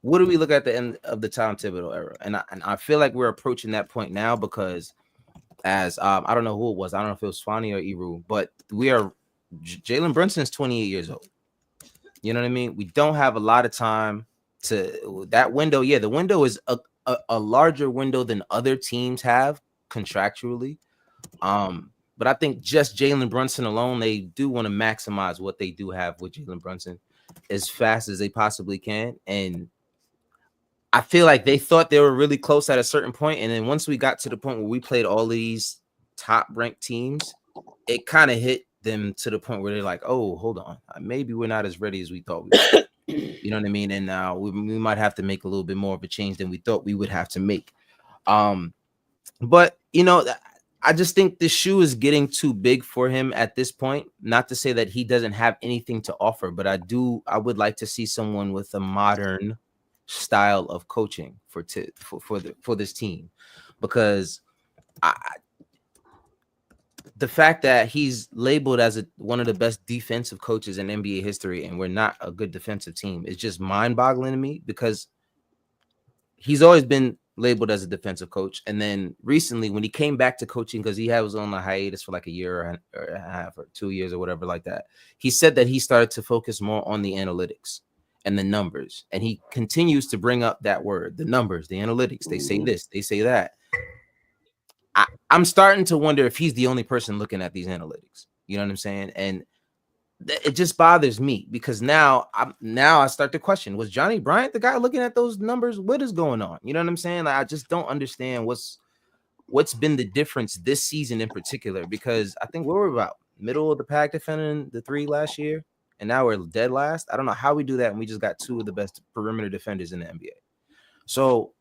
S6: What do we look at the end of the Tom Thibodeau era? And I feel like we're approaching that point now, because as I don't know who it was. I don't know if it was Fani or Eru, but Jalen Brunson's 28 years old. You know what I mean? We don't have a lot of time to that window. Yeah, the window is a larger window than other teams have contractually. But I think just Jalen Brunson alone, they do want to maximize what they do have with Jalen Brunson as fast as they possibly can. And I feel like they thought they were really close at a certain point. And then once we got to the point where we played all these top ranked teams, it kind of hit them to the point where they're like, oh, hold on. Maybe we're not as ready as we thought we were. You know what I mean? And now we might have to make a little bit more of a change than we thought we would have to make. But I just think the shoe is getting too big for him at this point. Not to say that he doesn't have anything to offer, but I would like to see someone with a modern style of coaching for this team, because the fact that he's labeled as one of the best defensive coaches in NBA history, and we're not a good defensive team, is just mind-boggling to me, because he's always been labeled as a defensive coach. And then recently, when he came back to coaching, because he was on a hiatus for like a year or a half or 2 years or whatever like that, he said that he started to focus more on the analytics and the numbers. And he continues to bring up that word, the numbers, the analytics. They say this, they say that. I'm starting to wonder if he's the only person looking at these analytics. You know what I'm saying? And it just bothers me, because now I start to question, was Johnny Bryant the guy looking at those numbers? What is going on? You know what I'm saying? Like, I just don't understand what's been the difference this season in particular, because I think we were about middle of the pack defending the 3 last year, and now we're dead last. I don't know how we do that, and we just got 2 of the best perimeter defenders in the NBA. So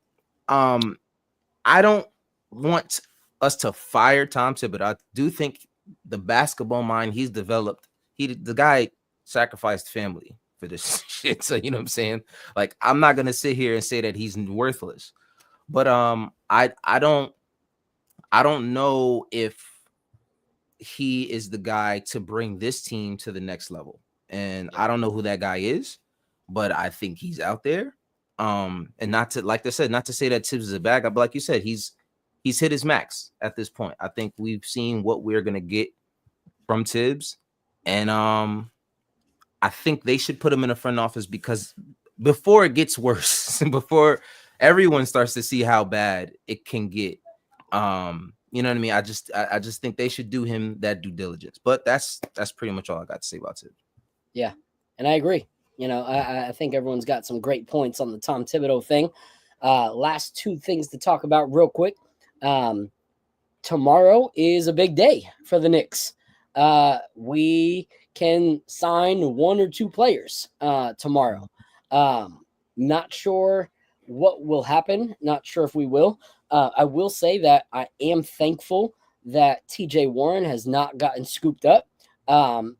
S6: I don't want us to fire Tom Thibodeau. I do think the basketball mind he's developed, the guy sacrificed family for this shit. So, you know what I'm saying? Like, I'm not gonna sit here and say that he's worthless, but I don't know if he is the guy to bring this team to the next level. And I don't know who that guy is, but I think he's out there. And not to, like I said, not to say that Tibbs is a bad guy, but like you said, he's hit his max at this point. I think we've seen what we're gonna get from Tibbs. And I think they should put him in a front office, because before it gets worse, before everyone starts to see how bad it can get, you know what I mean? I just think they should do him that due diligence. But that's pretty much all I got to say about Tibbs.
S2: Yeah, and I agree. I think everyone's got some great points on the Tom Thibodeau thing. Last 2 things to talk about real quick. Tomorrow is a big day for the Knicks. We can sign 1 or 2 players tomorrow. Not sure what will happen. Not sure if we will. I will say that I am thankful that TJ Warren has not gotten scooped up,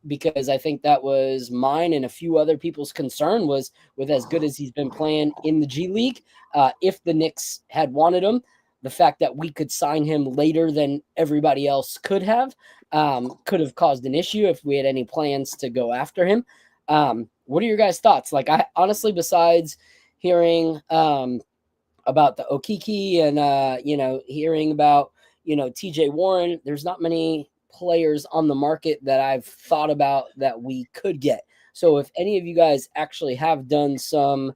S2: because I think that was mine and a few other people's concern, was with as good as he's been playing in the G League. If the Knicks had wanted him, the fact that we could sign him later than everybody else could have caused an issue if we had any plans to go after him. What are your guys' thoughts? Like, I honestly, besides hearing about the Okiki and hearing about TJ Warren, there's not many players on the market that I've thought about that we could get. So if any of you guys actually have done some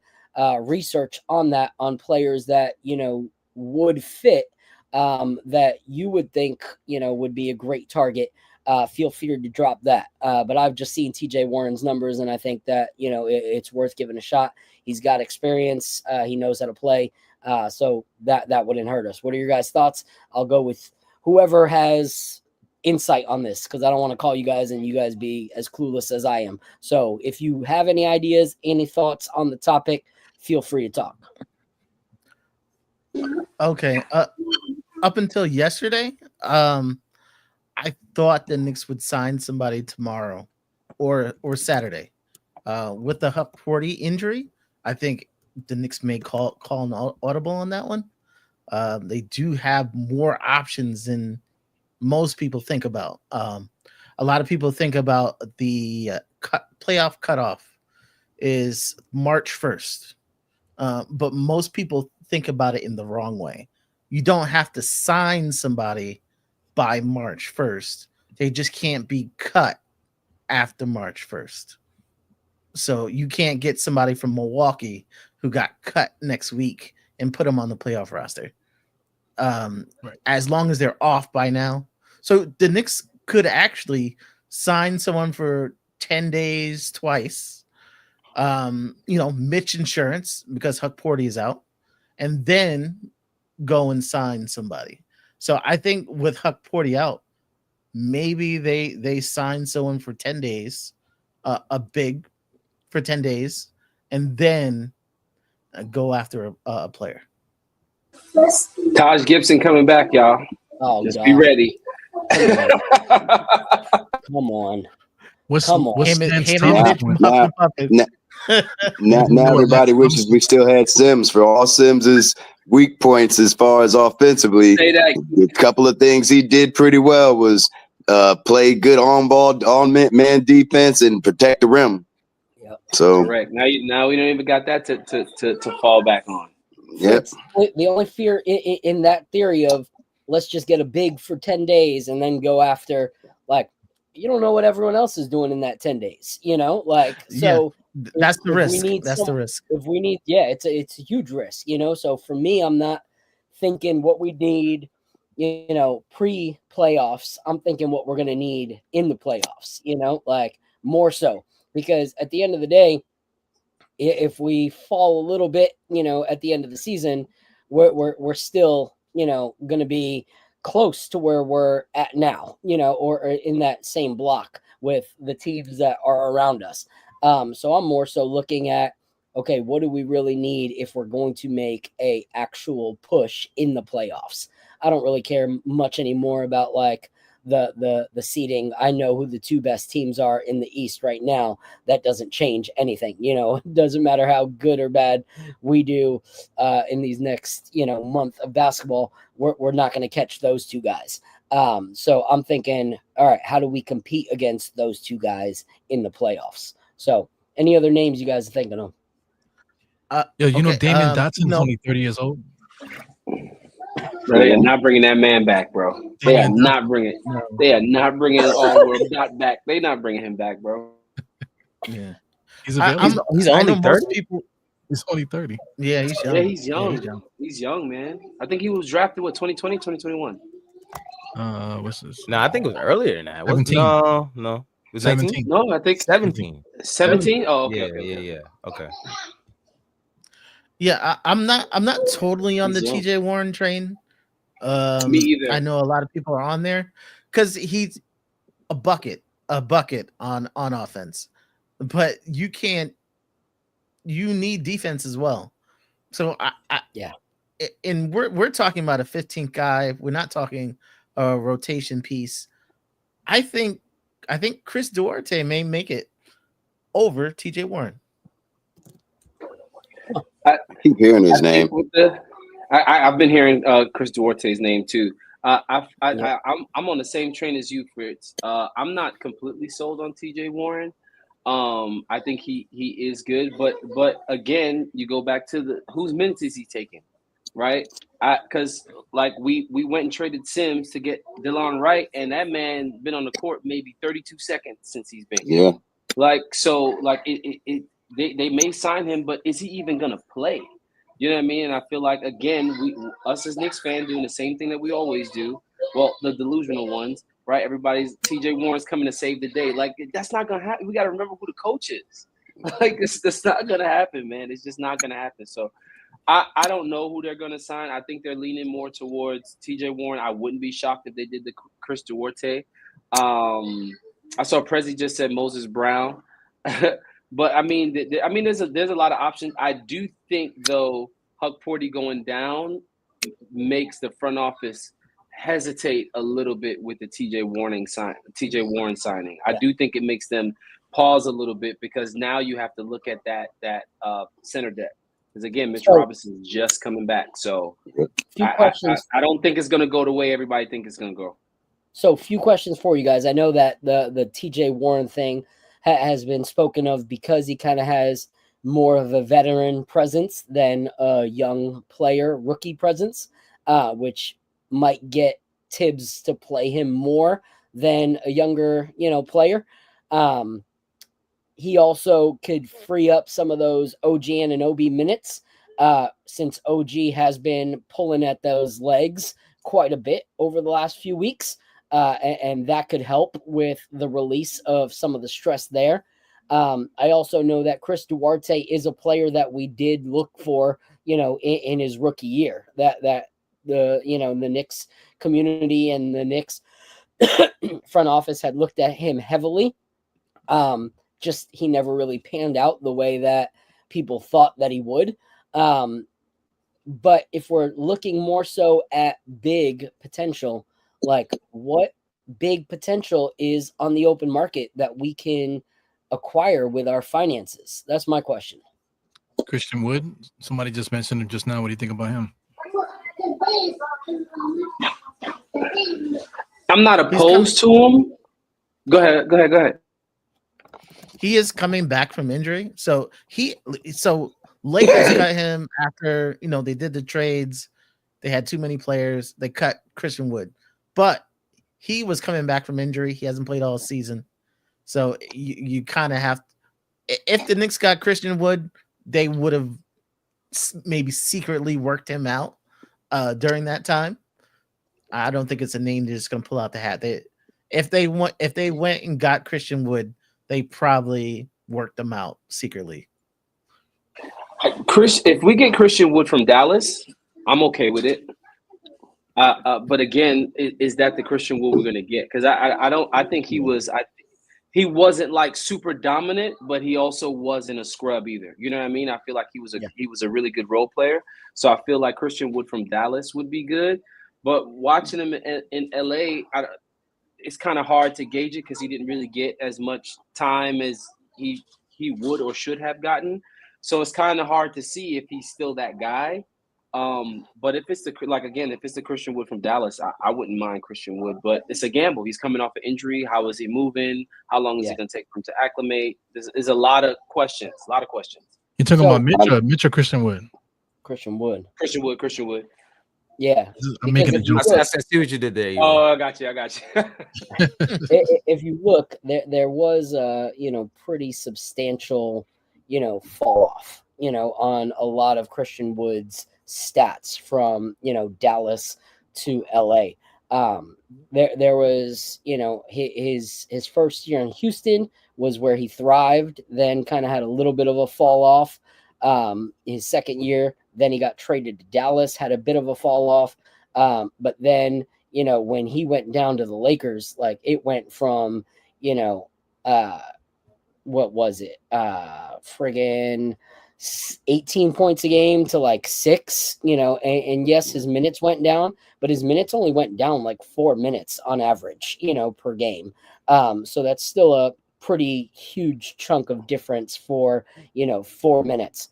S2: research on that, on players that would fit, that you would think would be a great target, feel free to drop that. But I've just seen TJ Warren's numbers, and I think that it's worth giving a shot. He's got experience. He knows how to play. So that wouldn't hurt us. What are your guys' thoughts? I'll go with whoever has insight on this, because I don't want to call you guys and you guys be as clueless as I am. So if you have any ideas, any thoughts on the topic, feel free to talk.
S7: Okay. Up until yesterday, I thought the Knicks would sign somebody tomorrow or Saturday. With the Huck Porty injury, I think the Knicks may call an audible on that one. They do have more options than most people think about. A lot of people think about the playoff cutoff is March 1st. But most people think about it in the wrong way. You don't have to sign somebody by March 1st. They just can't be cut after March 1st. So you can't get somebody from Milwaukee who got cut next week and put them on the playoff roster. Right. As long as they're off by now. So the Knicks could actually sign someone for 10 days twice. Mitch insurance, because Huck Porty is out, and then go and sign somebody. So I think with Huck Porty out, maybe they sign someone for 10 days, a big for 10 days, and then go after a player.
S4: Taj Gibson coming back, y'all.
S2: Oh,
S4: Just
S2: God.
S4: be ready.
S2: Come on.
S3: What's
S2: Come on.
S3: what's
S7: Him and
S3: Stan's
S7: Mitch
S3: Thomas
S5: Now,
S3: doing?
S7: Puffin Puffin.
S5: now
S3: What,
S5: everybody
S3: Lance
S5: wishes
S3: Thomas?
S5: we still had Sims for all Sims's weak points as far as offensively.
S4: Say that.
S5: A couple of things he did pretty well was play good on man defense and protect the rim.
S2: Yep.
S5: So
S4: Correct. Now we don't even got that to fall back on.
S5: yep.
S2: The only fear in that theory of let's just get a big for 10 days and then go after, like, you don't know what everyone else is doing in that 10 days, like, so
S7: That's the
S2: if
S7: risk.
S2: we need
S7: That's the risk.
S2: if we need, it's a huge risk, so for me, I'm not thinking what we need, pre-playoffs. I'm thinking what we're going to need in the playoffs, like more so, because at the end of the day, if we fall a little bit, at the end of the season, we're still, going to be close to where we're at now, or in that same block with the teams that are around us. So I'm more so looking at, okay, what do we really need if we're going to make a actual push in the playoffs? I don't really care much anymore about like the seeding. I know who the two best teams are in the East right now. That doesn't change anything. It doesn't matter how good or bad we do in these next, month of basketball. We're not going to catch those two guys. So I'm thinking, all right, how do we compete against those two guys in the playoffs? So any other names you guys are thinking of?
S3: Yo, Damian Dotson's
S7: no.
S3: only 30 years old.
S4: They are not bringing that man back, bro. They are not bringing.
S7: No.
S4: They are not bringing All World Dot back. They not bringing him back, bro.
S7: Yeah.
S3: He's available.
S6: He's
S7: I
S6: only
S7: know
S6: 30.
S7: most people.
S3: He's only 30.
S7: Yeah, he's young.
S4: Yeah, he's young.
S7: Yeah, he's young.
S4: He's young, man. I think he was drafted 2020, 2021.
S3: What's this?
S6: No, I think it was earlier than that.
S3: 17.
S6: No. It was
S3: 17.
S6: 19?
S4: No, I think
S6: 17.
S4: 17. Oh, okay.
S6: Yeah. Okay.
S7: Yeah, I'm not totally on
S4: He's
S7: the
S4: young.
S7: TJ Warren train.
S4: Me either.
S7: I know a lot of people are on there because he's a bucket on offense, but you need defense as well. So and we're talking about a 15th guy. We're not talking a rotation piece. I think Chris Duarte may make it over TJ Warren.
S5: I keep hearing his name.
S4: I've been hearing Chris Duarte's name too. I'm on the same train as you, Fritz. I'm not completely sold on TJ Warren. I think he is good, but again, you go back to whose minutes is he taking, right? Because like we went and traded Sims to get DeLon Wright, and that man been on the court maybe 32 seconds since he's been here.
S5: Yeah.
S4: They may sign him, but is he even gonna play? You know what I mean? And I feel like again, us as Knicks fans doing the same thing that we always do. Well, the delusional ones, right? Everybody's TJ Warren's coming to save the day. Like that's not gonna happen. We got to remember who the coach is. Like that's not gonna happen, man. It's just not gonna happen. So I don't know who they're gonna sign. I think they're leaning more towards TJ Warren. I wouldn't be shocked if they did the Chris Duarte. I saw Prezi just said Moses Brown. But I mean, there's a lot of options. I do think though, Huck Porty going down makes the front office hesitate a little bit with the TJ Warren signing. I do think it makes them pause a little bit because now you have to look at that center depth. Because again, Mitchell Robinson is just coming back, so I don't think it's going to go the way everybody thinks it's going to go.
S2: So, a few questions for you guys. I know that the TJ Warren thing has been spoken of because he kind of has more of a veteran presence than a young player rookie presence, which might get Tibbs to play him more than a younger, player. He also could free up some of those OG Anunoby minutes since OG has been pulling at those legs quite a bit over the last few weeks. And that could help with the release of some of the stress there. I also know that Chris Duarte is a player that we did look for, in his rookie year. That the Knicks community and the Knicks front office had looked at him heavily. Just he never really panned out the way that people thought that he would. But if we're looking more so at big potential, like what big potential is on the open market that we can acquire with our finances? That's my question.
S3: Christian Wood. Somebody just mentioned him just now. What do you think about him?
S4: I'm not opposed to him. Go ahead.
S7: He is coming back from injury. So Lakers cut him after, they did the trades. They had too many players. They cut Christian Wood. But he was coming back from injury. He hasn't played all season. So you kind of have if the Knicks got Christian Wood, they would have maybe secretly worked him out during that time. I don't think it's a name they're just going to pull out the hat. If they went and got Christian Wood, they probably worked them out secretly.
S4: If we get Christian Wood from Dallas, I'm okay with it. But again, is that the Christian Wood we're going to get? Because I think he wasn't like super dominant, but he also wasn't a scrub either. You know what I mean? I feel like he was a really good role player. So I feel like Christian Wood from Dallas would be good. But watching him in LA, it's kind of hard to gauge it because he didn't really get as much time as he would or should have gotten. So it's kind of hard to see if he's still that guy. But if it's the Christian Wood from Dallas, I wouldn't mind Christian Wood, but it's a gamble. He's coming off an injury. How is he moving? How long is it going to take for him to acclimate? There's a lot of questions.
S3: You're talking about Mitch or Christian Wood?
S2: Christian Wood.
S3: Yeah.
S6: I see what you did there.
S4: Oh, I got you.
S2: If you look, there was pretty substantial, fall off, on a lot of Christian Wood's stats from, Dallas to LA. There was, his first year in Houston was where he thrived, then kind of had a little bit of a fall off. His second year, then he got traded to Dallas, had a bit of a fall off. But then, when he went down to the Lakers, like it went from, what was it? Friggin' 18 points a game to like 6, and yes, his minutes went down, but his minutes only went down like 4 minutes on average, per game. So that's still a pretty huge chunk of difference for, 4 minutes.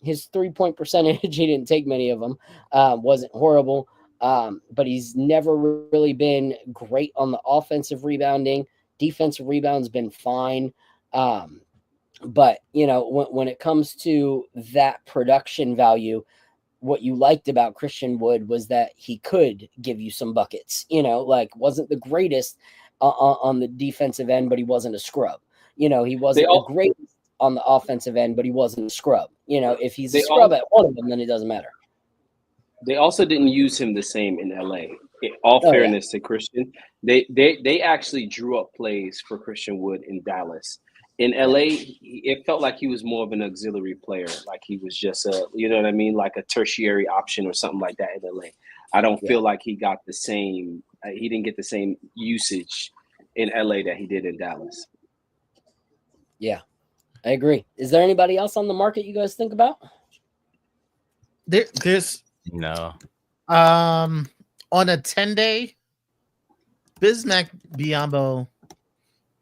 S2: His 3-point percentage, he didn't take many of them, wasn't horrible. But he's never really been great on the offensive rebounding. Defensive rebound's been fine. But, when it comes to that production value, what you liked about Christian Wood was that he could give you some buckets, wasn't the greatest on the defensive end, but he wasn't a scrub. He wasn't the greatest on the offensive end, but he wasn't a scrub. If he's a scrub at one of them, then it doesn't matter.
S4: They also didn't use him the same in LA. In all fairness to Christian, they actually drew up plays for Christian Wood in Dallas. In LA, it felt like he was more of an auxiliary player, like he was just like a tertiary option or something like that in LA. I don't feel like he got the same. He didn't get the same usage in LA that he did in Dallas.
S2: Yeah, I agree. Is there anybody else on the market you guys think about?
S7: There's
S6: no.
S7: On a 10-day, Bismack Biyombo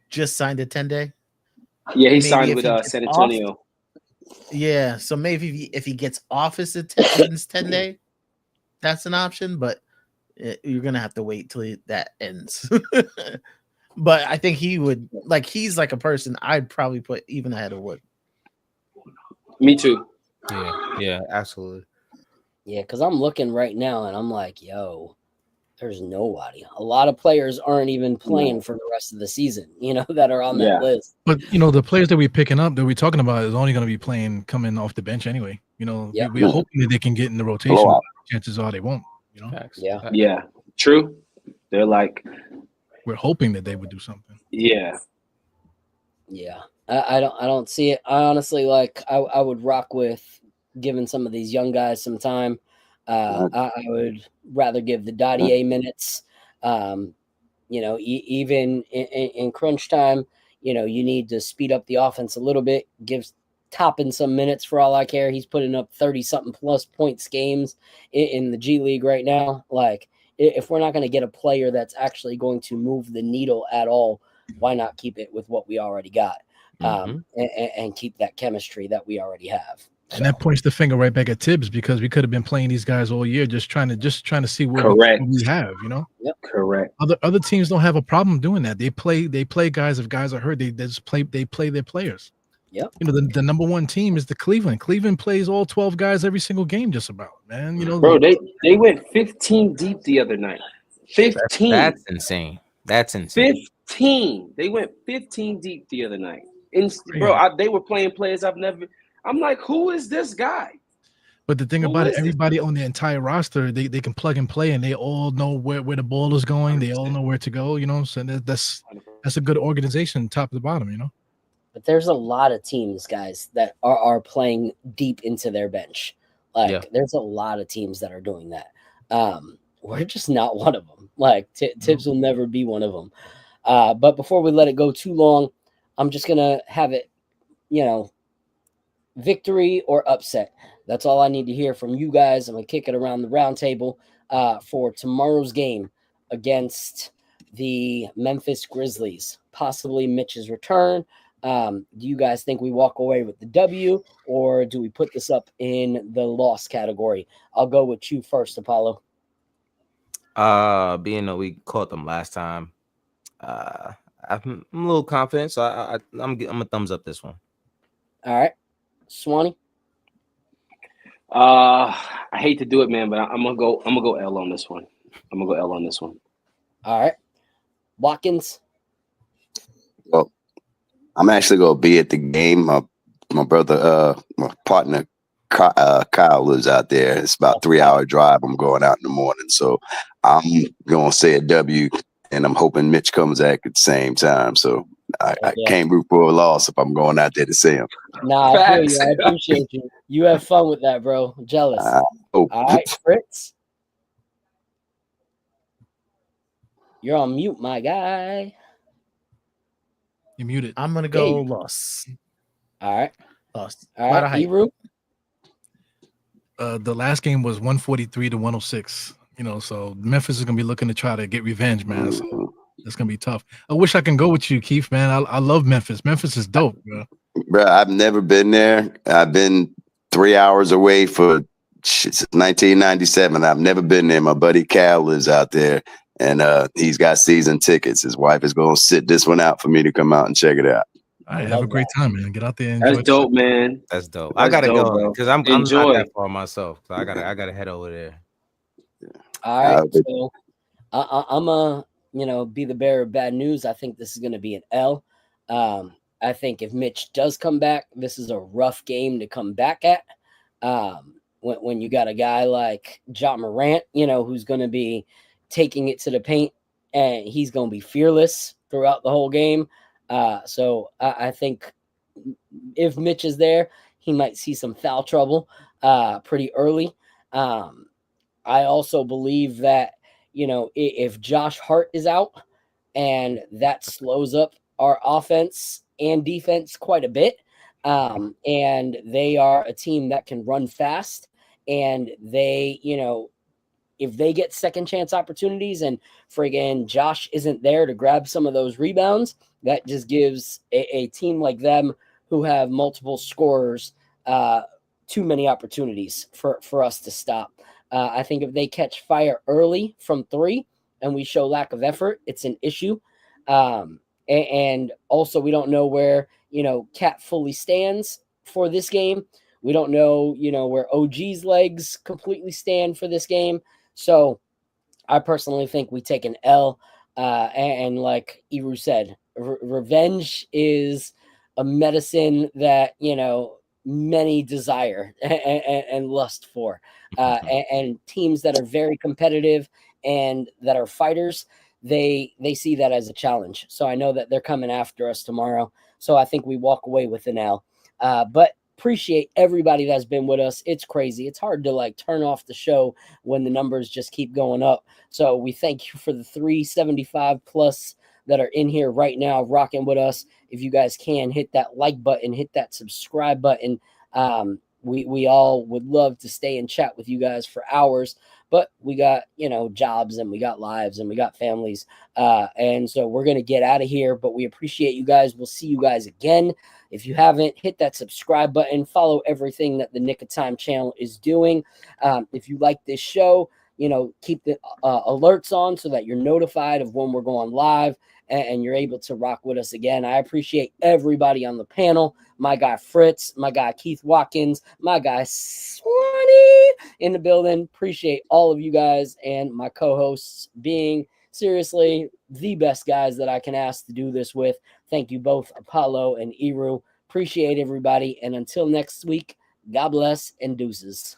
S7: just signed a 10-day.
S4: Yeah, he signed with San Antonio.
S7: Yeah, so maybe if he gets off his 10-day, that's an option, but you're gonna have to wait till that ends. But I think he would he's like a person I'd probably put even ahead of Wood.
S4: Me too.
S6: Yeah, absolutely.
S2: Yeah, because I'm looking right now and I'm like, yo, there's nobody. A lot of players aren't even playing for the rest of the season, that are on that list.
S3: But the players that we're picking up that we're talking about is only going to be playing coming off the bench anyway. We're hoping that they can get in the rotation. Chances are they won't.
S4: Yeah, true. They're like,
S3: we're hoping that they would do something.
S4: Yeah.
S2: I don't see it. I honestly I would rock with giving some of these young guys some time. I would rather give the Dottie minutes. Even in crunch time, you need to speed up the offense a little bit. Give topping some minutes for all I care. He's putting up 30-something plus points games in the G League right now. Like, if we're not going to get a player that's actually going to move the needle at all, why not keep it with what we already got, and keep that chemistry that we already have?
S3: And that points the finger right back at Tibbs, because we could have been playing these guys all year, just trying to see what we have, you know.
S2: Yep.
S4: Correct.
S3: Other teams don't have a problem doing that. They play guys. If guys are hurt, they just play their players.
S2: Yep.
S3: You know, the number one team is the Cleveland. Cleveland plays all 12 guys every single game, just about, man. You know,
S4: bro, they went 15 deep the other night. 15.
S6: That's insane. That's insane.
S4: 15. They went 15 deep the other night. Bro, they were playing players I've never. I'm like, who is this guy?
S3: But the thing about it, everybody on the entire roster, they can plug and play, and they all know where the ball is going. They all know where to go. You know, so that's a good organization, top to bottom. You know.
S2: But there's a lot of teams, guys, that are playing deep into their bench. Like, there's a lot of teams that are doing that. We're just not one of them. Like, Tibbs will never be one of them. But before we let it go too long, I'm just gonna have it, you know, victory or upset. That's all I need to hear from you guys. I'm gonna kick it around the round table for tomorrow's game against the Memphis Grizzlies. Possibly Mitch's return. Do you guys think we walk away with the W, or do we put this up in the loss category? I'll go with you first, Apollo.
S6: Being that we caught them last time, I'm a little confident, so I'm a thumbs up this one.
S2: All right, Swanee.
S4: I hate to do it, man, but I'm gonna go L on this one.
S2: All right, Watkins.
S5: Well, I'm actually gonna be at the game. My brother, my partner, Kyle lives out there. It's about a 3-hour drive. I'm going out in the morning, so I'm gonna say a W, and I'm hoping Mitch comes back at the same time. So I can't root for a loss if I'm going out there to see him.
S2: Nah, I feel you. I appreciate you. You have fun with that, bro. I'm jealous. All right, Fritz. You're on mute, my guy.
S3: You're muted.
S7: I'm gonna go loss.
S2: All right.
S7: Lost.
S2: All right, Eru.
S3: The last game was 143 to 106. You know, so Memphis is gonna be looking to try to get revenge, man. So it's gonna be tough. I wish I can go with you, Keith, man. I love Memphis. Memphis is dope, bro.
S5: Bro, I've never been there. I've been 3 hours away for since 1997. I've never been there. My buddy Cal lives out there, and he's got season tickets. His wife is gonna sit this one out for me to come out and check it out.
S3: All right, have a great time, man. Get out there and
S4: enjoy.
S3: That's
S4: dope, man.
S6: That's dope. I gotta go because I'm not that far myself. So I gotta head over there.
S2: All right, so I'm a be the bearer of bad news. I think this is going to be an L. I think if Mitch does come back, this is a rough game to come back at. When you got a guy like Ja Morant, who's going to be taking it to the paint, and he's going to be fearless throughout the whole game. So I think if Mitch is there, he might see some foul trouble pretty early. I also believe that, if Josh Hart is out, and that slows up our offense and defense quite a bit, and they are a team that can run fast, and they, if they get second chance opportunities and friggin' Josh isn't there to grab some of those rebounds, that just gives a team like them who have multiple scorers too many opportunities for us to stop. I think if they catch fire early from 3 and we show lack of effort, it's an issue. And also we don't know where, Cat fully stands for this game. We don't know, where OG's legs completely stand for this game. So I personally think we take an L. And like Eru said, revenge is a medicine that, many desire and lust for. And teams that are very competitive and that are fighters, they see that as a challenge. So I know that they're coming after us tomorrow. So I think we walk away with an L. But appreciate everybody that's been with us. It's crazy. It's hard to turn off the show when the numbers just keep going up. So we thank you for the 375 plus that are in here right now rocking with us. If you guys can, hit that like button, hit that subscribe button. We all would love to stay and chat with you guys for hours, but we got, jobs and we got lives and we got families. And so we're going to get out of here, but we appreciate you guys. We'll see you guys again. If you haven't, hit that subscribe button, follow everything that the Nick of Time channel is doing. If you like this show, keep the alerts on so that you're notified of when we're going live and you're able to rock with us again. I appreciate everybody on the panel. My guy Fritz, my guy Keith Watkins, my guy Swanee in the building. Appreciate all of you guys and my co-hosts being seriously the best guys that I can ask to do this with. Thank you both, Apollo and Eru. Appreciate everybody. And until next week, God bless and deuces.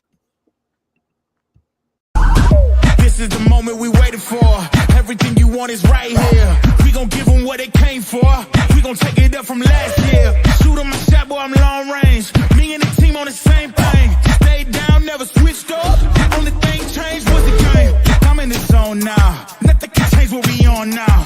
S1: This is the moment we waited for. Everything you want is right here. We gon' give them what they came for. We gon' take it up from last year. Shoot 'em my shot, boy, I'm long range. Me and the team on the same thing. Stayed down, never switched up. Only thing changed was the game. I'm in the zone now. Nothing can change what we on now.